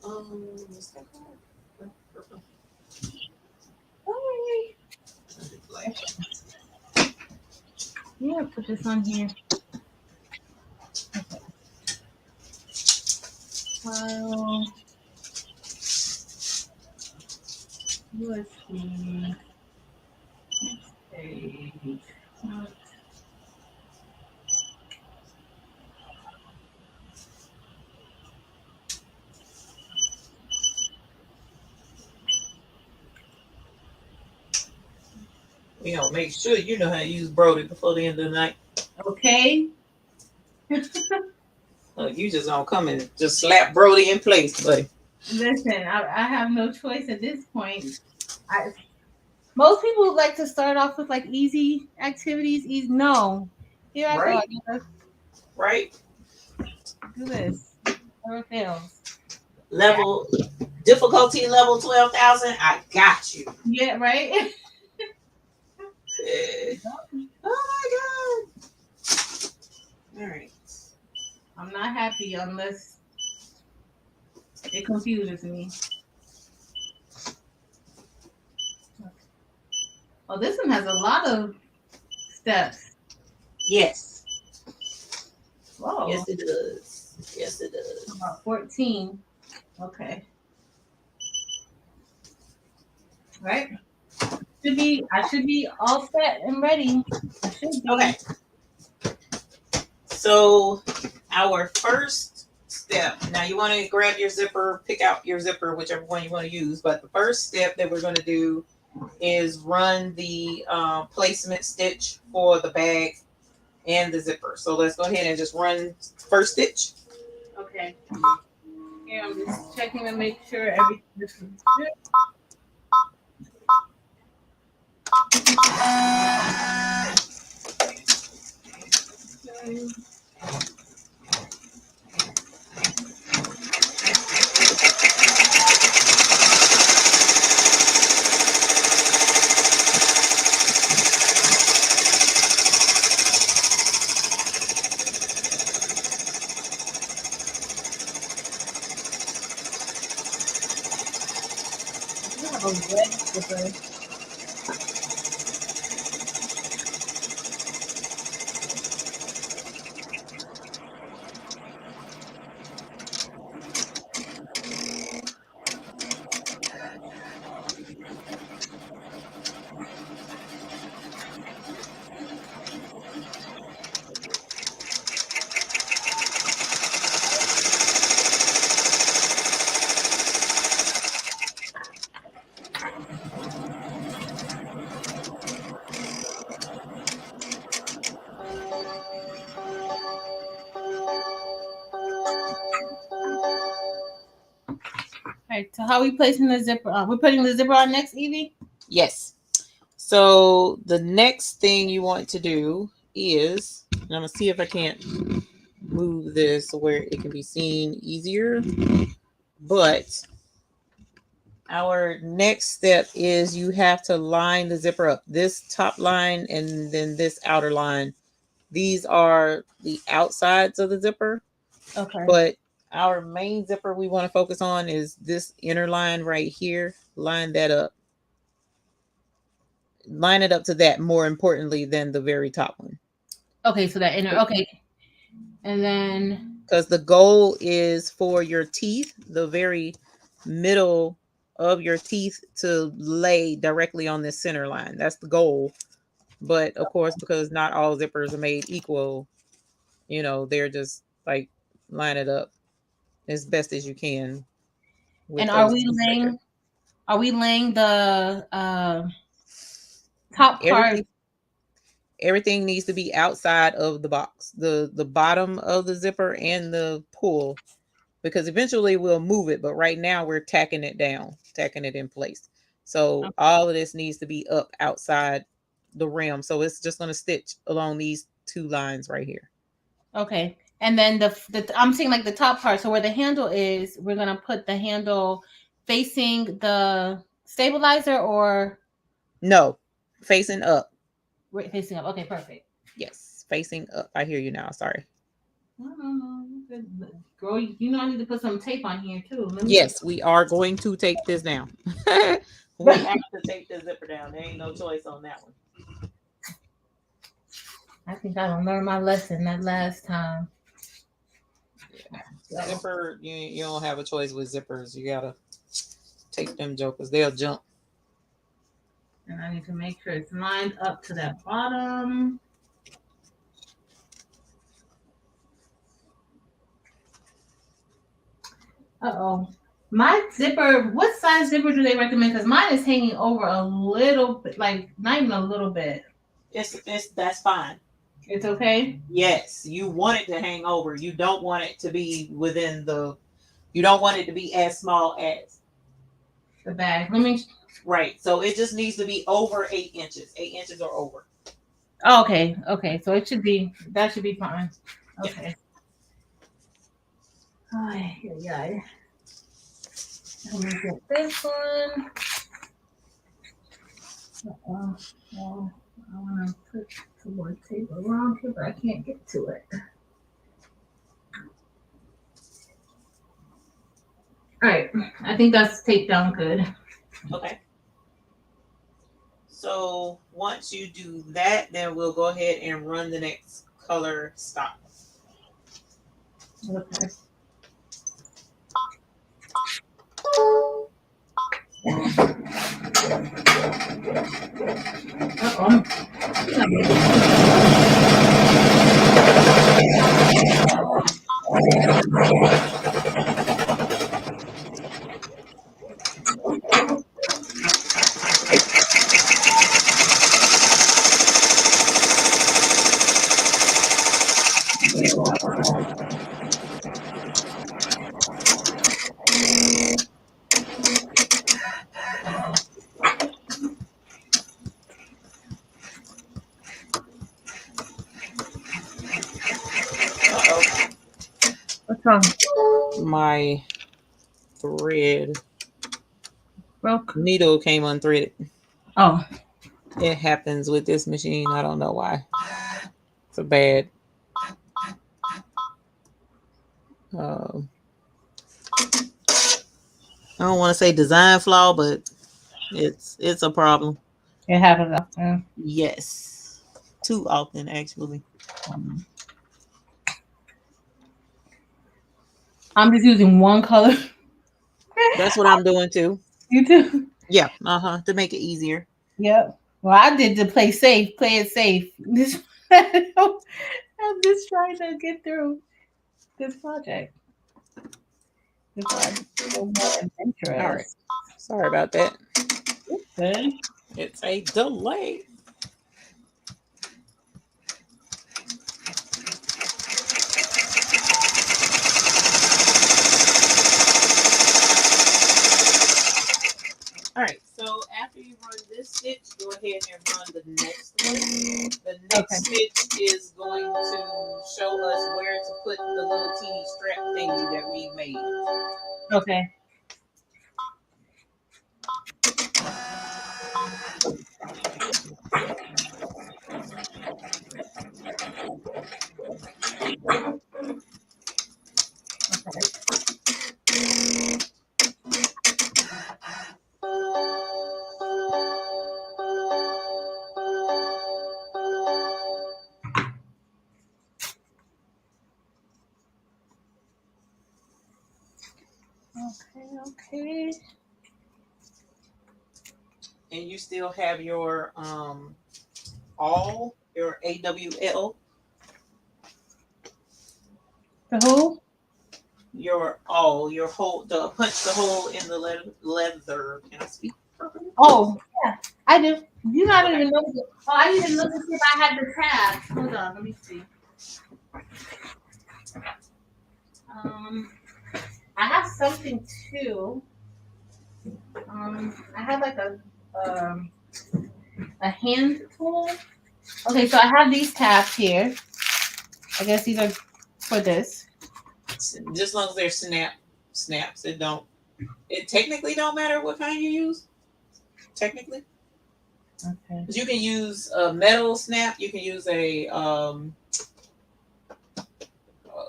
What's that called? Yeah, put this on here. Okay. File. USB. Next page. Make sure you know how to use Brody before the end of the night. Okay. You just gonna come and just slap Brody in place, buddy. Listen, I have no choice at this point. Most people like to start off with like easy activities. No. Here I Right. go. Right. Do this. Never fails. Difficulty level 12,000. I got you. Yeah, right? Oh my god. All right. I'm not happy unless it confuses me. Oh, this one has a lot of steps. Yes. Whoa. Yes, it does. Yes, it does. About 14. Okay. Right. I should be all set and ready. I should be. Okay. So our first step, now you want to grab your zipper, pick out your zipper, whichever one you want to use. But the first step that we're going to do is run the placement stitch for the bag and the zipper. So let's go ahead and just run first stitch. Okay. Here I'm just checking to make sure everything is good. Okay. You have a red zipper. All right, so how are we placing the zipper on? We're putting the zipper on next, Evie? Yes. So the next thing you want to do is, and I'm going to see if I can't move this where it can be seen easier. But our next step is you have to line the zipper up. This top line and then this outer line. These are the outsides of the zipper. Okay. But our main zipper we want to focus on is this inner line right here. Line that up. Line it up to that more importantly than the very top one. Okay, so that inner, okay. And then, because the goal is for your teeth, the very middle of your teeth, to lay directly on this center line. That's the goal. But of course, because not all zippers are made equal, you know, they're just like line it up as best as you can. and are we laying the top part? Everything needs to be outside of the box, the bottom of the zipper and the pull, because eventually we'll move it. But right now we're tacking it down, tacking it in place. So Okay. all of this needs to be up outside the rim. So it's just going to stitch along these two lines right here. Okay. And then the I'm seeing like the top part. So where the handle is, we're going to put the handle facing the stabilizer, or? No, facing up. Facing up. Okay, perfect. Yes, facing up. I hear you now. Sorry. Girl, you know I need to put some tape on here too. Yes, we are going to tape this down. We have to tape the zipper down. There ain't no choice on that one. I think I don't learn my lesson that last time. Yeah. Zipper, you don't have a choice with zippers. You gotta take them jokers. They'll jump. And I need to make sure it's lined up to that bottom. Uh-oh. My zipper, what size zipper do they recommend? Because mine is hanging over a little bit, like not even a little bit. That's fine. It's okay? Yes. You want it to hang over. You don't want it to be within you don't want it to be as small as the bag. Let me. Right. So it just needs to be over 8 inches. 8 inches or over. Oh, okay. Okay. So that should be fine. Okay. Yeah. Yeah. Let me get this one. Well, I want to put some more tape around here, but I can't get to it. All right. I think that's taped down good. Okay. So once you do that, then we'll go ahead and run the next color stop. Okay. Uh-oh. What's wrong? My thread Broke. needle came unthreaded. Oh. It happens with this machine. I don't know why. It's a bad. I don't want to say design flaw, but it's a problem. It happens often. Yes, too often actually. I'm just using one color. That's what I'm doing too. You too? Yeah, to make it easier. Yep. Well, I did to play safe, play it safe. This I'm just trying to get through this project. Before I go more adventurous. All right. Sorry about that. Good. It's a delay. All right, so after you run this stitch, go ahead and run the next one. The next stitch is going to show us where to put the little teeny strap thingy that we made. Okay. Okay. And you still have your your AWL. The who? Your hole, punch the hole in the leather. Can I speak properly? Oh, yeah, I do. You not even know. Oh, I didn't look to see if I had the tab. Hold on, let me see. I have something too. I have like a hand tool. Okay, so I have these tabs here. I guess these are for this. Just as long as they're snaps, it technically don't matter what kind you use. Technically. Okay. You can use a metal snap. You can use a oh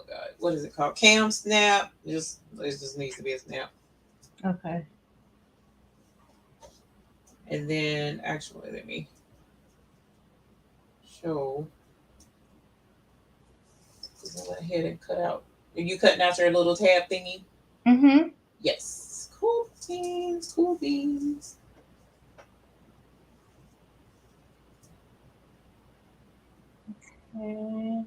god, what is it called? Cam snap. It just needs to be a snap. Okay. And then actually, let me show. Go ahead and cut out. Are you cutting out your little tab thingy? Mm-hmm. Yes. Cool beans. Cool beans. Okay.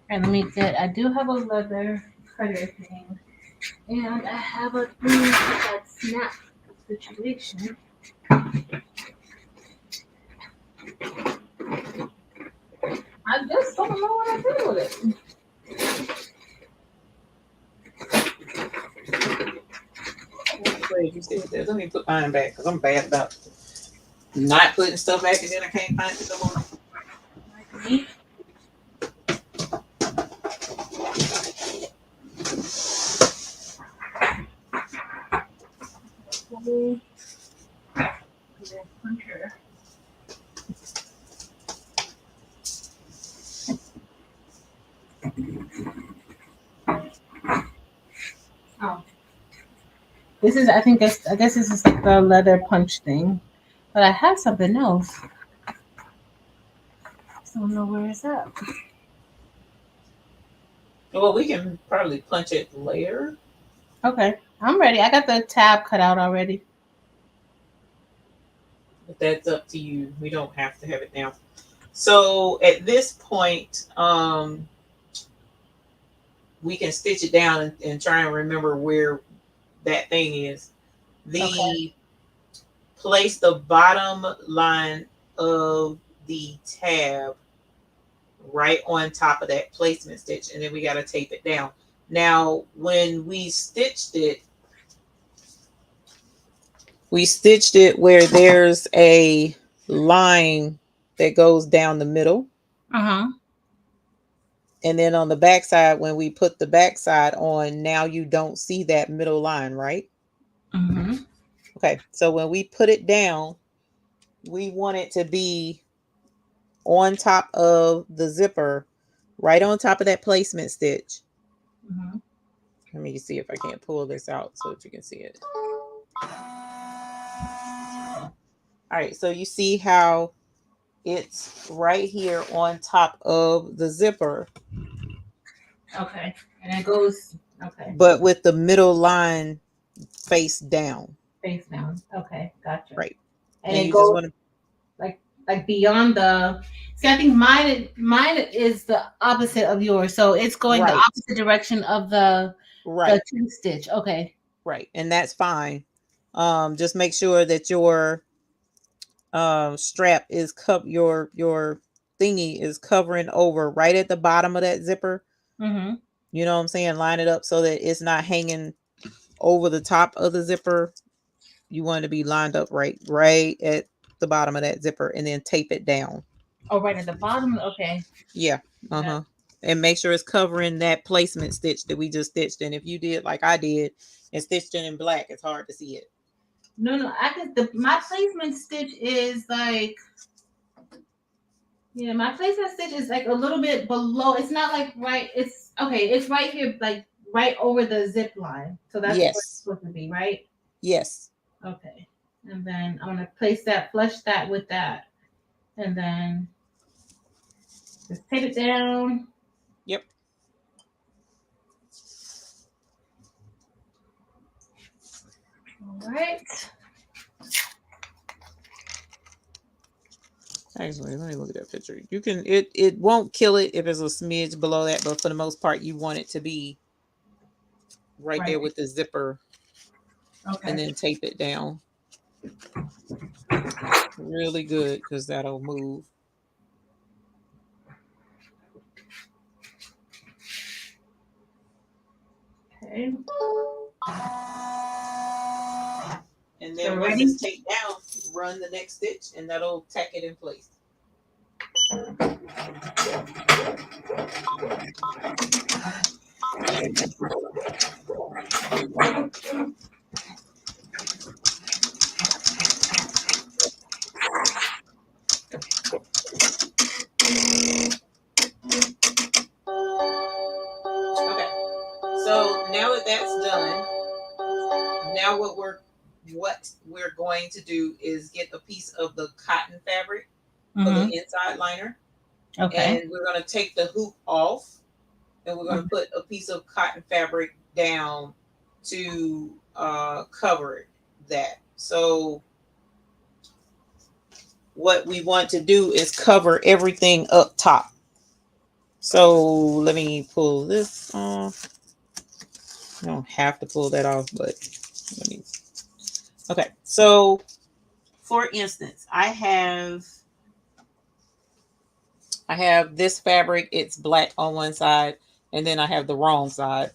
And let me get. I do have a leather cutter thing, and I have a thing that snap situation. I just don't know what I did with it. Glad you said that. Let me put mine back because I'm bad about not putting stuff back and then I can't find it no more. Like me. Puncher. Oh. This is, I guess this is like the leather punch thing. But I have something else. I don't know where it's at. Well, we can probably punch it later. Okay, I'm ready. I got the tab cut out already. But that's up to you. We don't have to have it now. So at this point, we can stitch it down and try and remember where that thing is. Okay. Place the bottom line of the tab right on top of that placement stitch, and then we got to tape it down. Now, when we stitched it where there's a line that goes down the middle. Uh-huh. And then on the back side, when we put the back side on, now you don't see that middle line, right? Mm-hmm. Okay, so when we put it down, we want it to be on top of the zipper, right on top of that placement stitch. Mm-hmm. Let me see if I can't pull this out so that you can see it. All right, so you see how it's right here on top of the zipper. Okay. And it goes, okay. But with the middle line face down. Face down. Okay, gotcha. Right. And And it you just goes want to like beyond the. See, I think mine is the opposite of yours, so it's going the right. opposite direction of the Right. twin stitch. Okay. Right. And that's fine. Just make sure that your strap is your thingy is covering over right at the bottom of that zipper. Mm-hmm. You know what I'm saying? Line it up so that it's not hanging over the top of the zipper. You want it to be lined up right at the bottom of that zipper, and then tape it down. Oh, right at the bottom. Okay. Yeah. Uh-huh. And make sure it's covering that placement stitch that we just stitched. And if you did like I did and stitched it in black, it's hard to see it. No, I think my placement stitch is like, yeah, my placement stitch is like a little bit below. It's not like right. It's okay. It's right here, like right over the zip line. So that's what it's supposed to be, right? Yes. Okay. And then I'm gonna place that, flush that with that, and then just tape it down. Yep. All right. Actually, let me look at that picture. You can it won't kill it if it's a smidge below that, but for the most part, you want it to be right there with the zipper. Okay. And then tape it down. Really good, because that'll move. Okay. And then once it's taped down, run the next stitch, and that'll tack it in place. Okay, so now that that's done, now what we're going to do is get a piece of the cotton fabric for the inside liner. Okay. And we're going to take the hoop off, and we're going to put a piece of cotton fabric down to cover that. So what we want to do is cover everything up top. So let me pull this off. I don't have to pull that off, but let me. Okay, so for instance, I have this fabric. It's black on one side, and then I have the wrong side.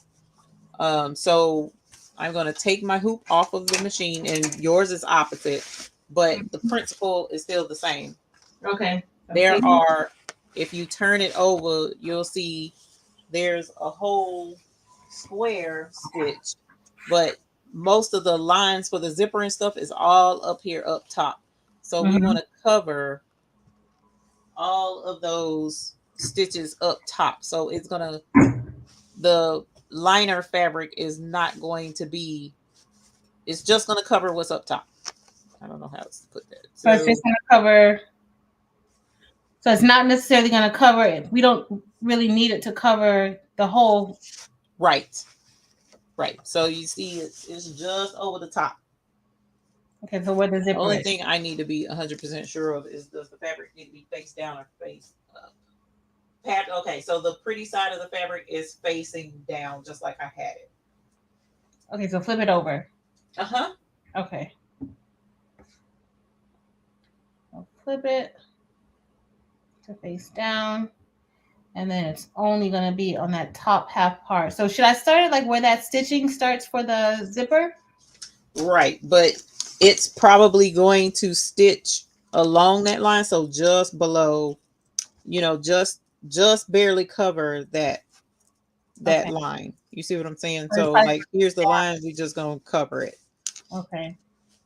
So I'm going to take my hoop off of the machine, and yours is opposite, but the principle is still the same. Okay. There are, if you turn it over, you'll see there's a whole square stitch, but most of the lines for the zipper and stuff is all up here up top. So we want to cover all of those stitches up top. So it's going to, the liner fabric is not going to be, It's just going to cover what's up top. I don't know how else to put that. So it's just going to cover. So it's not necessarily going to cover it. We don't really need it to cover the whole. Right. Right. So you see it's just over the top. Okay, so where the zipper The only is. thing I need to be 100% sure of is, does the fabric need to be face down or face up? Okay, so the pretty side of the fabric is facing down, just like I had it. Okay, so flip it over. Uh-huh. Okay. I'll flip it to face down. And then it's only going to be on that top half part. So should I start it like where that stitching starts for the zipper? Right, but it's probably going to stitch along that line. So just below, just barely cover that Okay. line. You see what I'm saying? So So like, here's the line. We're just going to cover it. Okay.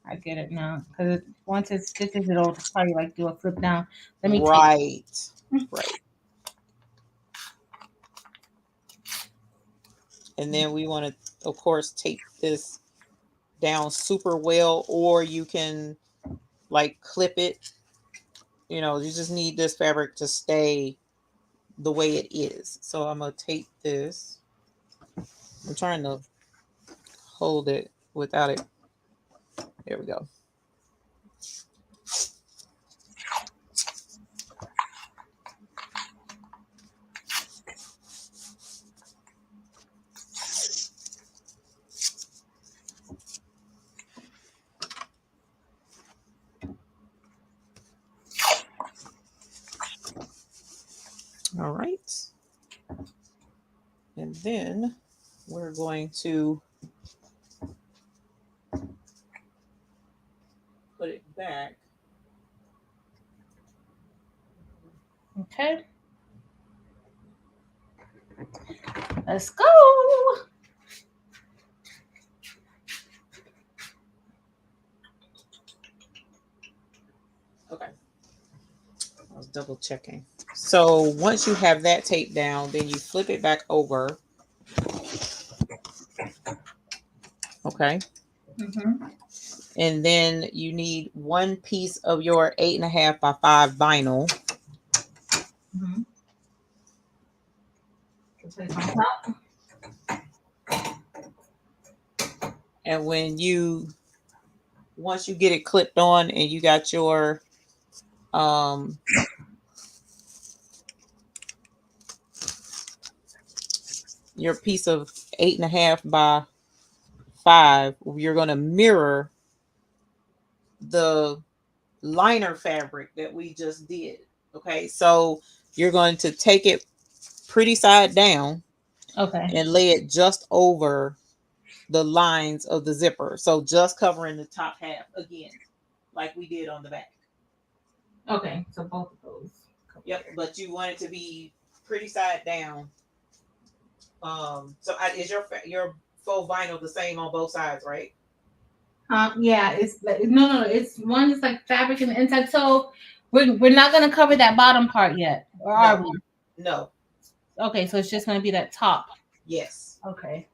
I get it now. Because once it stitches, it'll probably like do a flip down. Let me Right. And then we want to, of course, tape this down super well, or you can like clip it. You just need this fabric to stay the way it is. So I'm going to tape this. I'm trying to hold it without it. There we go. All right. And then we're going to put it back. Okay. Let's go. Okay. I was double checking. So once you have that taped down, then you flip it back over. Okay. Mm-hmm. And then you need one piece of your 8.5 by 5 vinyl. Mm-hmm. Place on top. And once you get it clipped on and you got your piece of 8.5 by 5, you're going to mirror the liner fabric that we just did. Okay, so you're going to take it pretty side down. Okay. And lay it just over the lines of the zipper. So just covering the top half again, like we did on the back. Okay, so both of those. Yep, but you want it to be pretty side down. So is your faux vinyl the same on both sides, right? Yeah, it's like, no. It's one is like fabric in the inside. So we're not gonna cover that bottom part yet, or are we? No. Okay, so it's just gonna be that top. Yes. Okay.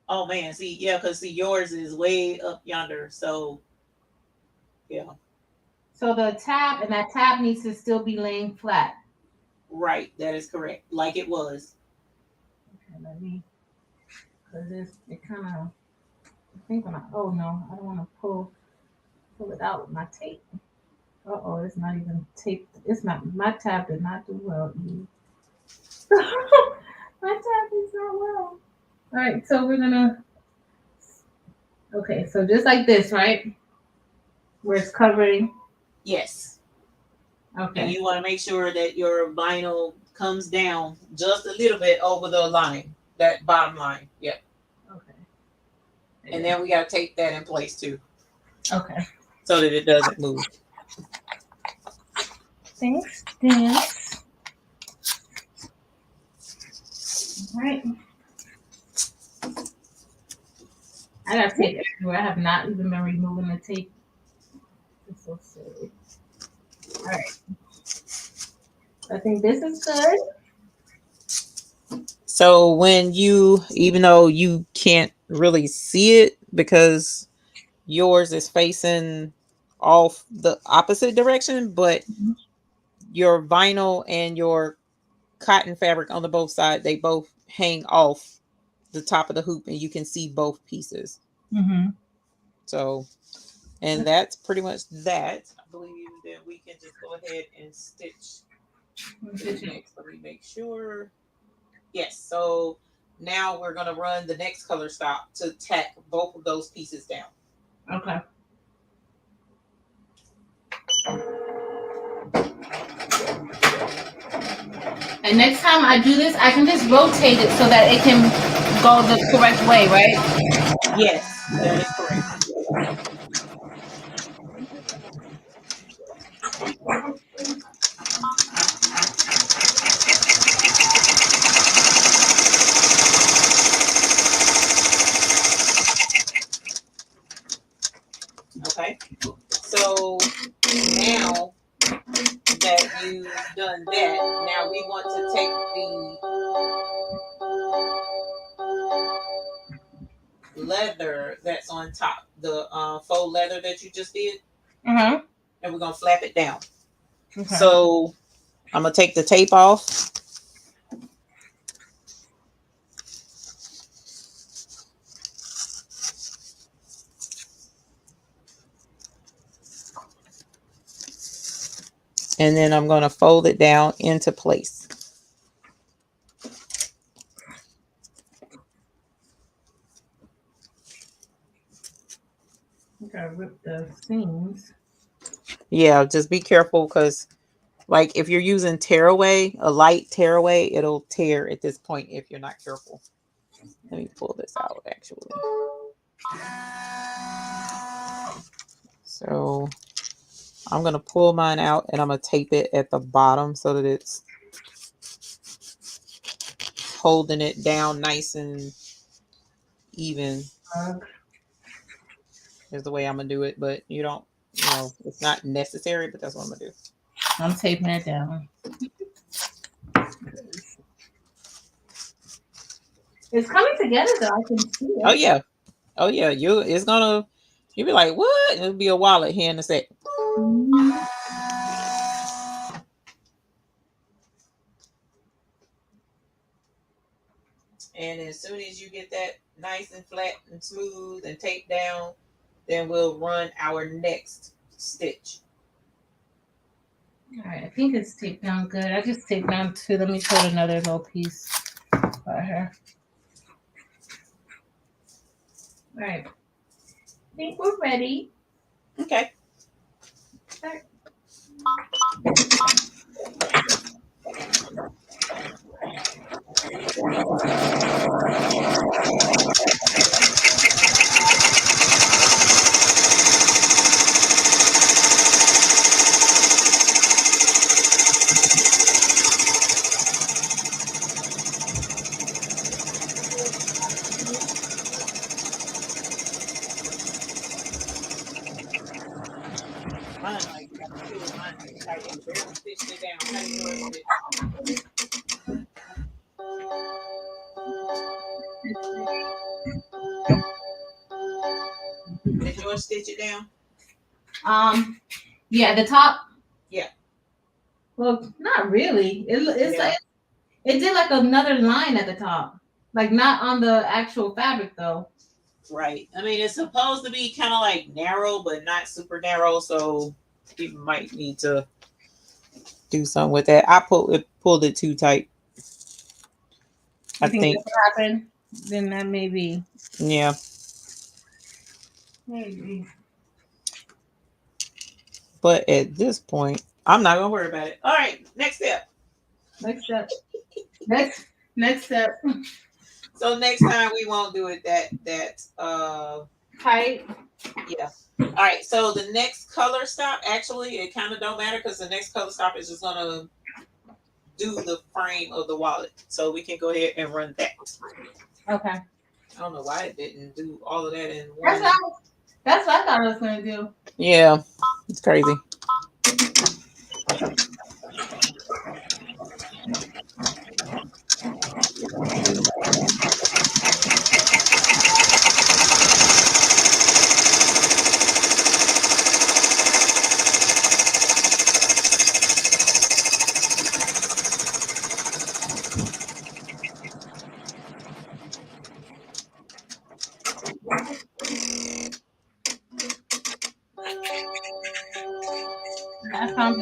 Oh man, because yours is way up yonder. So yeah. So the tab and that tab needs to still be laying flat. Right, that is correct, like it was. Okay, let me. Because it kind of. I think when I don't want to pull it out with my tape. It's not even taped. It's not, my tab did not do well. My tab is not well. All right, so we're gonna. Okay, so just like this, right? Where it's covering. Yes. Okay. And you want to make sure that your vinyl comes down just a little bit over the line, that bottom line. Yep. Okay. And then we got to tape that in place too. Okay. So that it doesn't move. Thanks, Dan. All right. I got tape everywhere. I have not even been removing the tape. It's so silly. All right. I think this is good. So when you, even though you can't really see it because yours is facing off the opposite direction, but Mhm. your vinyl and your cotton fabric on the both sides, they both hang off the top of the hoop and you can see both pieces. Mm-hmm. So, and that's pretty much that. I believe that we can just go ahead and stitch the next. Let me make sure. Yes. So now we're going to run the next color stop to tack both of those pieces down. Okay. And next time I do this, I can just rotate it so that it can go the correct way, right? Yes, that is correct. Okay. So now that you've done that, now we want to take the leather that's on top, the faux leather that you just did, Mm-hmm. and we're going to flap it down. Okay. So I'm going to take the tape off. And then I'm going to fold it down into place. Gotta rip the seams. Yeah, just be careful because, like, if you're using tearaway, a light tearaway, it'll tear at this point if you're not careful. Let me pull this out, actually. So I'm going to pull mine out and I'm going to tape it at the bottom so that it's holding it down nice and even. Is the way I'm going to do it, but you don't, it's not necessary, but that's what I'm going to do. I'm taping it down. It's coming together though. I can see it. Oh yeah. Oh yeah. You'll be like, what? It'll be a wallet here in a sec. Mm-hmm. And as soon as you get that nice and flat and smooth and taped down, then we'll run our next stitch. All right, I think it's taped down good. I just taped down two. Let me put another little piece right here. All right. I think we're ready. Okay. All right. Mine like mine tight and barely stitched it down. How do you Did yours stitch it down? Yeah, the top. Yeah. Well, not really. It's Yeah. like it did like another line at the top, like not on the actual fabric though. Right. I mean, it's supposed to be kind of like narrow, but not super narrow. So you might need to do something with that. I pulled it too tight. I think that's what happened. Then that may be. Yeah. Maybe. But at this point, I'm not gonna worry about it. All right, next step. Next step. next step. So next time we won't do it that Tight. Yeah. All right. So the next color stop, actually, it kind of don't matter because the next color stop is just gonna do the frame of the wallet. So we can go ahead and run that. Okay. I don't know why it didn't do all of that in one. That's what I thought I was gonna do. Yeah, it's crazy.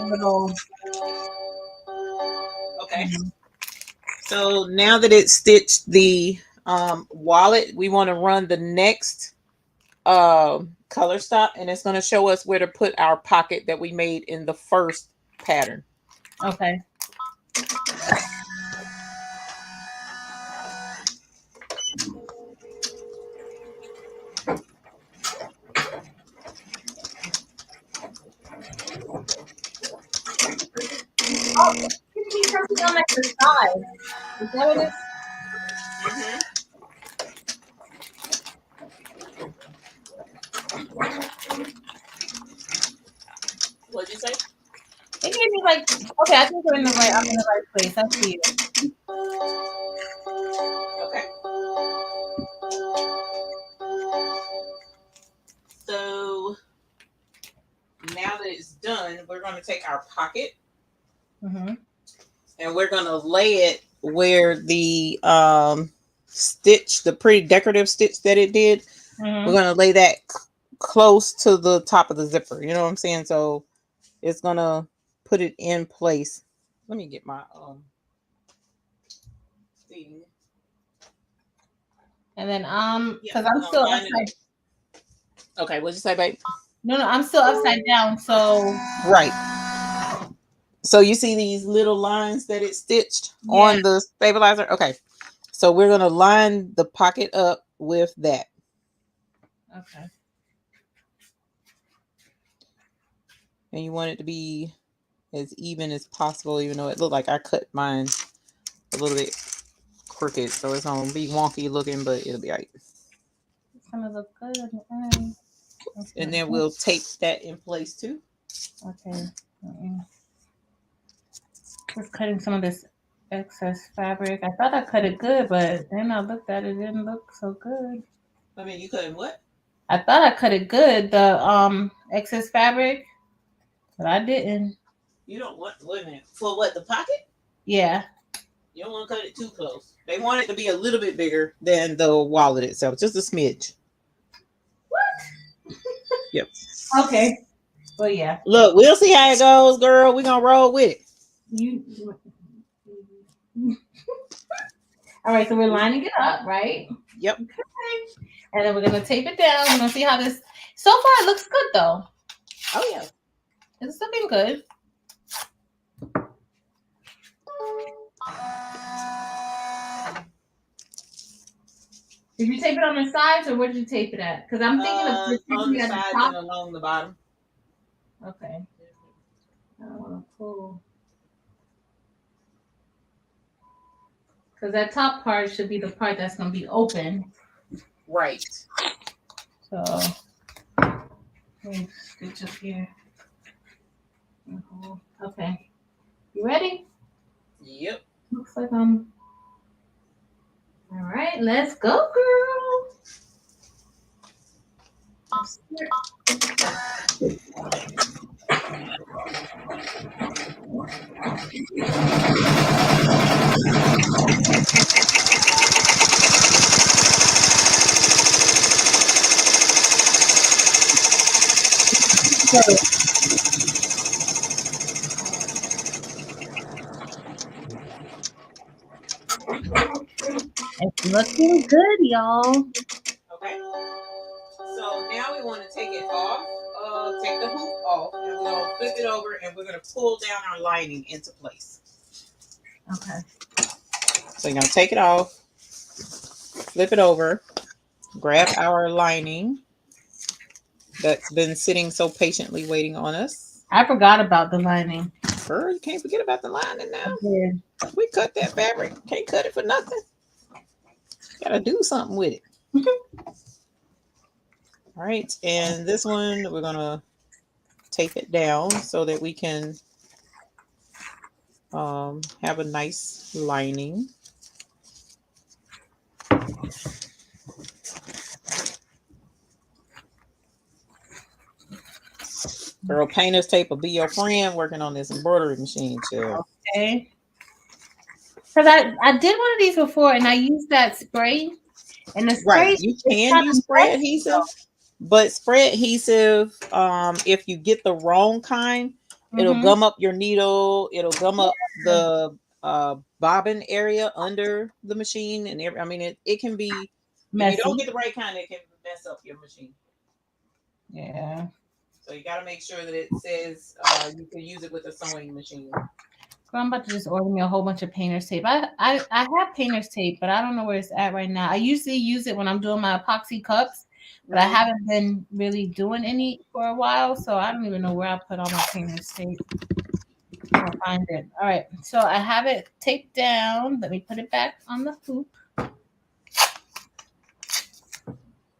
little. Okay. So now that it's stitched the wallet, we want to run the next color stop, and it's going to show us where to put our pocket that we made in the first pattern. Okay. Oh, it should be something on like the side. Is that what it is? What'd you say? It gave me like, okay, I think I'm in the right place. I see it. Okay. So now that it's done, we're going to take our pocket and we're going to lay it where the stitch, the pretty decorative stitch that it did, we're going to lay that close to the top of the zipper. You know what I'm saying? So it's going to put it in place. Let me get my thing. And then because I'm still upside. Okay, what'd you say, babe? No, I'm still upside down. So right. So you see these little lines that it stitched on the stabilizer? Okay. So we're going to line the pocket up with that. Okay. And you want it to be as even as possible, even though it looked like I cut mine a little bit crooked. So it's going to be wonky looking, but it'll be all right. It's going to look good. Okay. And then we'll tape that in place too. Okay. Just cutting some of this excess fabric. I thought I cut it good, but then I looked at it, it didn't look so good. I mean, you cut what? I thought I cut it good, the excess fabric, but I didn't. You don't want, wait a minute, for what, the pocket? Yeah. You don't want to cut it too close. They want it to be a little bit bigger than the wallet itself, just a smidge. What? Yep. Okay. Well, yeah. Look, we'll see how it goes, girl. We're going to roll with it. All right, so we're lining it up, right? Yep. Okay. And then we're going to tape it down. We're going to see how this... So far, it looks good, though. Oh, yeah. It's looking good. Did you tape it on the sides, or where did you tape it at? Because I'm thinking of on the at sides the top. and along the bottom. Okay. I don't want to pull. Because that top part should be the part that's going to be open. Right. So, let me stitch up here. Okay. You ready? Yep. Looks like I'm... All right, let's go, girl. It's looking good, y'all. Okay. So now we want to take it off. Take the hoop off, and we're going to flip it over, and we're going to pull down our lining into place. Okay. So you're going to take it off, flip it over, grab our lining that's been sitting so patiently waiting on us. I forgot about the lining. Girl, you can't forget about the lining now. Yeah. We cut that fabric. Can't cut it for nothing. Gotta do something with it. All right, and this one we're gonna tape it down so that we can have a nice lining. Girl, painter's tape will be your friend working on this embroidery machine, chill. Okay. Because I did one of these before, and I used that spray. And the spray, right, you can use spray adhesive, but spray adhesive, if you get the wrong kind, It'll Mhm. gum up your needle. It'll gum up the bobbin area under the machine, and I mean, it can be, if you don't Messy. get the right kind, it can mess up your machine. Yeah. So you got to make sure that it says you can use it with a sewing machine. Girl, I'm about to just order me a whole bunch of painter's tape. I have painter's tape, but I don't know where it's at right now. I usually use it when I'm doing my epoxy cups, but I haven't been really doing any for a while, so I don't even know where I put all my painter's tape. I'll find it. All right, so I have it taped down. Let me put it back on the hoop.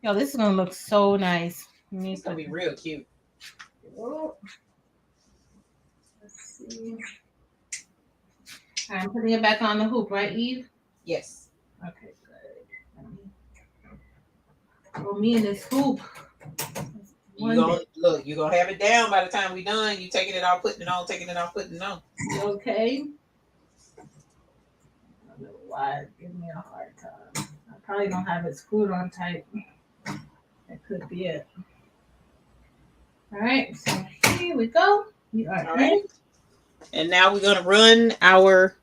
Yo, this is gonna look so nice. It's gonna be real cute. Oh. Let's see. All right, I'm putting it back on the hoop, right, Eve? Yes. Okay, good. Throw me in this hoop. You gonna look, you're gonna have it down by the time we done. You taking it out, putting it on, taking it out, putting it on. Okay. I don't know why it's giving me a hard time. I probably don't have it screwed on tight. That could be it. All right, so here we go. We are all right. And now we're gonna run our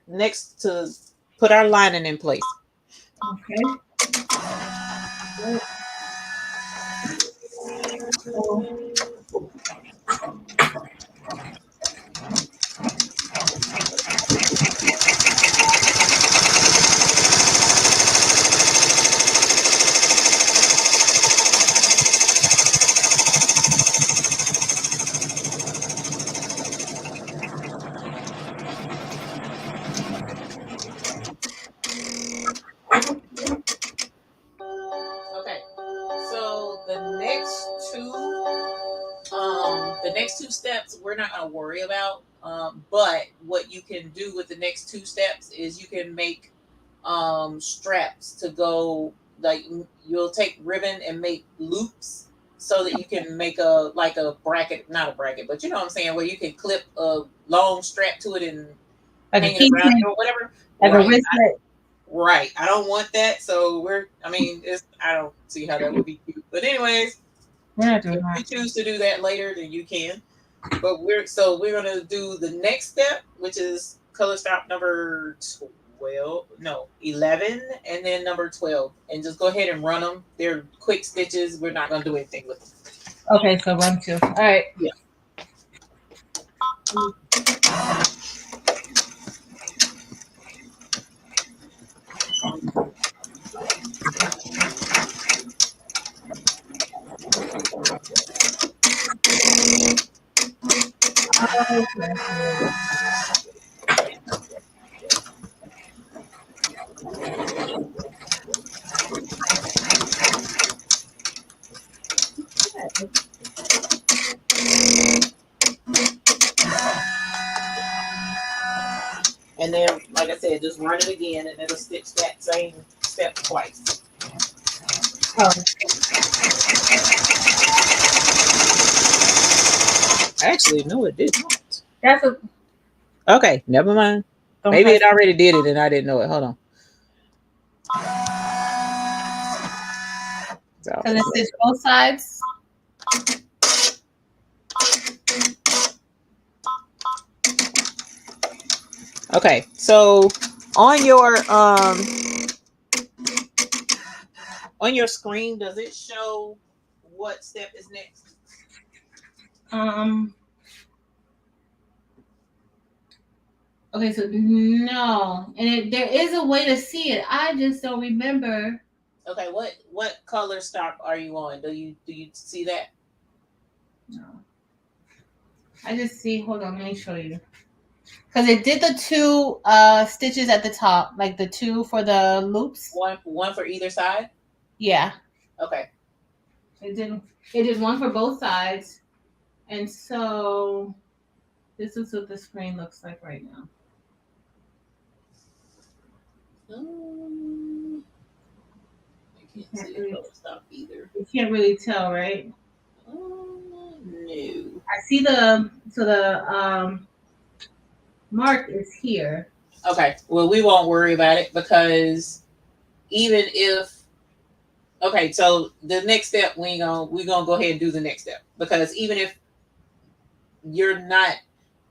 next to put our lining in place. Okay. Good. Okay. So the next two steps we're not gonna worry about. But what you can do with the next two steps is you can make straps to go, like you'll take ribbon and make loops so that you can make a bracket, not a bracket, but you know what I'm saying, where you can clip a long strap to it and Like hang a it key around or whatever. like Right. a wristlet. Right. I don't want that. So I don't see how that would be cute. But anyways, We're not doing if that. you choose to do that later, then you can. But we're gonna do the next step, which is color stop number 11, and then number 12, and just go ahead and run them. They're quick stitches. We're not gonna do anything with them. Okay, so 1, 2. All right. Yeah. And then, like I said, just run it again, and it'll stitch that same step twice. Oh. Actually, no, it did not. That's a. Okay, never mind. Maybe it already did it, and I didn't know it. Hold on. Because it stitch both sides. Okay, so on your screen, does it show what step is next? Okay, so no, and there is a way to see it. I just don't remember. Okay, what color stop are you on? Do you see that? No, I just see. Hold on, let me show you. Because it did the 2 stitches at the top, like the 2 for the loops. One for either side. Yeah. Okay. It did 1 for both sides, and so this is what the screen looks like right now. I can't see the color stop either. You can't really tell, right? No. I see the mark is here. Okay. Well, we won't worry about it because even if so the next step we're gonna go ahead and do the next step, because even if you're not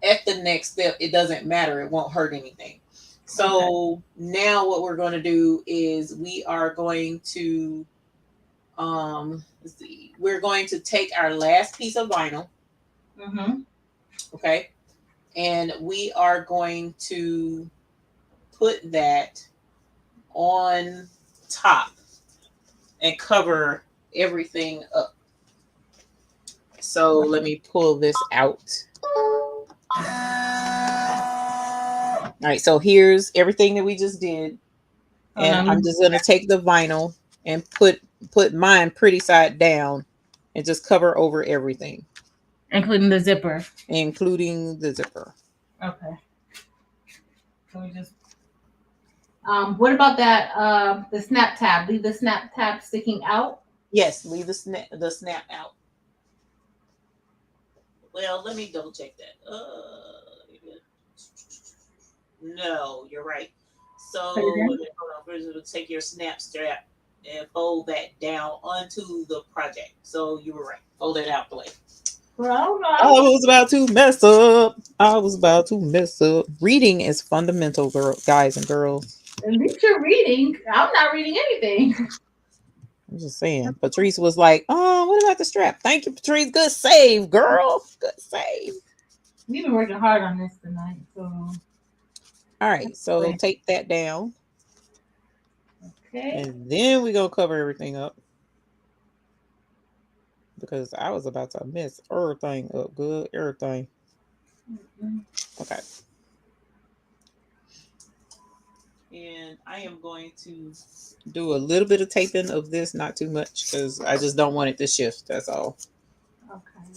at the next step, it doesn't matter. It won't hurt anything. So now what we're going to do is we are going to let's see. We're going to take our last piece of vinyl. Mm-hmm. Okay. And we are going to put that on top and cover everything up. So let me pull this out. All right, so here's everything that we just did. And I'm just gonna take the vinyl and put mine pretty side down and just cover over everything. Including the zipper. Including the zipper. Okay. So we just what about that the snap tab? Leave the snap tab sticking out? Yes, leave the snap out. Well, let me double check that. No, you're right. So take your snap strap and fold that down onto the project. So you were right. Fold it out the way. Well, I was about to mess up. Reading is fundamental, guys and girls. At least you're reading. I'm not reading anything. I'm just saying. Patrice was like, "Oh, what about the strap?" Thank you, Patrice. Good save, girl. Good save. We've been working hard on this tonight. So. All right. So take that down. Okay. And then we're going to cover everything up. Because I was about to mess everything up. Good. Everything. Mm-hmm. Okay. And I am going to do a little bit of taping of this, not too much, because I just don't want it to shift. That's all. Okay. I'm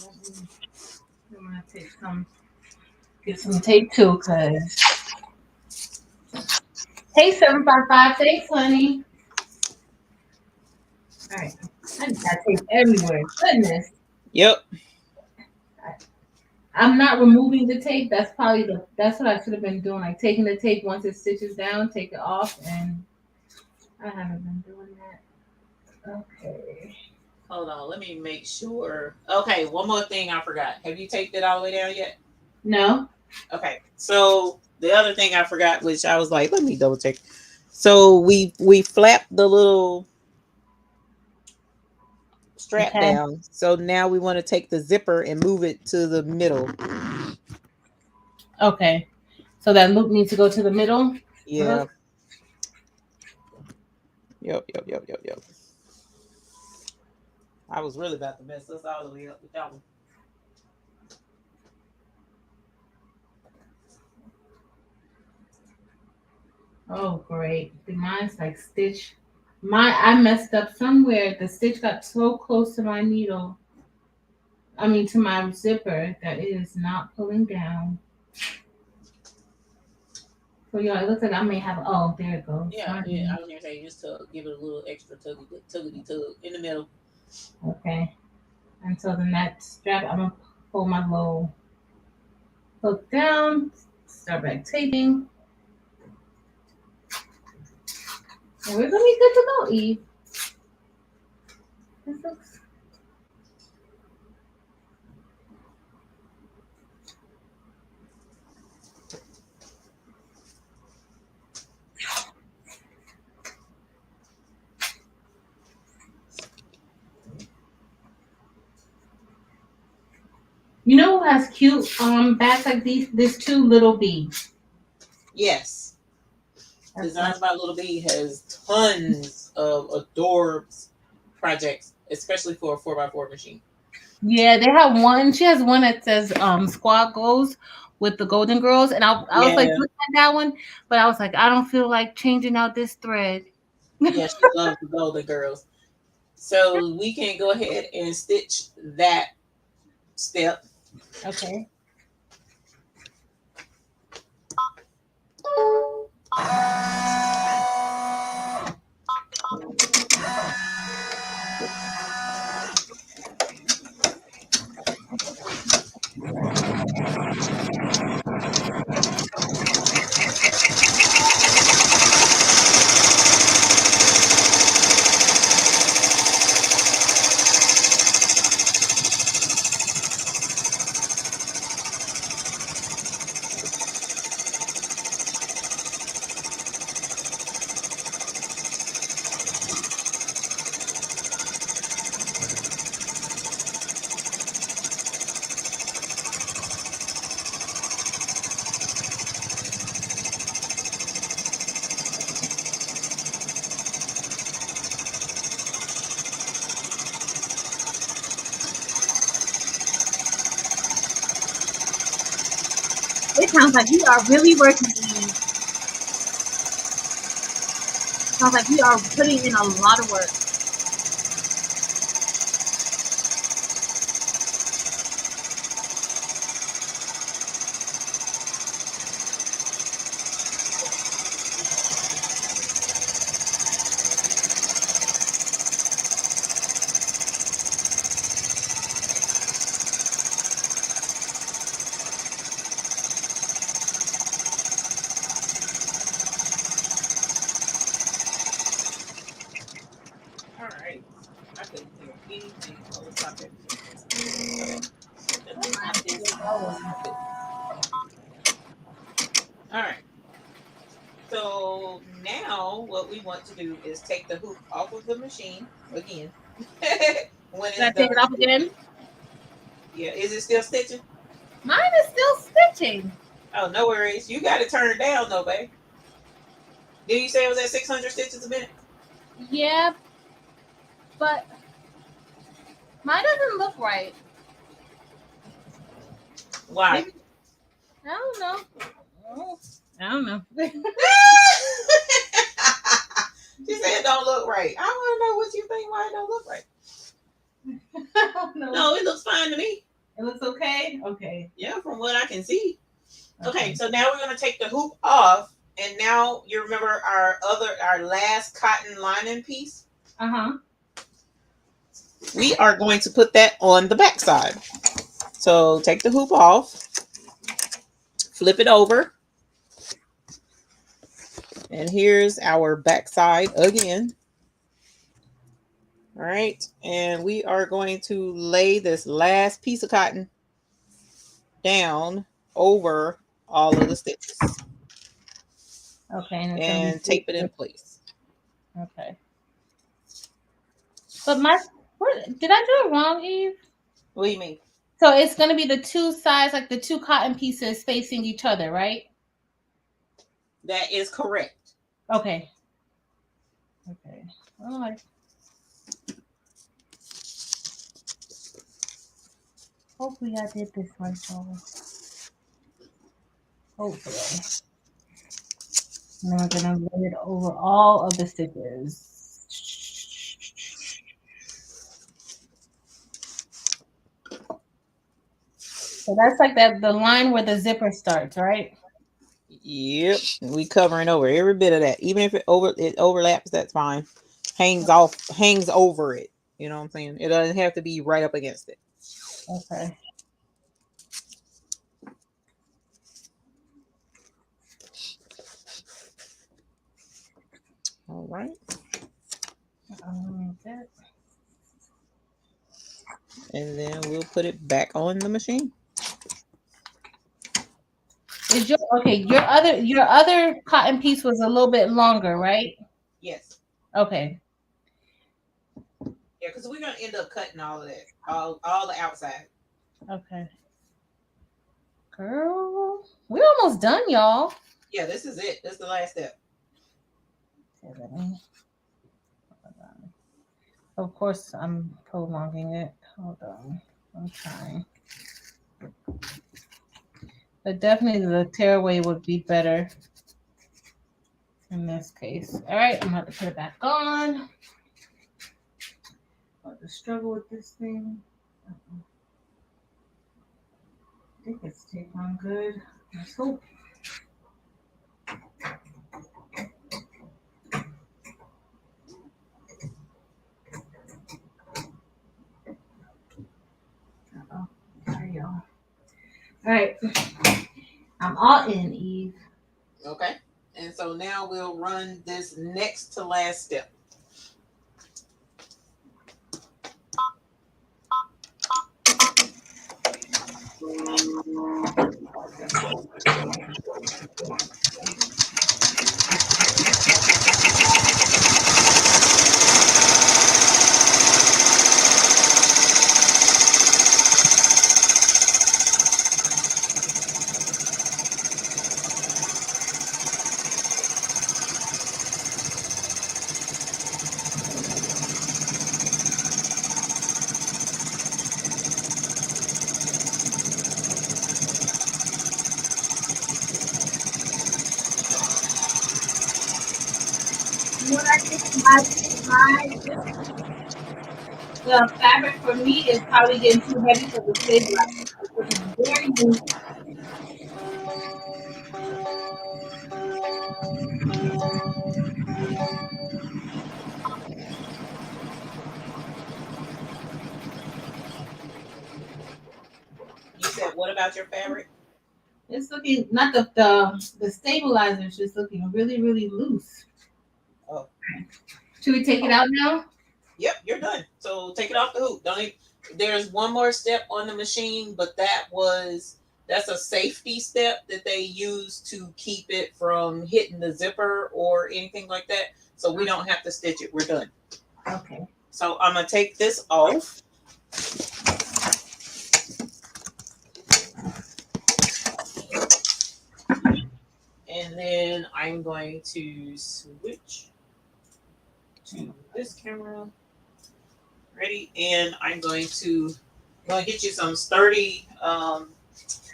going to get some tape too, because. Hey, 755. Thanks, honey. All right. I just got tape everywhere. Goodness. Yep. I'm not removing the tape. That's what I should have been doing. Like taking the tape once it stitches down, take it off, and I haven't been doing that. Okay. Hold on, let me make sure. Okay, one more thing I forgot. Have you taped it all the way down yet? No. Okay, so the other thing I forgot, which I was like, let me double check. So we flapped the little strap down. So now we want to take the zipper and move it to the middle. Okay. So that loop needs to go to the middle? Yeah. Yep. I was really about to mess us all the way up with that one. Oh, great. Mine's like stitch. I messed up somewhere. The stitch got so close to my needle. I mean, to my zipper that it is not pulling down. So, y'all, it looks like I may have. Oh, there it goes. Yeah. I was going to say just to give it a little extra tuggity tug in the middle. Okay. And so then that strap, I'm going to pull my little hook down, start back taping. And we're going to be good to go, Eve. This looks. You know who has cute bats like these? This two little bee. Yes. Designs by Little Bee has tons of adorbs projects, especially for a 4x4 machine. Yeah, they have one. She has one that says Squad Goes with the Golden Girls. And I was like, look at that one. But I was like, I don't feel like changing out this thread. Yeah, she loves the Golden Girls. So we can go ahead and stitch that step. Okay. It sounds like we are really working. Sounds like we are putting in a lot of work. All right. I couldn't think of anything. Oh, let's stop it. All right. So now what we want to do is take the hoop off of the machine again. When Should I it's take done. it off again? Yeah. Is it still stitching? Mine is still stitching. Oh, no worries. You got to turn it down, though, babe. Did you say it was at 600 stitches a minute? Yeah, but mine doesn't look right. Why? Maybe, I don't know. I don't know. She said it don't look right. I want to know what you think why it don't look right. I don't know. No, it looks fine to me. It looks okay? Okay. Yeah, from what I can see. Okay, so now we're going to take the hoop off. And now you remember our last cotton lining piece? Uh-huh. We are going to put that on the back side. So take the hoop off. Flip it over. And here's our back side again. All right. And we are going to lay this last piece of cotton down over all of the stitches. Okay. And tape it in place. Okay. But did I do it wrong, Eve? What do you mean? So it's going to be the two sides, like the two cotton pieces facing each other, right? That is correct. Okay. Okay. All right. Hopefully I did this right, y'all. Hopefully. And then we're going to lay it over all of the stitches. So that's like the line where the zipper starts, right? Yep. We covering over every bit of that. Even if it overlaps, that's fine. Hangs over it. You know what I'm saying? It doesn't have to be right up against it. Okay. All right. And then we'll put it back on the machine. Your other cotton piece was a little bit longer, right? Yes. Okay. Yeah, because we're gonna end up cutting all of that, all the outside. Okay. Girl, we're almost done, y'all. Yeah, this is it. This is the last step. Of course, I'm prolonging it. Hold on. I'm trying. But definitely the tearaway would be better in this case. All right, I'm going to have to put it back on. I'm to struggle with this thing. I think it's taped on good. Let's hope. Sorry, y'all. All right. I'm all in, Eve. Okay. And so now we'll run this next to last step. what I think the fabric for me is probably getting too heavy for the stabilizer. Because it's very loose. You said what about your fabric? It's looking not the stabilizer is just looking really, really loose. Oh. Should we take it out now? Yep, you're done. So take it off the hoop. Don't even, there's one more step on the machine, but that's a safety step that they use to keep it from hitting the zipper or anything like that. So we don't have to stitch it. We're done. Okay. So I'm gonna take this off. And then I'm going to switch to this camera. Ready? And I'm going to get you some sturdy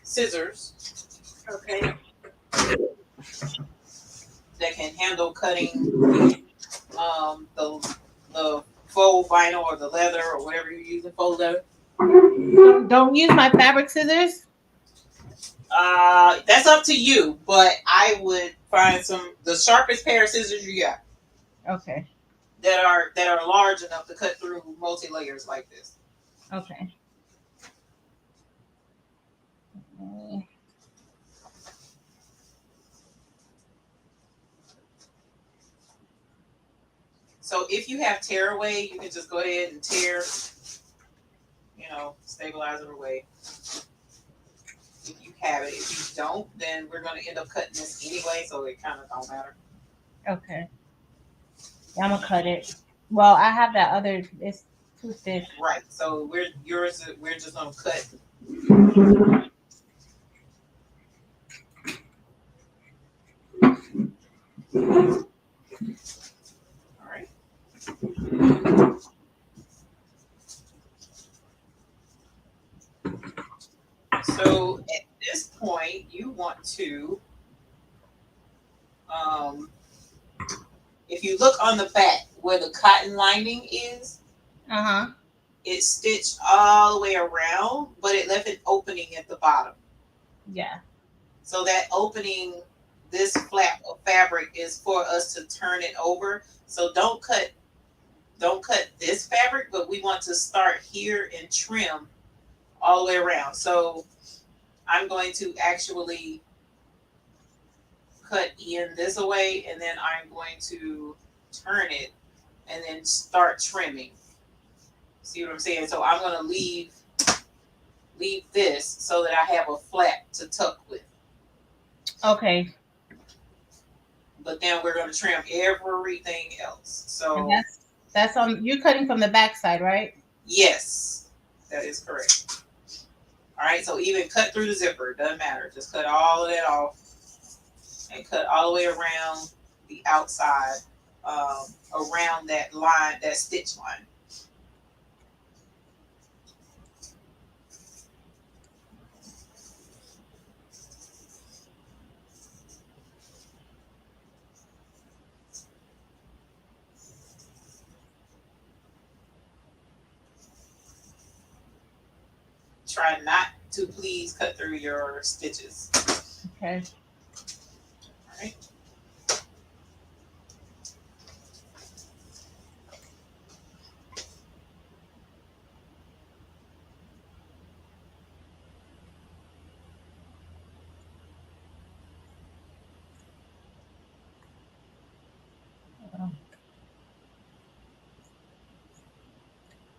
scissors. Okay. That can handle cutting the faux vinyl or the leather or whatever you're using, faux leather. Don't use my fabric scissors. That's up to you, but I would find the sharpest pair of scissors you got. Okay. That are large enough to cut through multi layers like this. Okay. So if you have tear away, you can just go ahead and tear, stabilize it away. If you have it. If you don't, then we're going to end up cutting this anyway, so it kind of don't matter. Okay. Yeah, I'm gonna cut it. Well, I have that other. It's too thick. Right. So we're just gonna cut. All right. So at this point, you want to, if you look on the back where the cotton lining is, it's stitched all the way around, but it left an opening at the bottom. Yeah. So that opening, this flap of fabric is for us to turn it over. So don't cut this fabric, but we want to start here and trim all the way around. So I'm going to actually cut in this away, and then I'm going to turn it and then start trimming. See what I'm saying? So I'm going to leave this so that I have a flap to tuck with. Okay. But then we're going to trim everything else. So and that's on. You're cutting from the back side, right? Yes, that is correct. All right. So even cut through the zipper, doesn't matter. Just cut all of that off and cut all the way around the outside, around that line, that stitch line. Try not to please cut through your stitches. Okay. All right.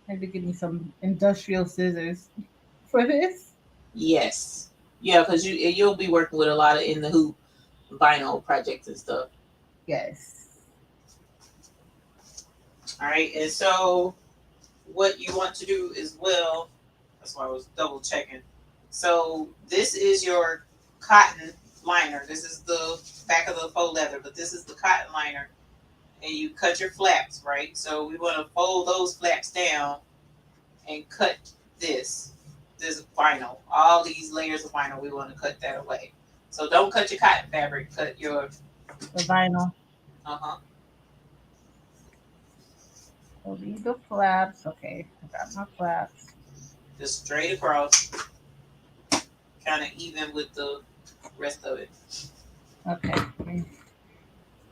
I had to give me some industrial scissors for this. Yes. Yeah, because you'll be working with a lot of in the hoop vinyl projects and stuff. Yes. All right. And so what you want to do as well, that's why I was double checking. So this is your cotton liner. This is the back of the faux leather, but this is the cotton liner. And you cut your flaps, right? So we want to fold those flaps down and cut this vinyl. All these layers of vinyl, we want to cut that away. So don't cut your cotton fabric, cut your the vinyl. So these are flaps. Okay, I got my flaps. Just straight across, kind of even with the rest of it. Okay.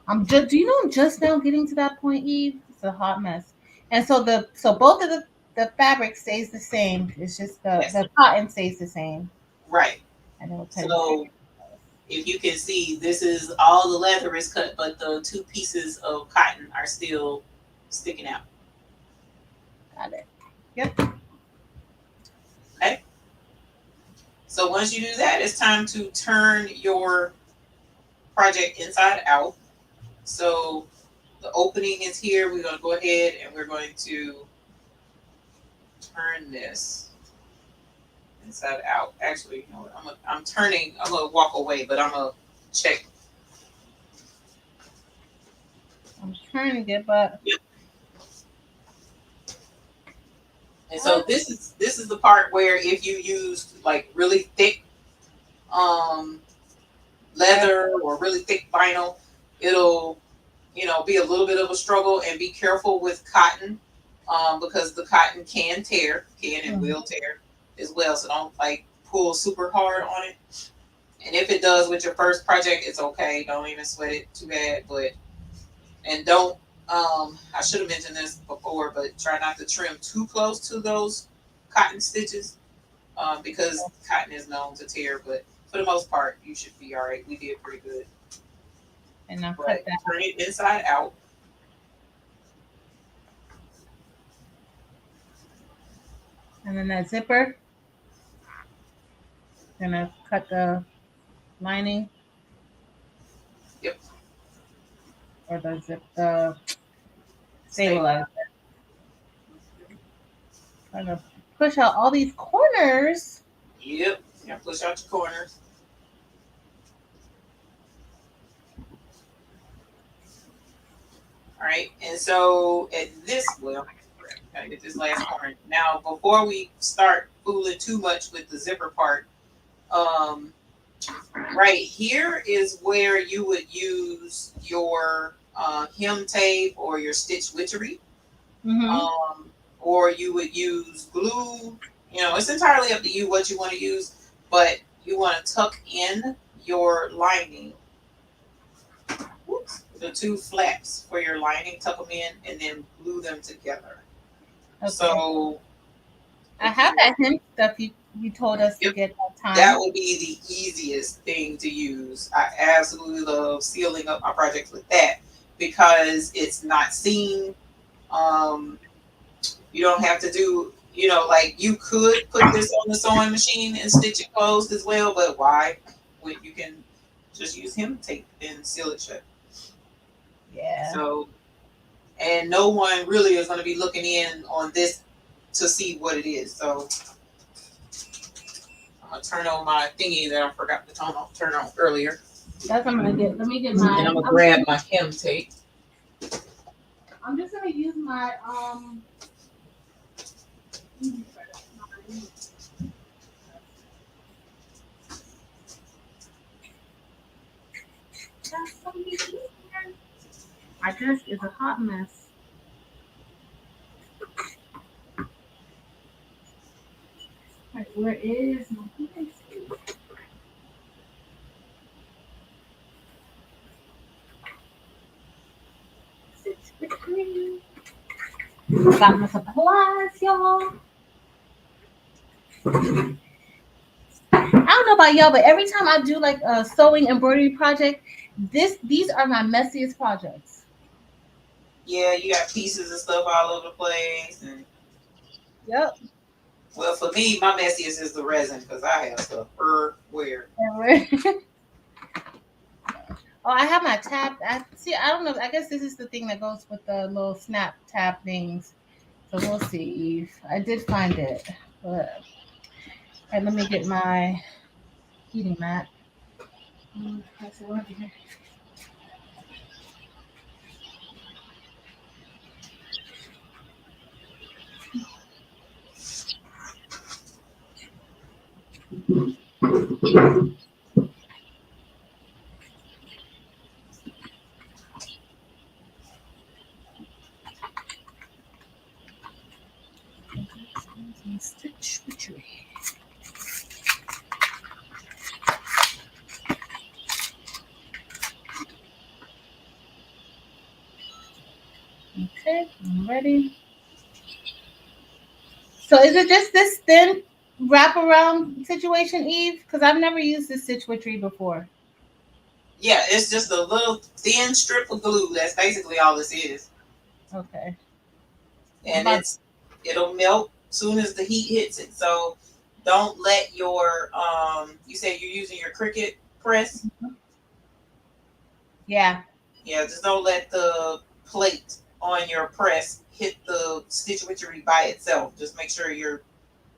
I'm just. Do you know I'm just now getting to that point, Eve? It's a hot mess. And so both of the fabric stays the same. It's just Yes, the cotton stays the same. right. And it will tell you. So if you can see, this is all the leather is cut, but the two pieces of cotton are still sticking out. Got it. Yep. Okay. So once you do that, it's time to turn your project inside out. So the opening is here. We're going to go ahead and we're going to turn this inside out. Actually, you know what? I'm turning. I'm going to walk away, but I'm going to check. I'm turning it, but Yep. And so this is the part where if you use like really thick leather or really thick vinyl, it'll be a little bit of a struggle. And be careful with cotton because the cotton can and will tear as well. So don't like pull super hard on it. And if it does with your first project, it's okay. Don't even sweat it too bad. And don't I should have mentioned this before, but try not to trim too close to those cotton stitches because cotton is known to tear. But for the most part, you should be all right. We did pretty good. and I'll cut Right. that. Turn it inside out. And then that zipper. Gonna cut the lining. Yep. Or the stabilizer. Trying to push out all these corners. Yep. Now push out your corners. All right. And so at this, gotta get this last corner. Now, before we start fooling too much with the zipper part, right here is where you would use your hem tape or your stitch witchery. Or you would use glue. It's entirely up to you what you want to use, but you want to tuck in your lining. The two flaps for your lining, tuck them in, and then glue them together. Okay. So I have that hem stuff you told us to get that time. That would be the easiest thing to use. I absolutely love sealing up my projects with that because it's not seen. You don't have to do, like you could put this on the sewing machine and stitch it closed as well, but why? When you can just use hem tape and seal it shut. Yeah. So, and no one really is going to be looking in on this to see what it is. So, I'm going to turn on my thingy that I forgot to turn on earlier. That's what I'm going to get. Let me get my. And I'm going to grab my hem tape. I'm just going to use my I just is a hot mess. Right, where is my got my supplies, y'all. I don't know about y'all, but every time I do like a sewing embroidery project, these are my messiest projects. Yeah, you got pieces and stuff all over the place. And yep. Well, for me, my messiest is the resin because I have stuff everywhere. Oh, I have my tab. I don't know. I guess this is the thing that goes with the little snap tab things. So we'll see, Eve. I did find it. But, and let me get my heating mat. stitchery. Okay, I'm ready. So is it just this thin wraparound situation, Eve? Because I've never used this stitchery before. Yeah, it's just a little thin strip of glue. That's basically all this is. Okay. I'm And about. it'll melt soon as the heat hits it. So don't let your you said you're using your Cricut press. Yeah. Yeah, just don't let the plate on your press hit the stitchery by itself. Just make sure you're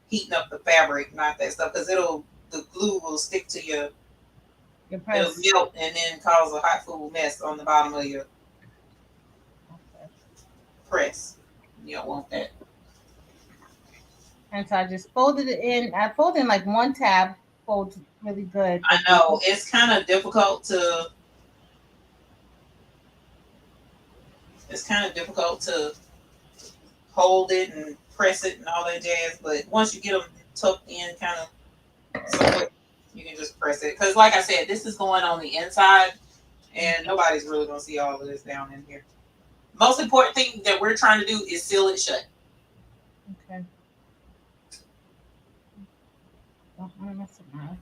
heating up the fabric, not that stuff, because the glue will stick to your, Your it'll press. melt and then cause a hot food mess on the bottom of your Okay. press. You don't want that. And so I just folded it in. I folded in like one tab, folds really good. I But then know it's kind of difficult to. It's kind of difficult to hold it and press it and all that jazz. But once you get them tucked in, kind of somewhat, you can just press it. Because, like I said, this is going on the inside, and nobody's really gonna see all of this down in here. Most important thing that we're trying to do is seal it shut. okay. Don't want to mess it now.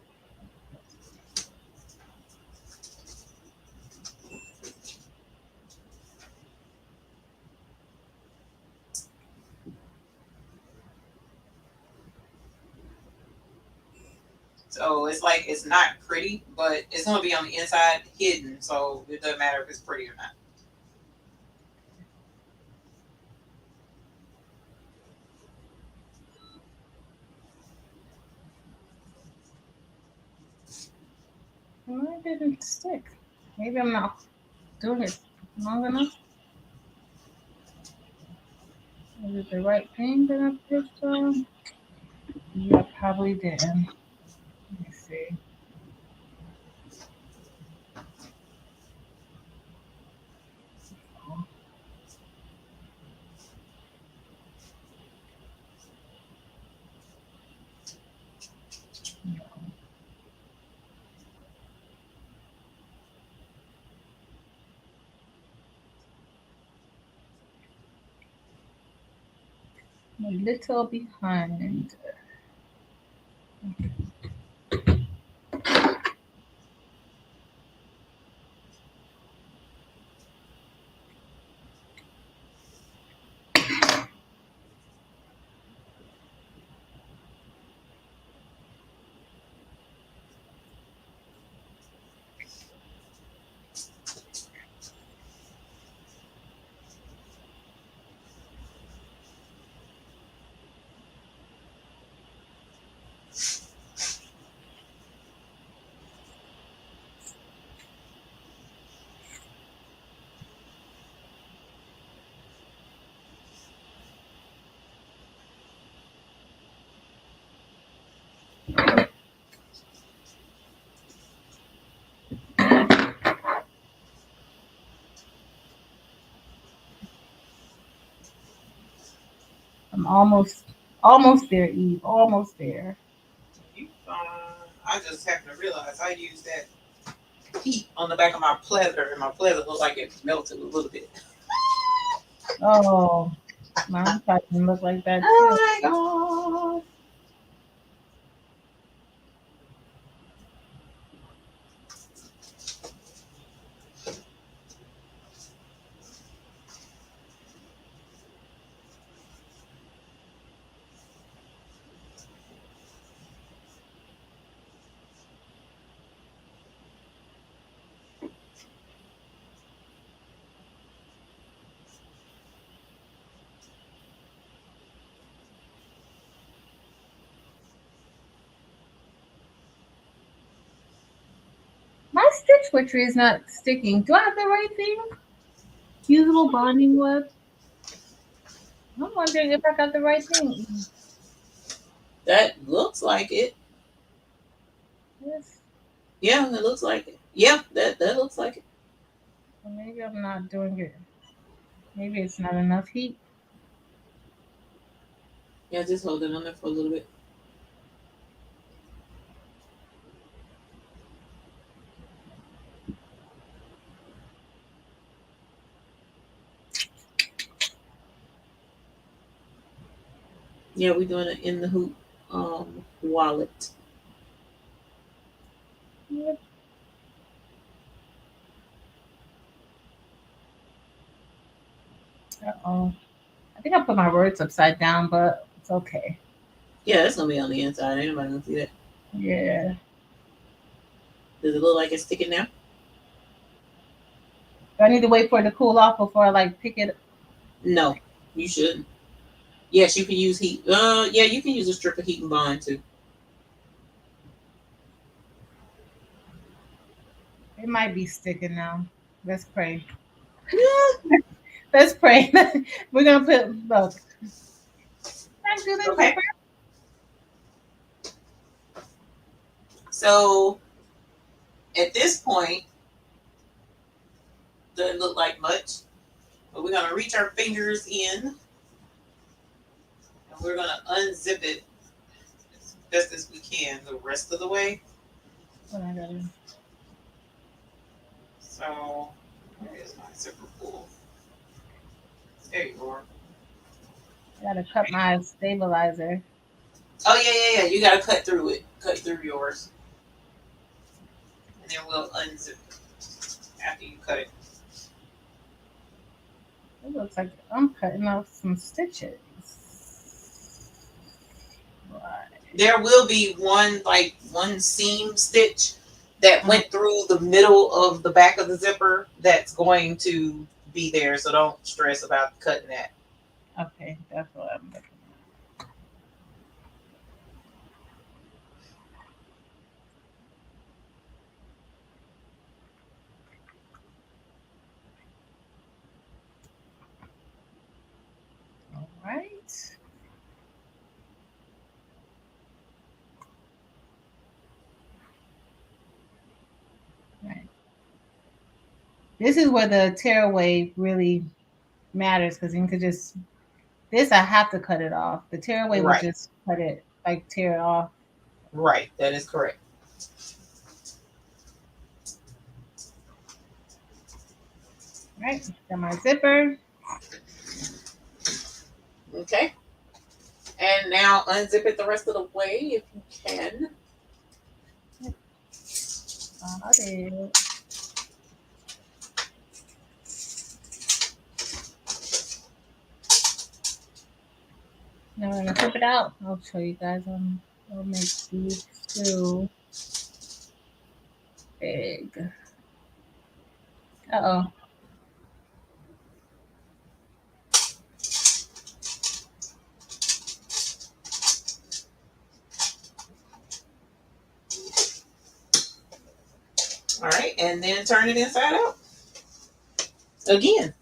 So it's like it's not pretty, but it's gonna be on the inside hidden, so it doesn't matter if it's pretty or not. Well, it didn't stick. Maybe I'm not doing it long enough. Is it the right thing that I pushed on? Yeah, probably didn't. Let me see. A little behind. I'm almost there, Eve. Almost there. You, I just happened to realize I used that heat on the back of my pleather, and my pleather looked like it melted a little bit. Oh, mine probably look like that too. Oh my god! My stitch witchery is not sticking. Do I have the right thing? Usable bonding web. I'm wondering if I got the right thing. That looks like it. Yes. Yeah, it looks like it. Yeah, that looks like it. Or maybe I'm not doing it. Maybe it's not enough heat. Yeah, just hold it on there for a little bit. Yeah, we're doing it in the hoop wallet. Yep. Uh-oh. I think I put my words upside down, but it's okay. Yeah, that's gonna be on the inside. Ain't nobody gonna see that. Yeah. Does it look like it's sticking now? Do I need to wait for it to cool off before I like pick it? No, you shouldn't. Yes, you can use heat. Yeah, you can use a strip of heat and bond too. It might be sticking now. Let's pray. Yeah. Let's pray. We're gonna put look. Thank you, Okay. So at this point, doesn't look like much, but we're gonna reach our fingers in and we're gonna unzip it as best as we can the rest of the way. What I gotta do? So where is my zipper pull? There you are. I gotta cut my stabilizer. Oh yeah. You gotta cut through it. Cut through yours. And then we'll unzip it after you cut it. It looks like I'm cutting off some stitches. Right. There will be one seam stitch that went through the middle of the back of the zipper that's going to be there, so don't stress about cutting that. Okay, that's what I'm looking at. All right. Right. This is where the tearaway really matters because you could just this I have to cut it off. The tearaway would Right. just cut it like tear it off. Right, that is correct. Right. Got my zipper. Okay. And now unzip it the rest of the way if you can. Got it. Now we're gonna flip it out. I'll show you guys. I'll make these two big. Uh oh. All right, and then turn it inside out again.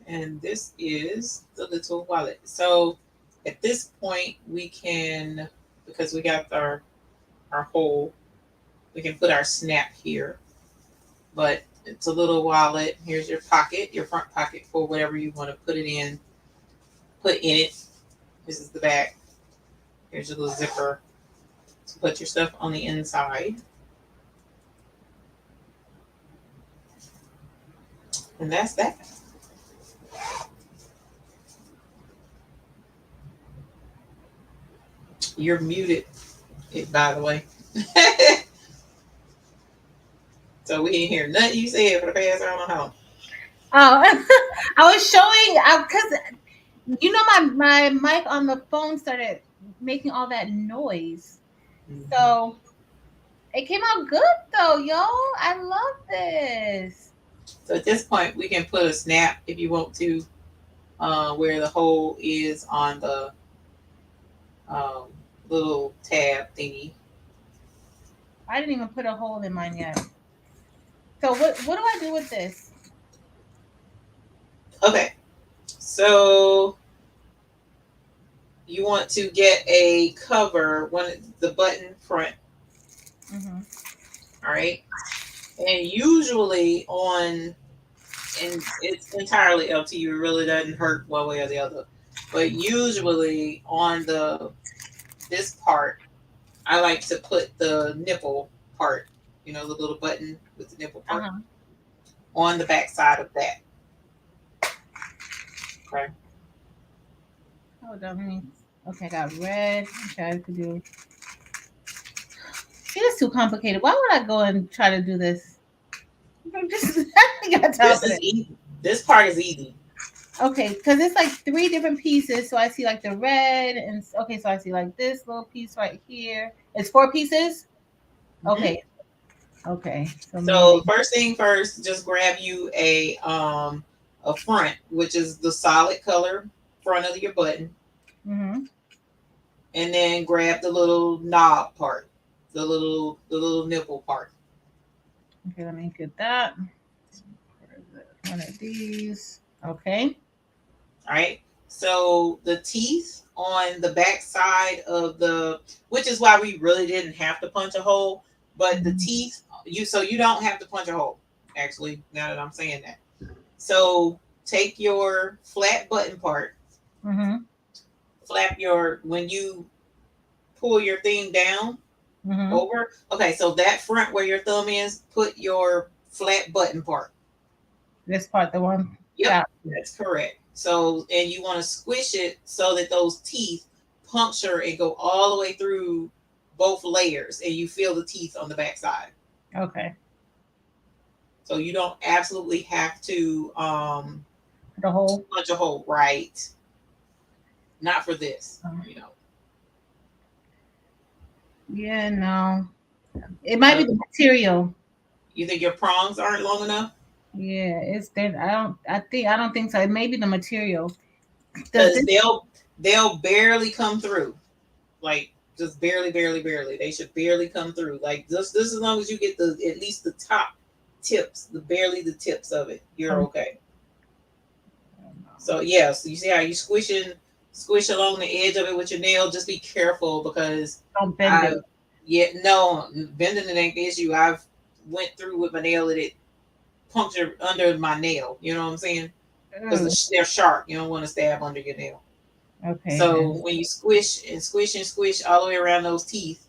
And this is the little wallet. So at this point, we can, because we got our hole, we can put our snap here. But it's a little wallet. Here's your pocket, your front pocket for whatever you want to put it in. Put in it. This is the back. Here's your little zipper to put your stuff on the inside. And that's that. You're muted, by the way. So we didn't hear nothing you said for the past I don't know how. Oh, I was showing because you know my mic on the phone started making all that noise. So it came out good though, yo. I love this. So at this point, we can put a snap if you want to, where the hole is on the um, little tab thingy. I didn't even put a hole in mine yet. So what do I do with this? Okay, so you want to get a cover, the button front. Mm-hmm. All right, and usually and it's entirely up to you. It really doesn't hurt one way or the other, but usually on this part, I like to put the nipple part, the little button with the nipple part, on the back side of that. Okay. Hold on, okay, I got red. Okay, I could do. See, it's too complicated. Why would I go and try to do this? This part is easy. Okay, because it's like 3 different pieces. So I see like the red, and okay, so I see like this little piece right here. It's 4 pieces. Okay. Okay. So first thing first, just grab you a front, which is the solid color front of your button, and then grab the little knob part, the little nipple part. Okay, let me get that. One of these. Okay. All right. So the teeth on the back side of which is why we really didn't have to punch a hole, but the teeth, you don't have to punch a hole. Actually, now that I'm saying that. So take your flat button part, when you pull your thing down over. Okay, so that front where your thumb is, put your flat button part. This part, the one. Yep, that's correct. So, and you want to squish it so that those teeth puncture and go all the way through both layers, and you feel the teeth on the back side. Okay. So you don't absolutely have to the hole. Punch a hole, right? Not for this, Yeah, no. It might be the material. You think your prongs aren't long enough? Yeah, it's that I don't think so. It may be the material. Because they'll barely come through. Like just barely. They should barely come through. Like just as long as you get at least the top tips, barely the tips of it, you're okay. So yeah, so you see how you squish along the edge of it with your nail. Just be careful because don't bend it. Yeah, no, bending it ain't the issue. I've went through with my nail and it punctured under my nail. You know what I'm saying? Because they're sharp. You don't want to stab under your nail. Okay. So when you squish all the way around those teeth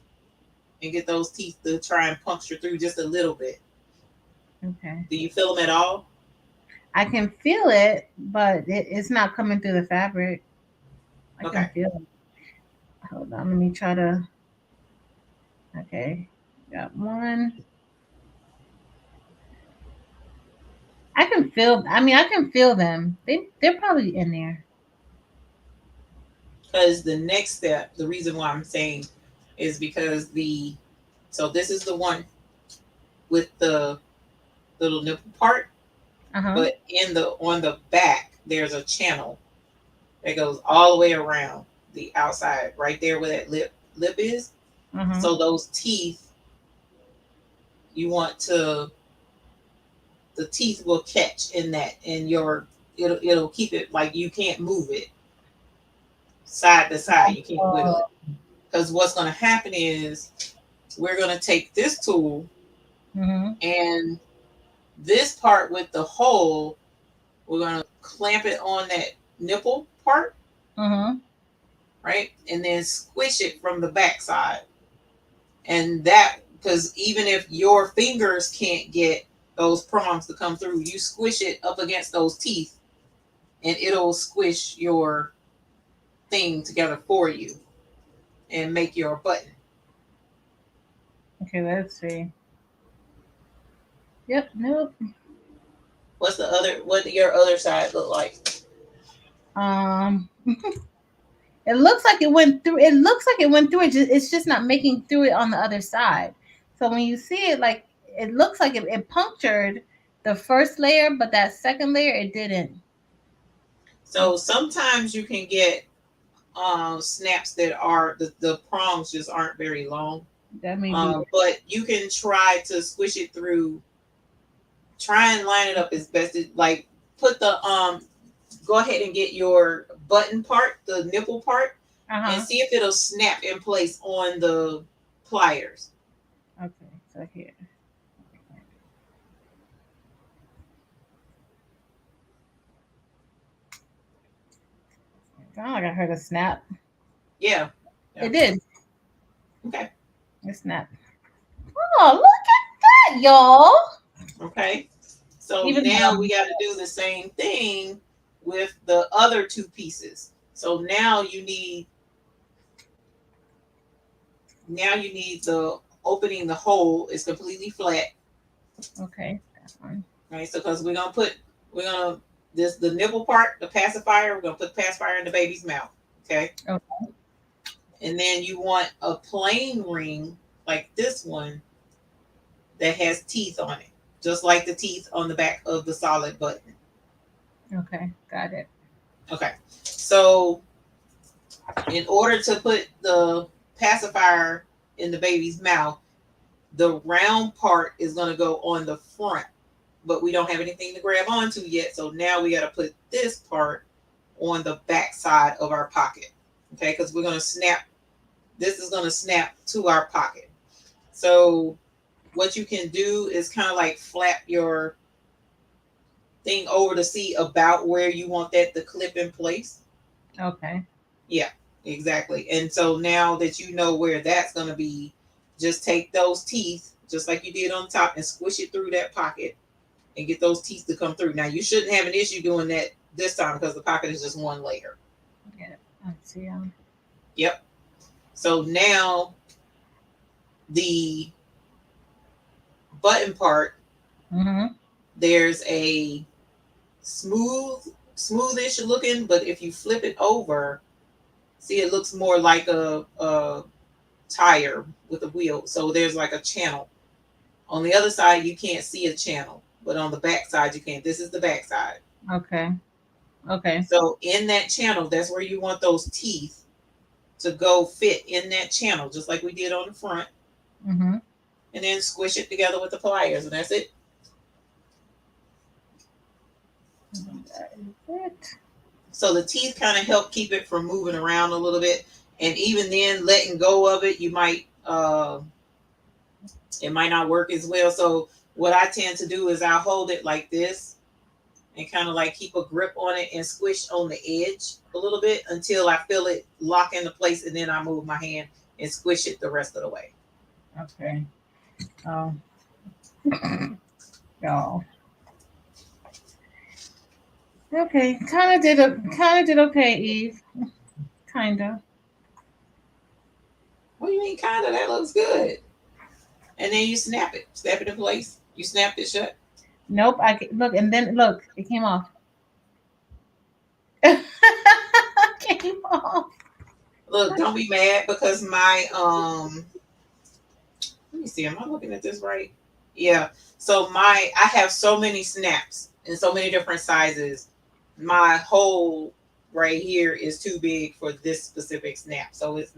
and get those teeth to try and puncture through just a little bit. Okay. Do you feel them at all? I can feel it, but it's not coming through the fabric. I can feel it. Hold on, let me try to. Okay, got one. I can feel them. They're probably in there. Because the next step, the reason why I'm saying is because so this is the one with the little nipple part, but on the back there's a channel that goes all the way around the outside, right there where that lip is. So those teeth, the teeth will catch in that, and your it'll keep it like you can't move it side to side. You can't wiggle it. Because what's going to happen is we're going to take this tool and this part with the hole, we're going to clamp it on that nipple part, right? And then squish it from the back side. And that, because even if your fingers can't get those prongs to come through, you squish it up against those teeth and it'll squish your thing together for you and make your button. Okay, let's see. Yep, nope. What do your other side look like? It looks like it went through. It looks like it went through it. It's just not making through it on the other side. So when you see it, like it looks like it punctured the first layer, but that second layer it didn't. So sometimes you can get snaps that are the prongs just aren't very long. That may be. But you can try to squish it through. Try and line it up as best as like put the go ahead and get your button part, the nipple part, and see if it'll snap in place on the pliers. Okay, so here. Oh, like I heard a snap. Yeah. It did. Okay. It snapped. Oh, look at that, y'all. Okay. So now we got to do the same thing with the other two pieces. So now you need the opening the hole is completely flat. Okay, that's fine. Right. So because we're gonna the nipple part, the pacifier, we're gonna put the pacifier in the baby's mouth. Okay. Okay. And then you want a plain ring like this one that has teeth on it, just like the teeth on the back of the solid button. Okay, got it. Okay. So in order to put the pacifier in the baby's mouth, the round part is going to go on the front, but we don't have anything to grab onto yet. So now we got to put this part on the back side of our pocket. Okay, because we're going to snap. This is going to snap to our pocket. So what you can do is kind of like flap your thing over to see about where you want that to clip in place. Okay. Yeah, exactly. And so now that you know where that's going to be, just take those teeth, just like you did on top, and squish it through that pocket and get those teeth to come through. Now, you shouldn't have an issue doing that this time because the pocket is just one layer. Yeah, I see. Yep. So now the button part, there's a smoothish looking, but if you flip it over, see, it looks more like a tire with a wheel. So there's like a channel. On the other side, you can't see a channel, but on the back side, you can. This is the back side. Okay. Okay. So in that channel, that's where you want those teeth to go fit in that channel, just like we did on the front. And then squish it together with the pliers, and that's it. That is it. So the teeth kind of help keep it from moving around a little bit. And even then, letting go of it, you might, it might not work as well. So what I tend to do is I'll hold it like this and kind of like keep a grip on it and squish on the edge a little bit until I feel it lock into place. And then I move my hand and squish it the rest of the way. Okay. Oh. Y'all. Okay, kind of did okay, Eve. Kinda. What do you mean, kinda? That looks good. And then you snap it in place. You snapped it shut. Nope. Look, and then look, it came off. Came off. Look, don't be mad because my let me see, am I looking at this right? Yeah. So I have so many snaps in so many different sizes. My hole right here is too big for this specific snap. So it's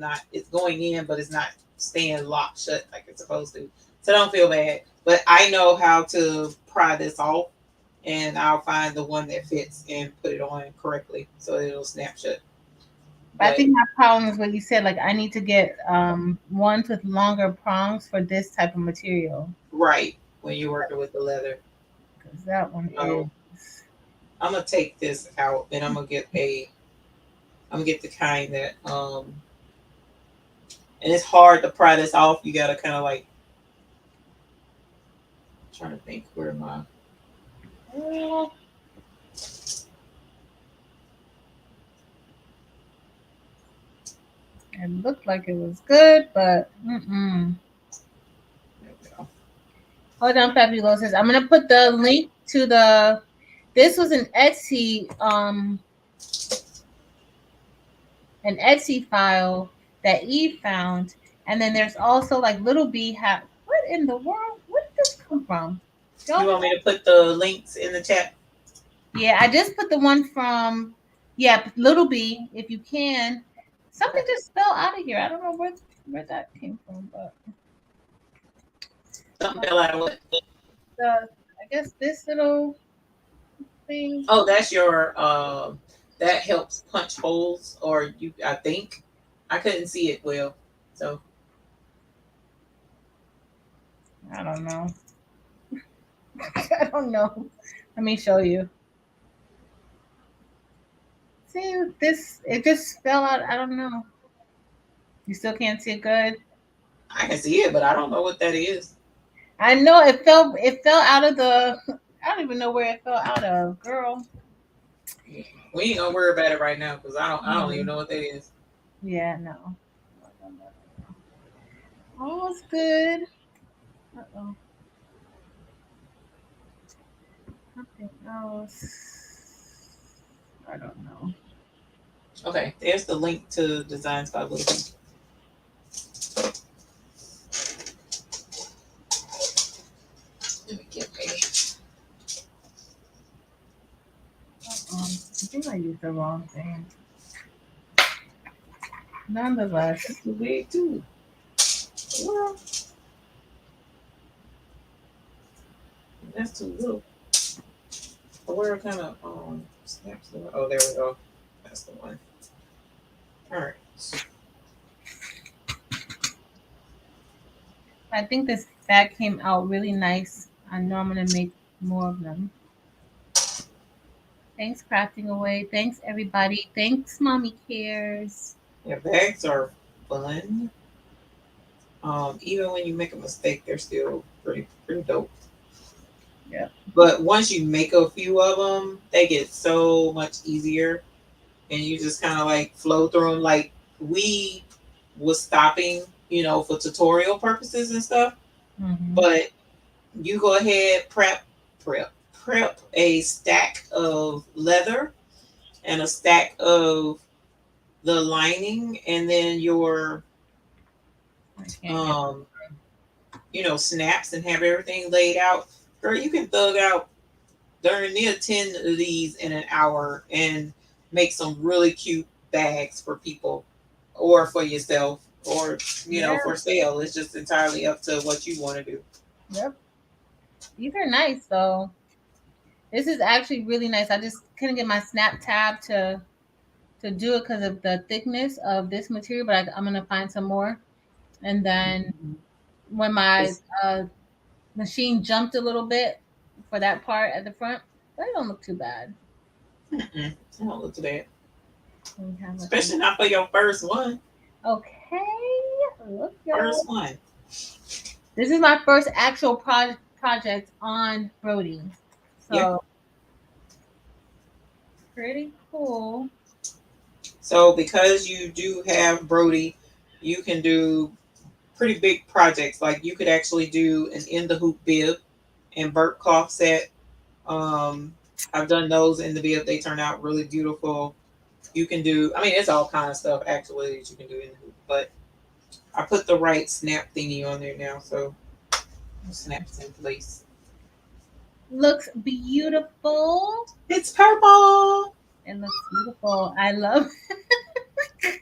going in, but it's not staying locked shut like it's supposed to. So don't feel bad. But I know how to pry this off and I'll find the one that fits and put it on correctly so it'll snap shut. But I think my problem is what you said. Like I need to get ones with longer prongs for this type of material. Right, when you're working with the leather. Because that one is. I'm gonna take this out and I'm gonna get the kind that and it's hard to pry this off. You gotta kind of like trying to think where my It looked like it was good, but Hold on, Fabulosis. I'm gonna put the link to the. This was an Etsy file that Eve found, and then there's also like Little B hat. What in the world? Where did this come from? You want me to put the links in the chat? Yeah, I just put the one from Little B, if you can. Something just fell out of here. I don't know where that came from, but something fell out of what? I guess this little thing. Oh, that's your that helps punch holes, or I think I couldn't see it well, so I don't know. I don't know. Let me show you. See this? It just fell out. I don't know. You still can't see it good? I can see it, but I don't know what that is. I know it fell. It fell out of the. I don't even know where it fell out of, girl. We ain't gonna worry about it right now because I don't even know what that is. Yeah, no. Oh, it's good. Uh-oh. Something else. I don't know. Okay, there's the link to Designs by Little B. Let me get ready. I think I used the wrong thing. Nonetheless, it's too big too. Well, that's too little. Where kind of snaps? Oh, there we go. That's the one. All right. I think this bag came out really nice. I know I'm gonna make more of them. Thanks, Crafting Away. Thanks, everybody. Thanks, Mommy Cares. Yeah, bags are fun. Even when you make a mistake, they're still pretty dope. Yeah. But once you make a few of them, they get so much easier, and you just kind of like flow through them. Like we was stopping, for tutorial purposes and stuff. Mm-hmm. But you go ahead, prep a stack of leather and a stack of the lining, and then your snaps, and have everything laid out. Girl, you can thug out darn near 10 of these in an hour and make some really cute bags for people or for yourself or for sale. It's just entirely up to what you want to do. Yep. These are nice though. This is actually really nice. I just couldn't get my snap tab to do it because of the thickness of this material, but I'm gonna find some more. And then when my machine jumped a little bit for that part at the front, but it don't look too bad. It don't look too bad. Especially not for your first one. Okay. Look, first one. This is my first actual project on Brody. So pretty cool. So because you do have Brody, you can do pretty big projects. Like you could actually do an in the hoop bib and burnt cloth set. I've done those in the bib. They turn out really beautiful. You can do, it's all kind of stuff actually that you can do in the hoop. But I put the right snap thingy on there now, so it snaps in place. Looks beautiful. It's purple. It looks beautiful. I love it.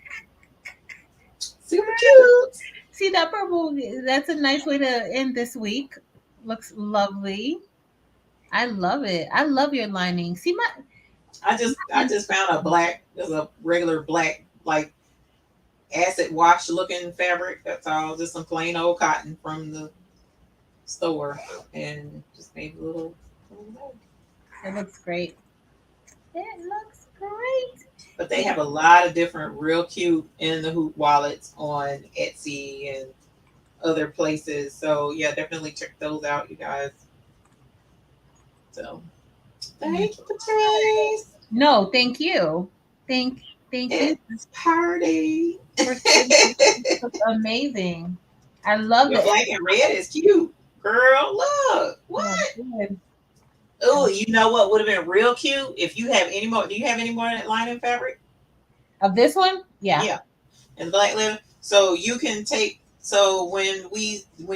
Super cute. See that purple? That's a nice way to end this week. Looks lovely. I love it. I love your lining. See my I just found a black, just a regular black, like acid wash looking fabric. That's all, just some plain old cotton from the store, and just made a little. it looks great. It looks great. But they have a lot of different, real cute in the hoop wallets on Etsy and other places. So yeah, definitely check those out, you guys. So thank you, Patrice. No, thank you. Thank you. It's party. It's amazing. I love Your it. black and red is cute. Girl, look. What? Good. Oh, you know what would have been real cute if you have any more. Do you have any more lining fabric? Of this one? Yeah. Yeah. And black leather. So you can take, so when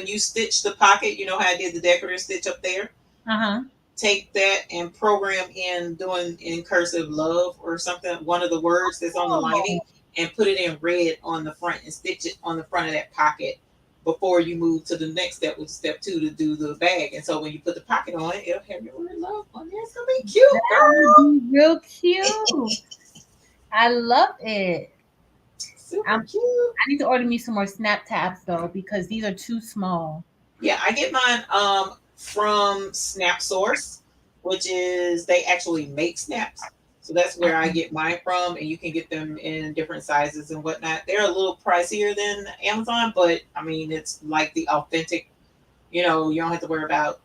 you stitch the pocket, you know how I did the decorative stitch up there? Uh-huh. Take that and program in doing in cursive love or something, one of the words that's on the lining, and put it in red on the front and stitch it on the front of that pocket before you move to the next step, with step 2 to do the bag. And so when you put the pocket on it, it'll have your word love on there. It's gonna be cute, girl. Real cute. I love it. Super cute. I need to order me some more snap tabs though, because these are too small. Yeah, I get mine from Snap Source, which is, they actually make snaps. So that's where I get mine from, and you can get them in different sizes and whatnot. They're a little pricier than Amazon, but I mean, it's like the authentic, you know, you don't have to worry about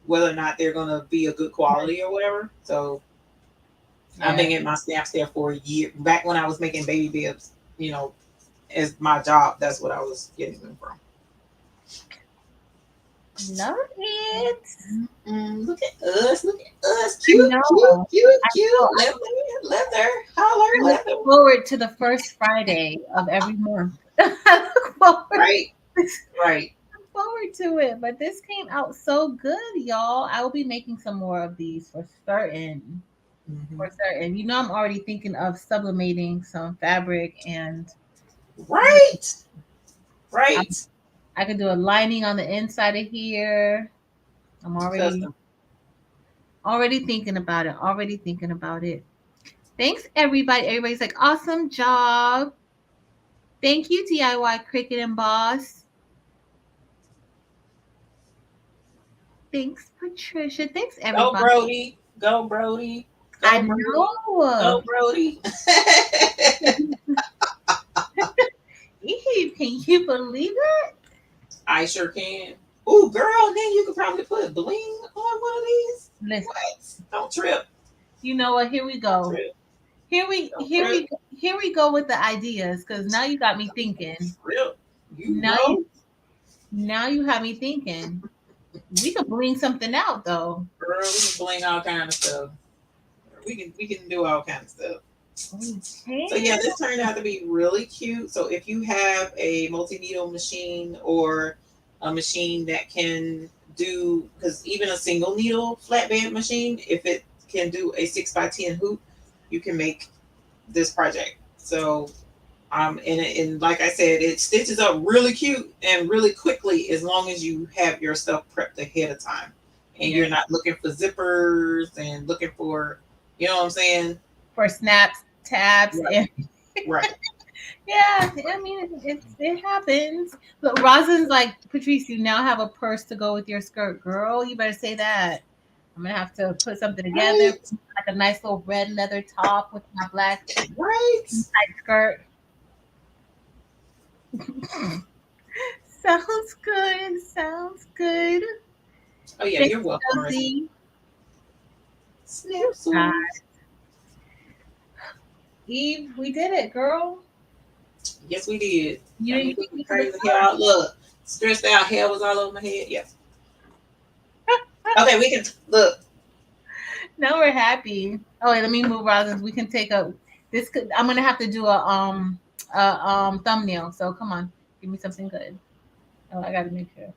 whether or not they're going to be a good quality or whatever. So I've been getting my snaps there for a year. Back when I was making baby bibs, you know, as my job, that's what I was getting them from. Love it. Look at us. Look at us. Cute, cute. Leather. Holler, I look forward to the first Friday of every month. I look forward. Right. I look forward to it. But this came out so good, y'all. I will be making some more of these for certain. For certain. You know, I'm already thinking of sublimating some fabric and right. I could do a lining on the inside of here. I'm already thinking about it. Thanks, everybody. Everybody's like, awesome job. Thank you, DIY Cricket and Boss. Thanks, Patricia. Thanks, everybody. Go, Brody. I know. Go, Brody. Eve, can you believe it? I sure can. Ooh, girl, then you could probably put bling on one of these. Listen. What? Don't trip. You know what? Here we go. Here we go with the ideas, because now you got me thinking. Real. Now you have me thinking. We could bling something out though. Girl, we can bling all kind of stuff. We can do all kind of stuff. Okay. So yeah, this turned out to be really cute. So if you have a multi-needle machine or a machine that can do, because even a single needle flatbed machine, if it can do a 6x10 hoop, you can make this project. So and like I said, it stitches up really cute and really quickly, as long as you have your stuff prepped ahead of time and you're not looking for zippers and looking for, you know what I'm saying, for snaps, tabs. Right. Right. Yeah, I mean, it happens. But Rosin's like, Patrice, you now have a purse to go with your skirt. Girl, you better say that. I'm going to have to put something together, like a nice little red leather top with my black tight skirt. Sounds good. Oh, yeah, you're welcome. Snap. Eve, we did it, girl. Yes, we did. You didn't think we crazy hair. Look, stressed out, hair was all over my head. Yes. Okay, we can look. Now we're happy. Oh wait, let me move Rosin. We can take this. I'm gonna have to do a thumbnail. So come on, give me something good. Oh, I gotta make sure.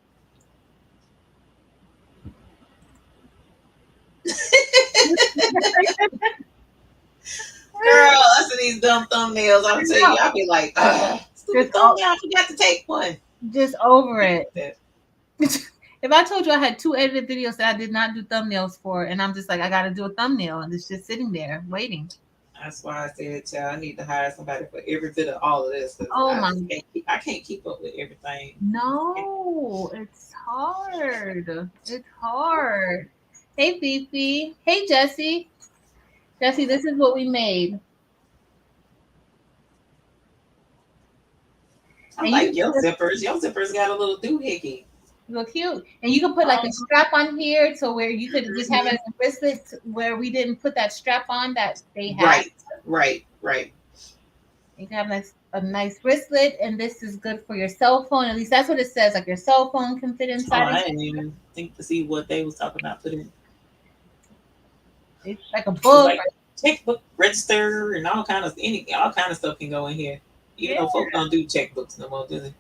Girl, I see these dumb thumbnails. I'll tell you, I'll be like, stupid thumbnail, I forgot to take one. Just over it. If I told you I had 2 edited videos that I did not do thumbnails for, and I'm just like, I got to do a thumbnail, and it's just sitting there waiting. That's why I said, child, I need to hire somebody for every bit of all of this. Oh I my! just can't keep up with everything. No, it's hard. It's hard. Hey, Fifi. Hey, Jesse. Jesse, this is what we made. I And like your zippers. Your zippers got a little doohickey. look cute. And you can put like a strap on here, so where you could just have it as a wristlet, where we didn't put that strap on that they had. Right. You can have a nice wristlet, and this is good for your cell phone. At least that's what it says. Like your cell phone can fit Oh, inside. I didn't even think to see what they was talking about putting. It's like a book. Like checkbook, register, and all kind of stuff can go in here. Even though folks don't do checkbooks no more, do they?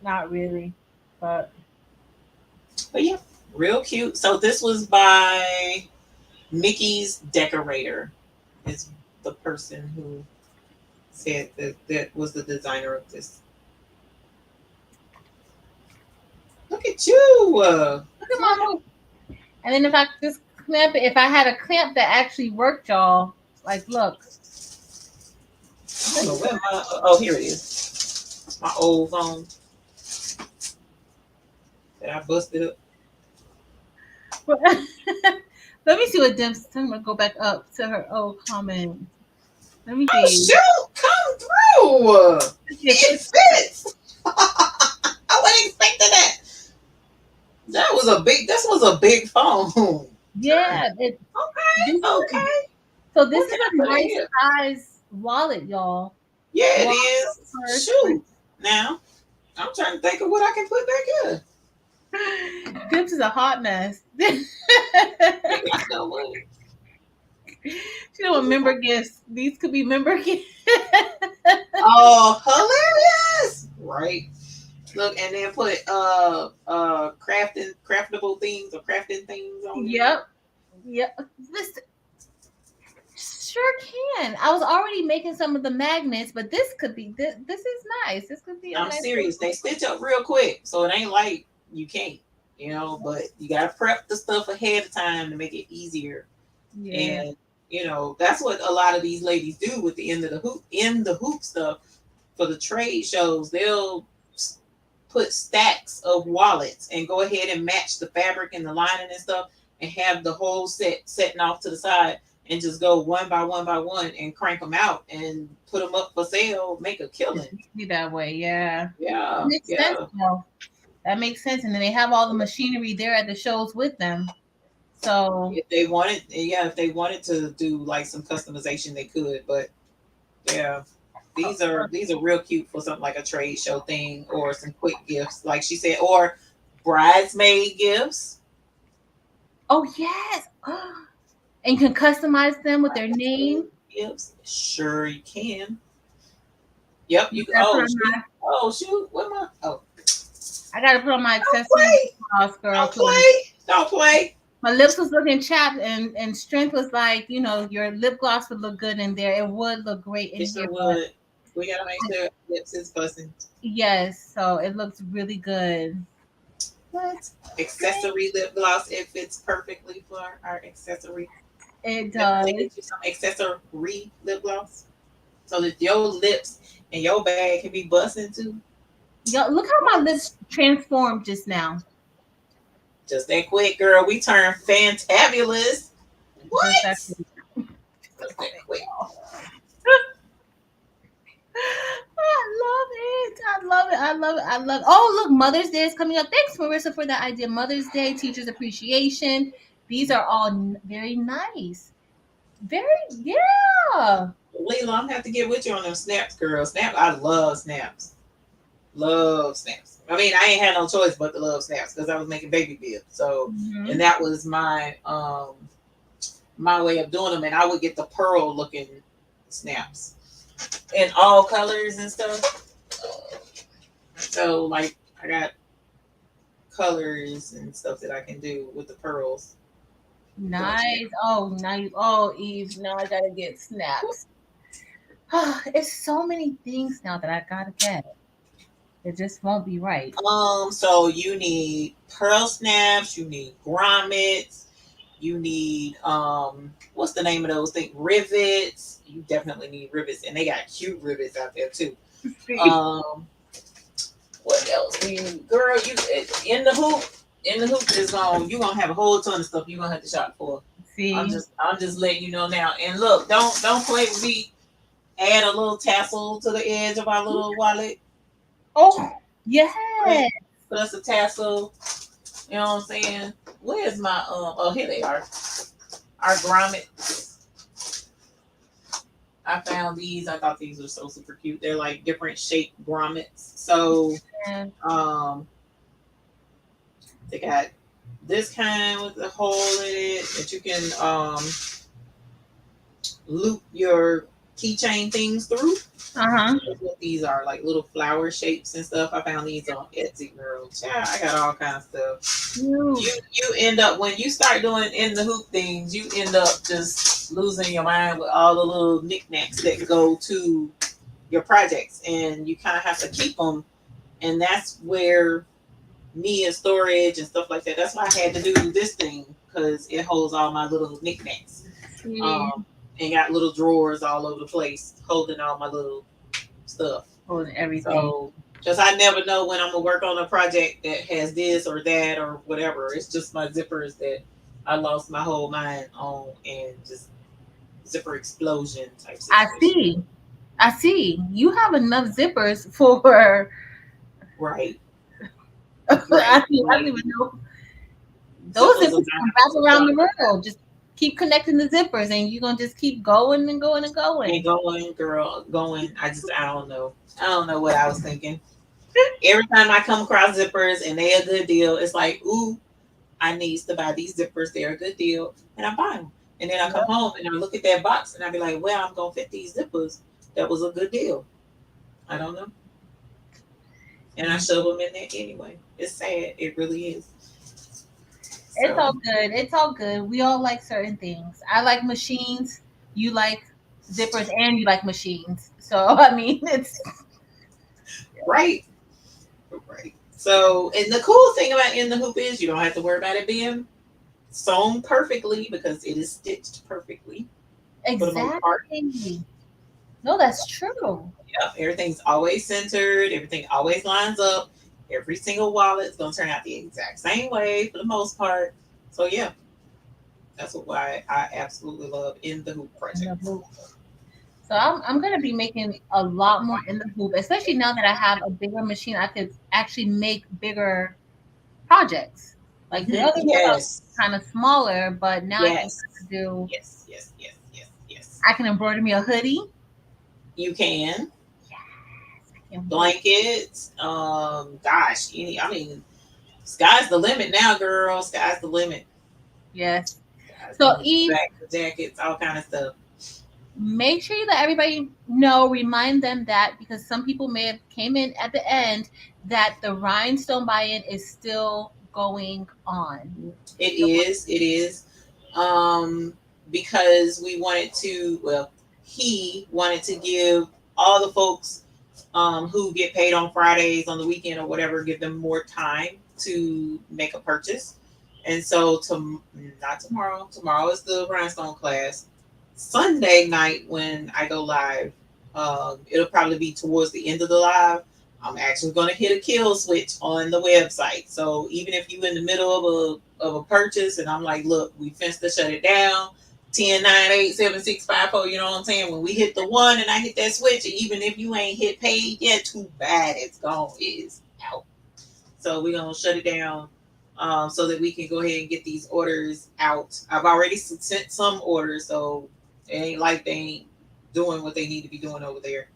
Not really, but yeah, real cute. So this was by Mickey's Decorator. Is the person who said that was the designer of this. Look at you. Look at my move. And then if I just clamp it, if I had a clamp that actually worked, y'all, like look. I don't know where my here it is. My old phone that I busted up. Let me see what Deb's. I'm gonna go back up to her old comment. Let me see. Oh shoot, come through. It fits. I wasn't expecting that. This was a big phone. Yeah. Okay. So this is a nice size wallet, y'all. Yeah, it is. Shoot. Now, I'm trying to think of what I can put back here. This is a hot mess. I know what. You know what member gifts? These could be member gifts. Oh, hilarious! Right. Look, and then put craftable things or crafting things on there. Yep. This sure can. I was already making some of the magnets, but this could be this is nice. This could be. I'm serious. They stitch up real quick, so it ain't like you can't, but you gotta prep the stuff ahead of time to make it easier. Yeah. And that's what a lot of these ladies do with the end of the hoop stuff for the trade shows. They'll put stacks of wallets and go ahead and match the fabric and the lining and stuff, and have the whole set setting off to the side, and just go one by one and crank them out and put them up for sale, make a killing. Be that way, yeah. Yeah. Makes sense, though. That makes sense. And then they have all the machinery there at the shows with them. So if they wanted to do like some customization, they could. But yeah, these are real cute for something like a trade show thing or some quick gifts, like she said, or bridesmaid gifts. Oh yes. And you can customize them with their name. Gifts. Sure you can. Yep, you can. Oh shoot. What am I? I gotta put on my accessories. Girl, Don't play. My lips was looking chapped, and Strength was like, your lip gloss would look good in there. It would look great in here. Would. We gotta make sure lips is fussing. Yes, so it looks really good. What? Accessory lip gloss. It fits perfectly for our accessory. It does. Get you some accessory lip gloss, so that your lips and your bag can be busting too. Yo, look how my lips transformed just now. Just that quick, girl. We turned fantabulous. What? Just that quick. I love it. Oh, look, Mother's Day is coming up. Thanks, Marissa, for that idea. Mother's Day, Teachers Appreciation. These are all very nice. Yeah. Leila, I'm gonna have to get with you on them snaps, girl. I love snaps. Love snaps. I mean, I ain't had no choice but to love snaps because I was making baby bibs. So, and that was my my way of doing them. And I would get the pearl looking snaps in all colors and stuff. So, like, I got colors and stuff that I can do with the pearls. Nice. Oh, nice. Oh, Eve. Now I gotta get snaps. It's so many things now that I gotta get. It just won't be right. So you need pearl snaps, you need grommets, you need what's the name of those things? Rivets. You definitely need rivets, and they got cute rivets out there too. Um, what else? Girl, you in the hoop. In the hoop is you gonna have a whole ton of stuff you gonna have to shop for. See, I'm just letting you know now. And look, don't play with me. Add a little tassel to the edge of our little wallet. oh yes, Put us a tassel. You know what I'm saying? Where's my oh, here they are. Our grommets. I found these. I thought these were so super cute. They're like different shaped grommets. So they got this kind with a hole in it that you can loop your keychain things through. That's what these are, like little flower shapes and stuff. I found these on Etsy, girl. Child, I got all kinds of stuff. You end up, when you start doing in the hoop things, you end up just losing your mind with all the little knickknacks that go to your projects, and you kind of have to keep them. And that's where me and storage and stuff like that. That's why I had to do this thing, because it holds all my little knickknacks. And got little drawers all over the place holding all my little stuff. Holding everything. So, because I never know when I'm going to work on a project that has this or that or whatever. It's just my zippers that I lost my whole mind on, and just zipper explosion type situation. I see. You have enough zippers for. Right. I don't even know. Those zippers can wrap around the world. Just keep connecting the zippers, and you're gonna just keep going and going and going. And going, girl, going. I don't know. I don't know what I was thinking. Every time I come across zippers and they're a good deal, it's like, ooh, I need to buy these zippers. They're a good deal, and I buy them. And then I come home and I look at that box and I be like, well, I'm gonna fit these zippers. That was a good deal. I don't know. And I shove them in there anyway. It's sad. It really is. It's all good. It's all good. We all like certain things. I like machines. You like zippers, and you like machines. So I mean, it's right. Right. So, and the cool thing about in the hoop is you don't have to worry about it being sewn perfectly, because it is stitched perfectly. Exactly. No, that's true. Yep. Everything's always centered. Everything always lines up. Every single wallet is going to turn out the exact same way for the most part. So, yeah. That's why I absolutely love In the Hoop project. So I'm going to be making a lot more in the hoop, especially now that I have a bigger machine. I could actually make bigger projects. Like the other one was kind of smaller, but now I can do. Yes. I can embroider me a hoodie. You can. Blankets. Gosh, I mean, sky's the limit now, girl. Sky's the limit. Yes. So Eve, jackets, all kind of stuff. Make sure you let everybody know, remind them that, because some people may have came in at the end, that the Rhinestone buy-in is still going on. It is. Because we wanted to, well, he wanted to give all the folks who get paid on Fridays, on the weekend or whatever, give them more time to make a purchase. And so not tomorrow. Tomorrow is the Rhinestone class. Sunday night when I go live, it'll probably be towards the end of the live. I'm actually going to hit a kill switch on the website. So even if you're in the middle of a purchase and I'm like, look, we finished to shut it down, 10, 9, 8, 7, 6, 5, 4, you know what I'm saying? When we hit the one and I hit that switch, and even if you ain't hit paid yet, too bad, it's gone. It is out. So we're going to shut it down so that we can go ahead and get these orders out. I've already sent some orders, so it ain't like they ain't doing what they need to be doing over there.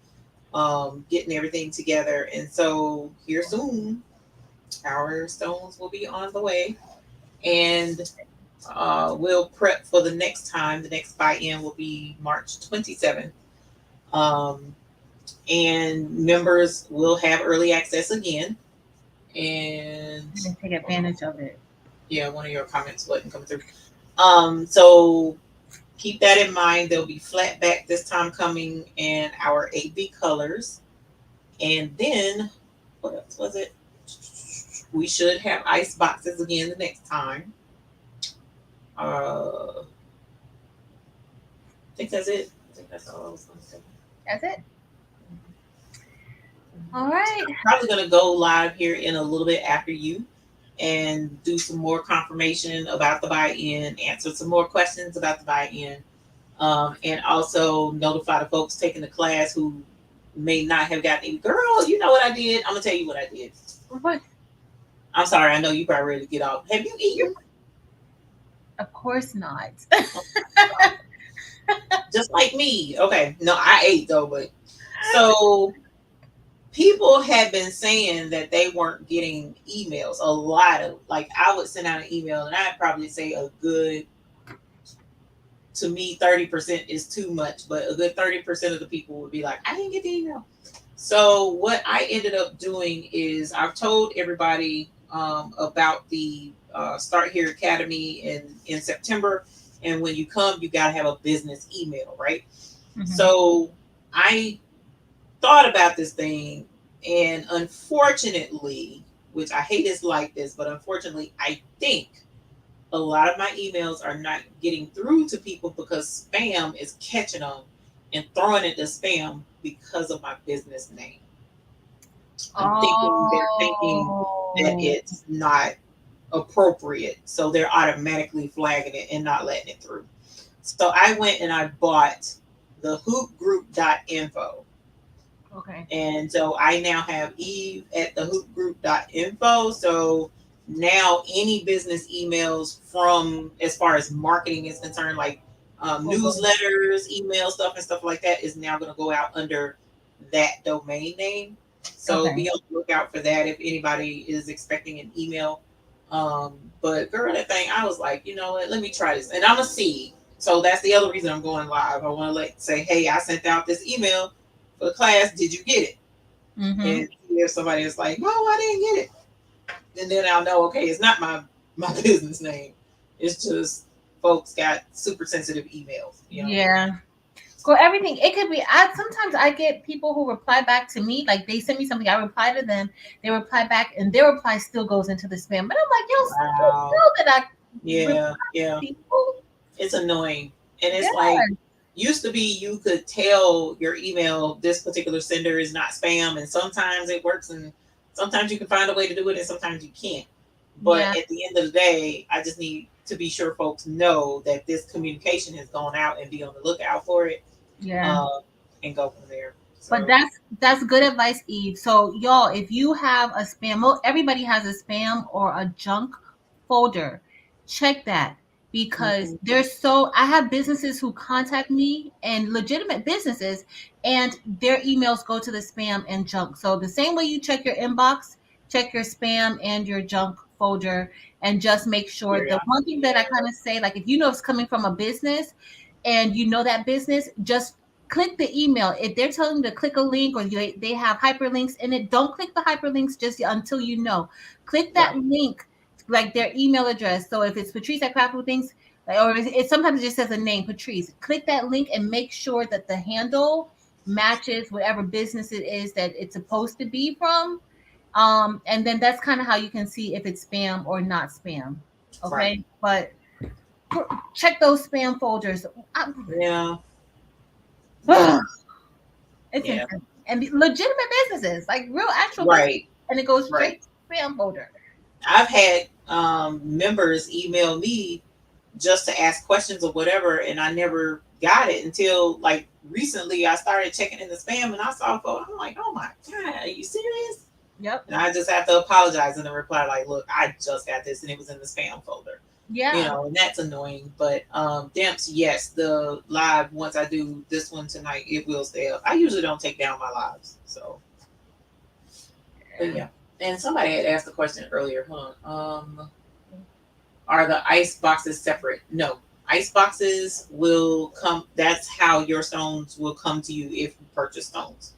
Getting everything together. And so here soon, our stones will be on the way. And we'll prep for the next time. The next buy-in will be March 27th. And members will have early access again. And take advantage of it. Yeah, one of your comments wasn't coming through. So keep that in mind. There'll be flat back this time coming in our 8B colors. And then what else was it? We should have ice boxes again the next time. I think that's it. I think that's all I was going to say. That's it. All right. I'm probably going to go live here in a little bit after you and do some more confirmation about the buy-in, answer some more questions about the buy-in, and also notify the folks taking the class who may not have gotten it. Girl, you know what I did? I'm going to tell you what I did. What? I'm sorry. I know you probably ready to get off. Have you eaten? Of course not. Just like me. Okay. No, I ate though, but so people had been saying that they weren't getting emails. A lot of, like, I would send out an email and I'd probably say a good, to me, 30% is too much, but a good 30% of the people would be like, I didn't get the email. So what I ended up doing is I've told everybody about the Start Here Academy in September. And when you come, you got to have a business email, right? Mm-hmm. So I thought about this thing, and unfortunately, which I hate is like this, but unfortunately, I think a lot of my emails are not getting through to people because spam is catching them and throwing it to spam because of my business name. I'm thinking they're thinking that it's not appropriate, so they're automatically flagging it and not letting it through. So I went and I bought the hoopgroup.info. Okay. And so I now have Eve at the hoopgroup.info. So now any business emails from, as far as marketing is concerned, like newsletters, email stuff and stuff like that, is now going to go out under that domain name. So be on the lookout for that if anybody is expecting an email. But girl, that thing, I was like, you know what, let me try this. And I'm a see. So that's the other reason I'm going live. I want to say, hey, I sent out this email for the class. Did you get it? Mm-hmm. And if somebody is like, no, I didn't get it. And then I'll know, okay, it's not my business name. It's just folks got super sensitive emails. You know? Yeah. Well, everything, it could be, sometimes I get people who reply back to me, like they send me something, I reply to them, they reply back, and their reply still goes into the spam. But I'm like, yo, wow. You know that yeah. People. It's annoying. And it's like, used to be you could tell your email, this particular sender is not spam, and sometimes it works, and sometimes you can find a way to do it, and sometimes you can't. But at the end of the day, I just need to be sure folks know that this communication has gone out and be on the lookout for it. Yeah. And go from there. So. But that's good advice, Eve. So y'all, if you have a spam, everybody has a spam or a junk folder. Check that, because I have businesses who contact me, and legitimate businesses, and their emails go to the spam and junk. So the same way you check your inbox, check your spam and your junk folder, and just make sure. The one thing that I kind of say, like, if you know it's coming from a business and you know that business, just click the email. If they're telling you to click a link, or they have hyperlinks in it, don't click the hyperlinks just until you know. Click that link, like their email address. So if it's Patrice at Craftful Things, or it sometimes it just says a name, Patrice. Click that link and make sure that the handle matches whatever business it is that it's supposed to be from. And then that's kind of how you can see if it's spam or not spam. Okay, but check those spam folders. It's intense. And legitimate businesses, like real actual business, and it goes straight to spam folder. I've had members email me just to ask questions or whatever, and I never got it until like recently. I started checking in the spam, and I saw a photo. I'm like, oh my God, are you serious? Yep. And I just have to apologize and then reply like, look, I just got this and it was in the spam folder. Yeah. You know, and that's annoying. But Demps, yes, the live, once I do this one tonight, it will stay up. I usually don't take down my lives. So but yeah. And somebody had asked the question earlier, are the ice boxes separate? No. Ice boxes will come. That's how your stones will come to you if you purchase stones.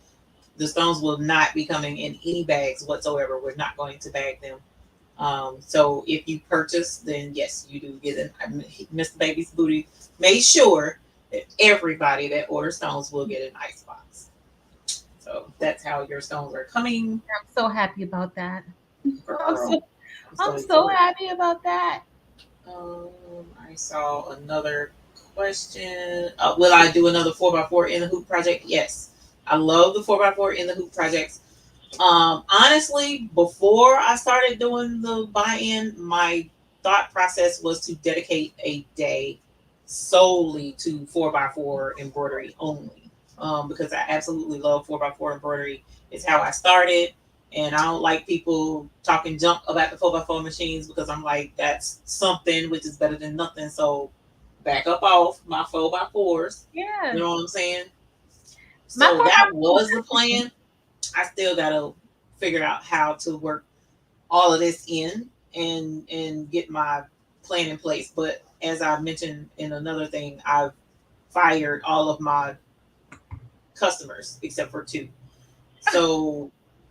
The stones will not be coming in any bags whatsoever. We're not going to bag them. So if you purchase, then yes, you do get it. Mr. Baby's Booty made sure that everybody that orders stones will get an ice box. So that's how your stones are coming. I'm so happy about that. Girl, I'm so, I'm excited. so happy about that. I saw another question. Will I do another 4x4 in the hoop project? Yes. I love the 4x4 in the hoop projects. Honestly, before I started doing the buy-in, my thought process was to dedicate a day solely to 4x4 embroidery only. Because I absolutely love 4x4 embroidery. It's how I started. And I don't like people talking junk about the 4x4 machines because I'm like, that's something which is better than nothing. So back up off my 4x4s. Yeah. You know what I'm saying? My So that 4x4 was the plan. I still gotta figure out how to work all of this in and get my plan in place. But as I mentioned in another thing, I've fired all of my customers except for 2. So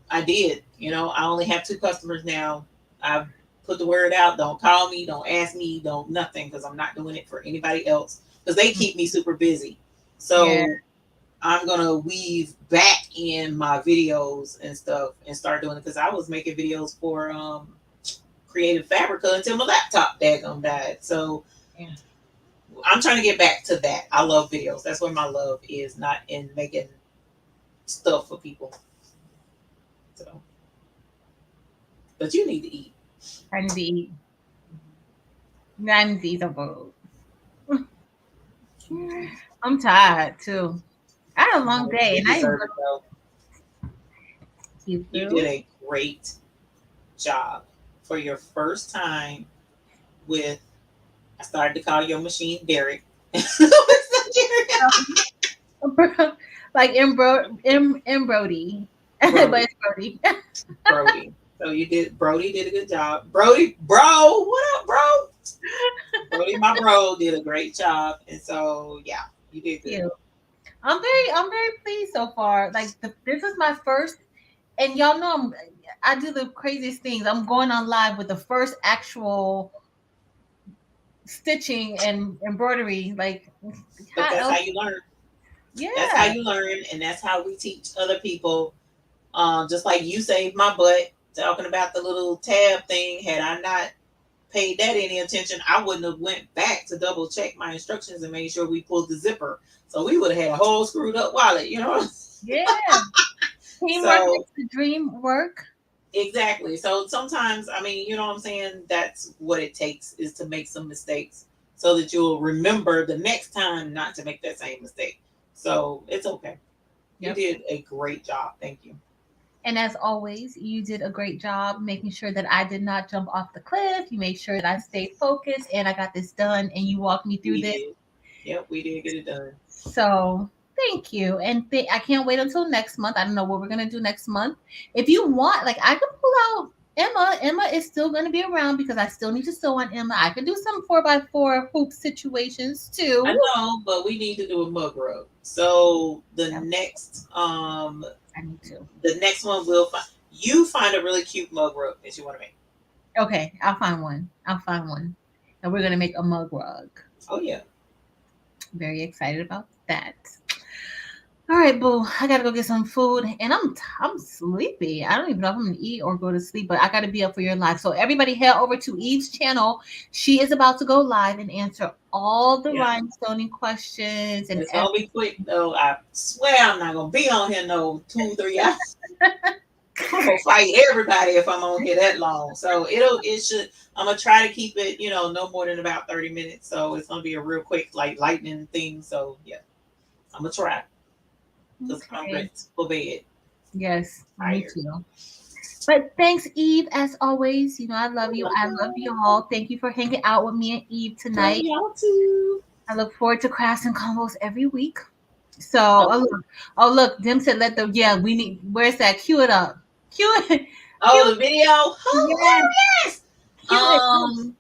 I did. I only have 2 customers now. I've put the word out. Don't call me. Don't ask me. Don't nothing because I'm not doing it for anybody else because they keep me super busy. So Yeah. I'm gonna weave back in my videos and stuff and start doing it because I was making videos for Creative Fabrica until my laptop daggum died. So Yeah. I'm trying to get back to that. I love videos. That's where my love is, not in making stuff for people. So, but you need to eat. I need to eat. I need to eat some food. I'm tired too. I had a long day, You and I even deserve go it though. to you You food. did a great job for your first time with. I started to call your machine Derek. Like Embroidery, but Brody. it's Brody. Brody. So you did. Brody did a good job. Brody, bro, what up, bro? Brody, my bro, did a great job, and so yeah, you did good. You. I'm very pleased so far. Like this is my first, and y'all know I do the craziest things. I'm going on live with the first actual stitching and embroidery. Like But how that's how else? you learn. That's how Yeah, you learn, and that's how we teach other people. Just like you saved my butt talking about the little tab thing. Had I not paid that any attention, I wouldn't have went back to double check my instructions and made sure we pulled the zipper. So we would have had a whole screwed up wallet. yeah. Teamwork So makes the dream work. exactly. So sometimes, I mean, you know what I'm saying? That's what it takes is to make some mistakes so that you'll remember the next time not to make that same mistake. So it's okay. You Yep. did a great job. Thank you. And as always, you did a great job making sure that I did not jump off the cliff. You made sure that I stayed focused and I got this done and you walked me through We this. did. Yep, we did get it done. So thank you. And I can't wait until next month. I don't know what we're going to do next month. If you want, like, I can pull out Emma. Emma is still going to be around because I still need to sew on Emma. I can do some 4x4 hoop situations too. I know, but we need to do a mug rug. So the Yeah. next I need to. the next one we'll find a really cute mug rug that you want to make. Okay, I'll find one. And we're going to make a mug rug. Oh yeah. Very excited about that. All right, boo. I gotta go get some food, and I'm sleepy. I don't even know if I'm gonna eat or go to sleep, but I gotta be up for your live. So everybody, head over to Eve's channel. She is about to go live and answer all the Yeah. rhinestoning questions and It's gonna be quick though. I swear I'm not gonna be on here no 2-3 hours. I'm gonna fight everybody if I'm on here that long. So I'm gonna try to keep it, no more than about 30 minutes. So it's gonna be a real quick, like lightning thing. So yeah, I'm gonna try because I'm ready for bed. Yes, me Tired. too. But thanks, Eve, as always. I love you. I love you all. Thank you for hanging out with me and Eve tonight. Love y'all too. I look forward to crafts and combos every week. So, oh look, Dim said where's that? Cue it up. Cue it. Oh, the video. Yes. Hilarious.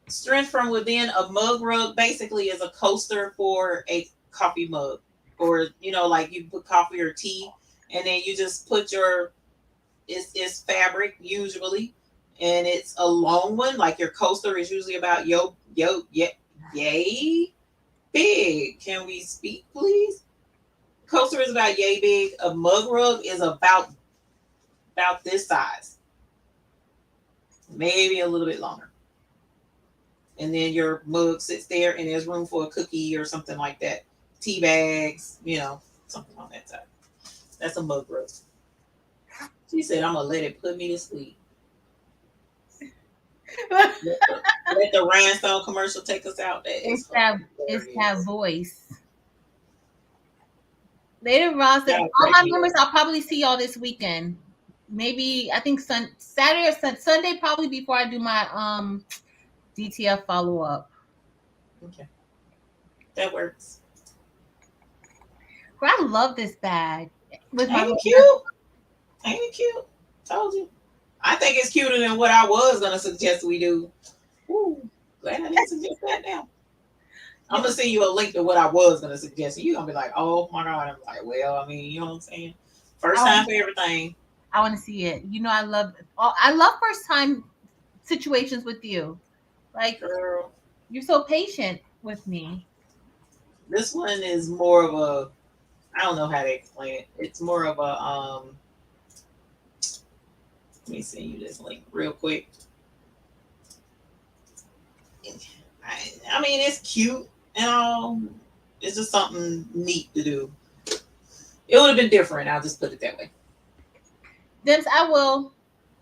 Strength from Within, a mug rug basically is a coaster for a coffee mug, or like you put coffee or tea, and then you just put it's fabric usually, and it's a long one. Like your coaster is usually about yay big. Can we speak, please? coaster is about yay big. A mug rug is about this size, maybe a little bit longer. And then your mug sits there, and there's room for a cookie or something like that. Tea bags, something on that side. That's a mug rug. She said, "I'm gonna let it put me to sleep." let the Rhinestone commercial take us out. It's that voice. Later, Ross, all my members, I'll probably see y'all this weekend. Maybe I think Saturday or Sunday, probably before I do my DTF follow up. Okay, that works. Girl, I love this bag. Ain't it cute? Ain't it cute? Told you. I think it's cuter than what I was gonna suggest we do. Ooh, glad I didn't suggest that now. I'm gonna send you a link to what I was gonna suggest. You're gonna be like, "Oh my god!" I'm like, "Well, I mean, you know what I'm saying? First time for everything." I want to see it. I love first time situations with you. Like, girl, you're so patient with me. This one is more of a, I don't know how to explain it. It's more of a let me send you this link real quick. I mean, it's cute and all. It's just something neat to do. It would have been different. I'll just put it that way. Dims, I will.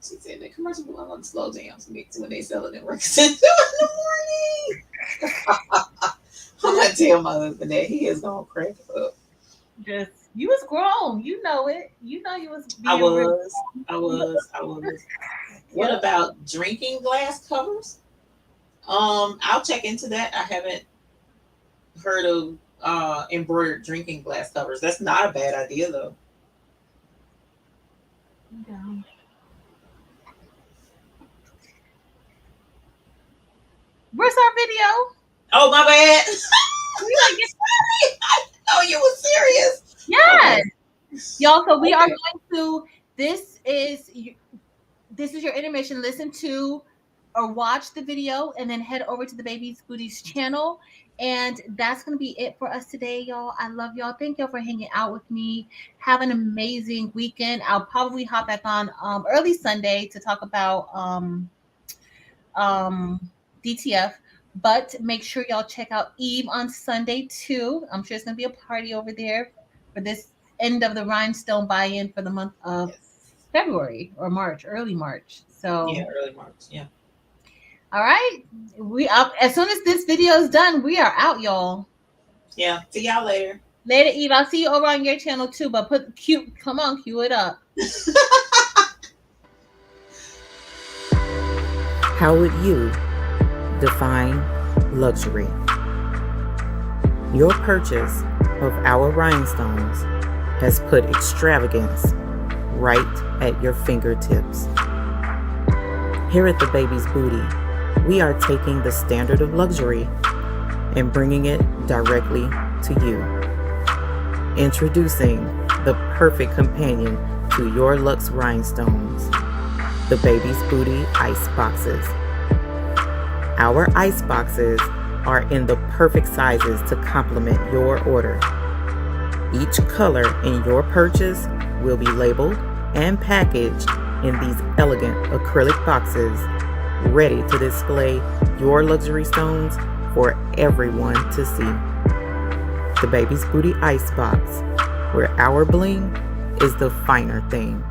She said the commercial will on slow jams when they sell it in work in the morning. I'm gonna tell my husband that he is gonna crack up. Just you was grown, you know it. You know you was. I was. What about drinking glass covers? I'll check into that. I haven't heard of embroidered drinking glass covers. That's not a bad idea though. Yeah. Where's our video? Oh, my bad. I know you were serious. Yes. Y'all, so we are going to, this is your intermission. Listen to or watch the video and then head over to the Baby's Booties channel. And that's going to be it for us today, y'all. I love y'all. Thank y'all for hanging out with me. Have an amazing weekend. I'll probably hop back on early Sunday to talk about DTF. But make sure y'all check out Eve on Sunday too. I'm sure it's going to be a party over there for this end of the Rhinestone buy-in for the month of February or March, early March. So yeah, early March. Yeah. All right. We up as soon as this video is done, we are out, y'all. Yeah. See y'all later. Later, Eve. I'll see you over on your channel too, but come on, cue it up. How would you define luxury? Your purchase of our rhinestones has put extravagance right at your fingertips. Here at the Baby's Booty, we are taking the standard of luxury and bringing it directly to you. Introducing the perfect companion to your luxe rhinestones, the Baby's Booty ice boxes. Our ice boxes are in the perfect sizes to complement your order. Each color in your purchase will be labeled and packaged in these elegant acrylic boxes, ready to display your luxury stones for everyone to see. The Baby's Booty ice box, where our bling is the finer thing.